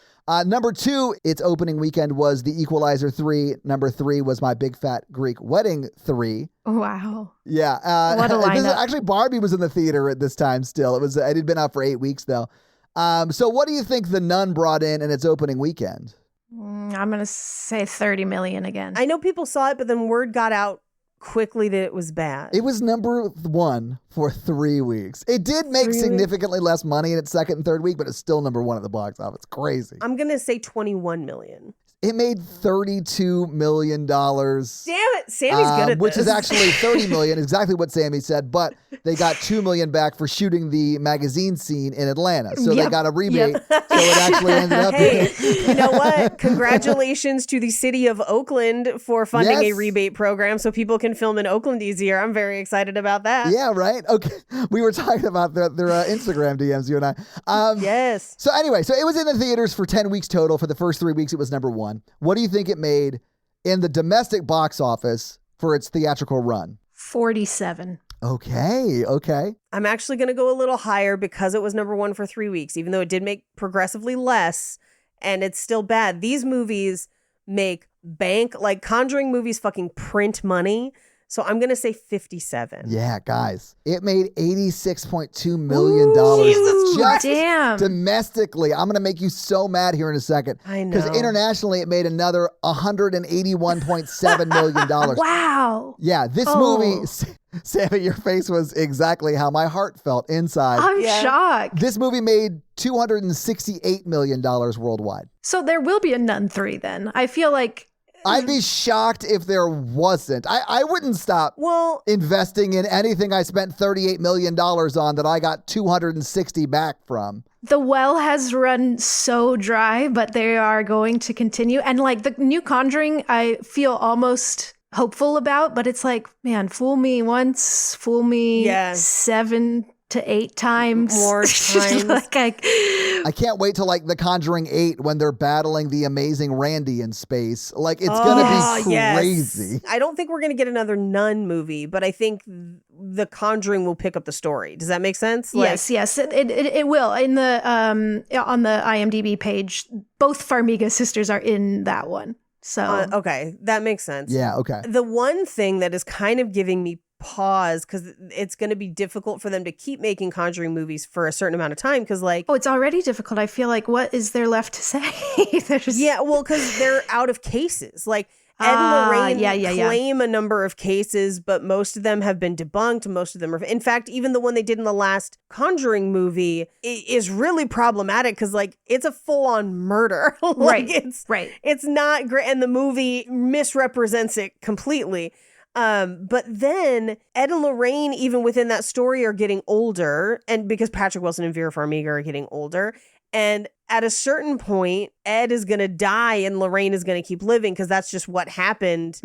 Number two, its opening weekend was The Equalizer 3. Number 3 was My Big Fat Greek Wedding 3. Wow. Yeah. What a lineup. Actually, Barbie was in the theater at this time still. It had been out for 8 weeks, though. So what do you think The Nun brought in its opening weekend? I'm going to say 30 million again. I know people saw it, but then word got out quickly that it was bad. It was number one for 3 weeks. It did make significantly less money in its second and third week, but it's still number one at the box office. Crazy. I'm going to say 21 million. It made $32 million. Damn it. Sammy's good at which this. is actually $30 million, exactly what Sammy said, but they got $2 million back for shooting the magazine scene in Atlanta. So they got a rebate. So it actually ended up Hey, you know what? Congratulations to the city of Oakland for funding a rebate program so people can film in Oakland easier. I'm very excited about that. Yeah, right? Okay. We were talking about their Instagram DMs, you and I. Yes. So anyway, so it was in the theaters for 10 weeks total. For the first 3 weeks, it was number one. What do you think it made in the domestic box office for its theatrical run? 47. Okay. I'm actually going to go a little higher because it was number one for 3 weeks, even though it did make progressively less, and it's still bad. These movies make bank, like Conjuring movies fucking print money. So I'm going to say 57. Yeah, guys. It made $86.2 million just damn. domestically. I'm going to make you so mad here in a second. I know. Because internationally, it made another $181.7 million. Wow. Yeah, this movie, Sammy, your face was exactly how my heart felt inside. I'm shocked. This movie made $268 million worldwide. So there will be a Nun 3 then. I feel like... I'd be shocked if there wasn't. I wouldn't stop investing in anything I spent $38 million on that I got 260 back from. The well has run so dry, but they are going to continue. And like the new Conjuring, I feel almost hopeful about, but it's like, man, fool me once, fool me 7 to 8 times. More times. I can't wait till like The Conjuring 8 when they're battling the amazing Randy in space. Like it's going to be crazy. Yes. I don't think we're going to get another Nun movie, but I think the Conjuring will pick up the story. Does that make sense? Yes, it will. In the on the IMDb page, both Farmiga sisters are in that one. So okay, that makes sense. Yeah, okay. The one thing that is kind of giving me pause, because it's going to be difficult for them to keep making Conjuring movies for a certain amount of time, because like, oh, it's already difficult. I feel like, what is there left to say? Yeah, well, because they're out of cases. Like, Ed and Lorraine claim a number of cases, but most of them have been debunked. Most of them are, in fact, even the one they did in the last Conjuring movie is really problematic, because like, it's a full-on murder. Like, it's not great, and the movie misrepresents it completely. But then Ed and Lorraine, even within that story, are getting older, and because Patrick Wilson and Vera Farmiga are getting older. And at a certain point, Ed is going to die and Lorraine is going to keep living, because that's just what happened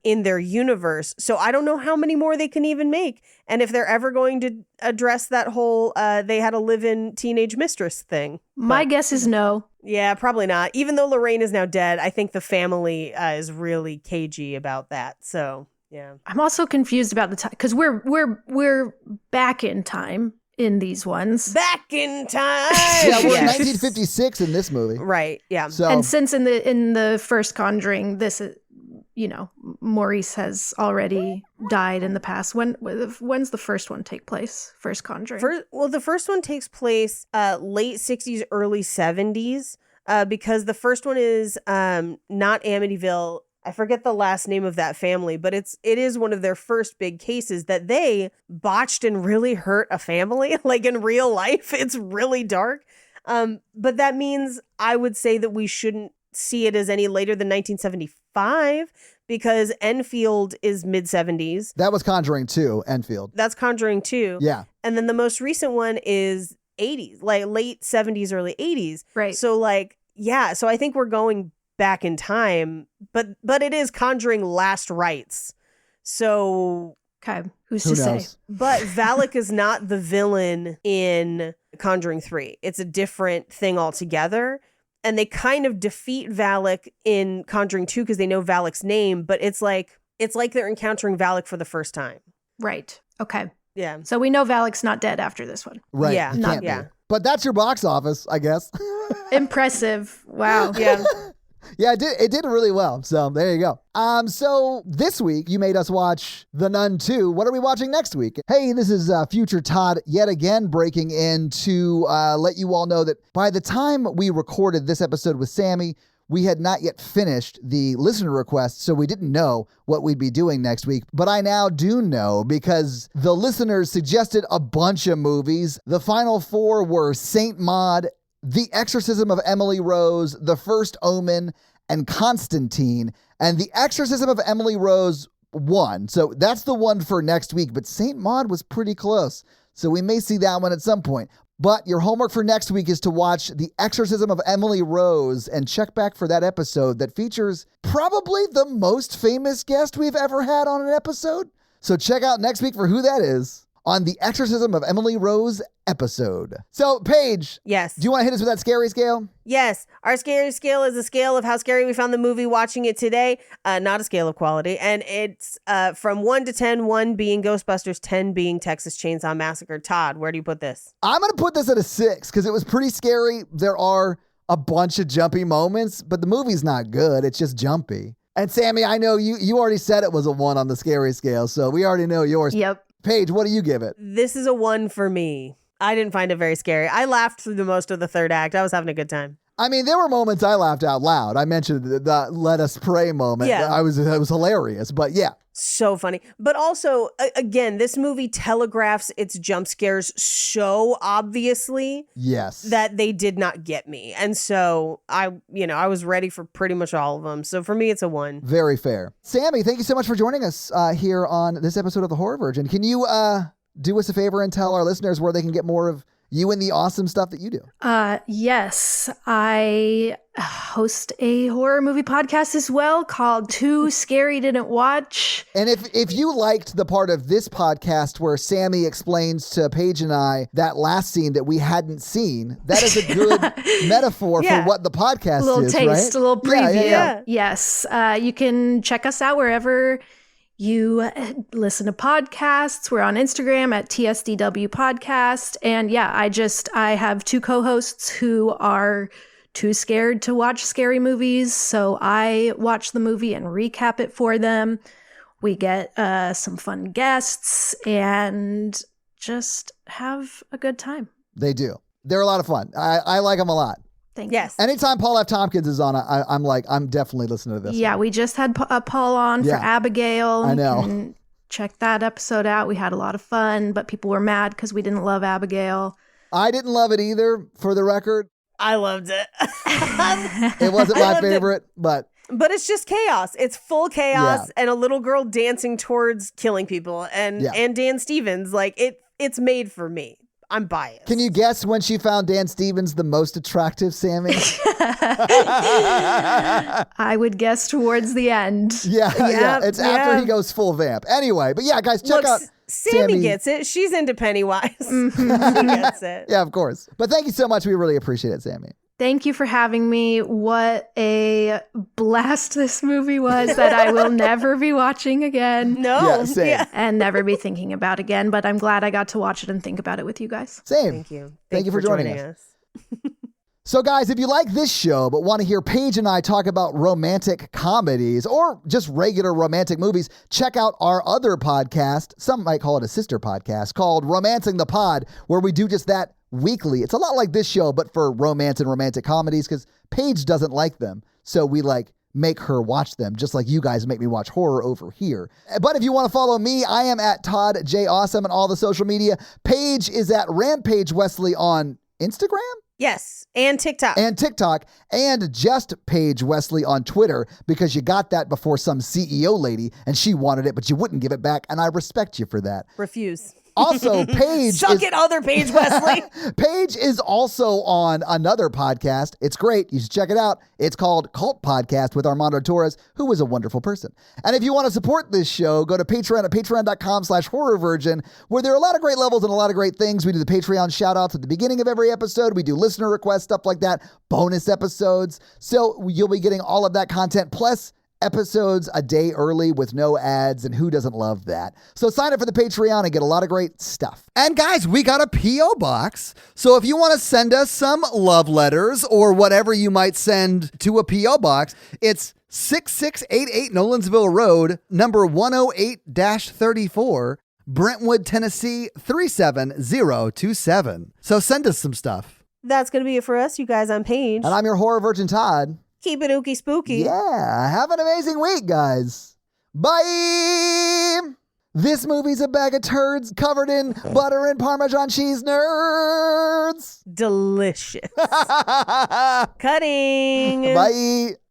in their universe. So I don't know how many more they can even make. And if they're ever going to address that whole they had a live-in teenage mistress thing. My guess is no. Yeah, probably not. Even though Lorraine is now dead, I think the family is really cagey about that. So, yeah. I'm also confused about the time, because we're back in time in these ones. Back in time. Yeah, we're in 1956 in this movie. Right, yeah. So, and since in the first Conjuring, this is, Maurice has already died in the past. When's the first one take place? First Conjuring? The first one takes place late 60s, early 70s, because the first one is not Amityville. I forget the last name of that family, but it is one of their first big cases that they botched and really hurt a family. Like, in real life, it's really dark. But that means I would say that we shouldn't see it as any later than 1975, because Enfield is mid-70s. that was Conjuring 2, Enfield. That's Conjuring 2. Yeah. And then the most recent one is 80s, like late 70s, early 80s. Right. So like, yeah. So I think we're going back in time, but it is Conjuring Last Rites. So okay, who's Who to knows? say? but Valak is not the villain in Conjuring 3. It's a different thing altogether. And they kind of defeat Valak in Conjuring 2 because they know Valak's name, but it's like they're encountering Valak for the first time. Right. Okay. Yeah. So we know Valak's not dead after this one. Right. Yeah. It Not- can't be. yeah. But that's your box office, I guess. Impressive. Wow. Yeah. Yeah, it did really well. So there you go. So this week you made us watch The Nun 2. What are we watching next week? Hey, this is Future Todd yet again breaking in to let you all know that by the time we recorded this episode with Sammy, we had not yet finished the listener request, so we didn't know what we'd be doing next week. But I now do know, because the listeners suggested a bunch of movies. The final four were Saint Maud, The Exorcism of Emily Rose, The First Omen, and Constantine. And The Exorcism of Emily Rose won. So that's the one for next week. But Saint Maud was pretty close. So we may see that one at some point. But your homework for next week is to watch The Exorcism of Emily Rose and check back for that episode that features probably the most famous guest we've ever had on an episode. So check out next week for who that is on The Exorcism of Emily Rose episode. So, Paige, Yes. do you want to hit us with that scary scale? Yes. Our scary scale is a scale of how scary we found the movie watching it today, not a scale of quality. And it's from 1 to 10, 1 being Ghostbusters, 10 being Texas Chainsaw Massacre. Todd, where do you put this? I'm going to put this at a 6 because it was pretty scary. There are a bunch of jumpy moments, but the movie's not good. It's just jumpy. And Sammy, I know you already said it was a 1 on the scary scale, so we already know yours. Yep. Paige, what do you give it? This is a 1 for me. I didn't find it very scary. I laughed through the most of the third act. I was having a good time. I mean, there were moments I laughed out loud. I mentioned the let us pray moment. Yeah. It was hilarious, but yeah. So funny. But also, again, this movie telegraphs its jump scares so obviously Yes. that they did not get me. And so I was ready for pretty much all of them. So for me, it's a 1. Very fair. Sammy, thank you so much for joining us here on this episode of The Horror Virgin. Can you do us a favor and tell our listeners where they can get more of you and the awesome stuff that you do? Yes, I host a horror movie podcast as well called Too Scary Didn't Watch. And if you liked the part of this podcast where Sammy explains to Paige and I that last scene that we hadn't seen, that is a good metaphor Yeah. for what the podcast A little is, taste, right? a little preview. Yeah. Yes, you can check us out wherever you listen to podcasts. We're on Instagram at TSDW Podcast. And yeah, I have 2 co-hosts who are too scared to watch scary movies. So I watch the movie and recap it for them. We get some fun guests and just have a good time. They do. They're a lot of fun. I like them a lot. Thank Yes. Anytime Paul F. Tompkins is on, I'm definitely listening to this. Yeah, one. we just had Paul on Yeah. for Abigail. I know. And check that episode out. We had a lot of fun, but people were mad because we didn't love Abigail. I didn't love it either, for the record. I loved it. It wasn't I my loved it. favorite, but But it's just chaos. It's full chaos Yeah. and a little girl dancing towards killing people and Dan Stevens. Like it's made for me. I'm biased. can you guess when she found Dan Stevens the most attractive, Sammy? I would guess towards the end. Yeah. It's after yeah. he goes full vamp. Anyway, but yeah, guys, check Look, out Sammy gets it. She's into Pennywise. She gets it. Yeah, of course. But thank you so much. We really appreciate it, Sammy. Thank you for having me. What a blast this movie was that I will never be watching again. No. Yeah, same. And never be thinking about again. But I'm glad I got to watch it and think about it with you guys. Same. Thank you. Thank you for joining us. So, guys, if you like this show but want to hear Paige and I talk about romantic comedies or just regular romantic movies, check out our other podcast. Some might call it a sister podcast called Romancing the Pod, where we do just that weekly. It's a lot like this show, but for romance and romantic comedies because Paige doesn't like them. So we make her watch them, just like you guys make me watch horror over here. But if you want to follow me, I am at Todd J. Awesome on all the social media. Paige is at Rampage Wesley on Instagram? Yes. And TikTok. And just Paige Wesley on Twitter because you got that before some CEO lady and she wanted it, but you wouldn't give it back. And I respect you for that. Refuse. Also, Paige Suck it, other Paige Wesley. Paige is also on another podcast. It's great. You should check it out. It's called Cult Podcast with Armando Torres, who is a wonderful person. And if you want to support this show, go to Patreon at patreon.com/horrorvirgin, where there are a lot of great levels and a lot of great things. We do the Patreon shout outs at the beginning of every episode. We do listener requests, stuff like that, bonus episodes. So you'll be getting all of that content, plus episodes a day early with no ads, and who doesn't love that? So sign up for the Patreon and get a lot of great stuff. And guys, we got a P.O. box. So if you want to send us some love letters or whatever you might send to a P.O. box, it's 6688 Nolensville Road, number 108-34, Brentwood, Tennessee 37027. So send us some stuff. That's going to be it for us, you guys. I'm Paige. And I'm your horror virgin, Todd. Keep it ooky spooky. Yeah, have an amazing week, guys. Bye! This movie's a bag of turds covered in butter and Parmesan cheese, nerds. Delicious. Cutting. Bye.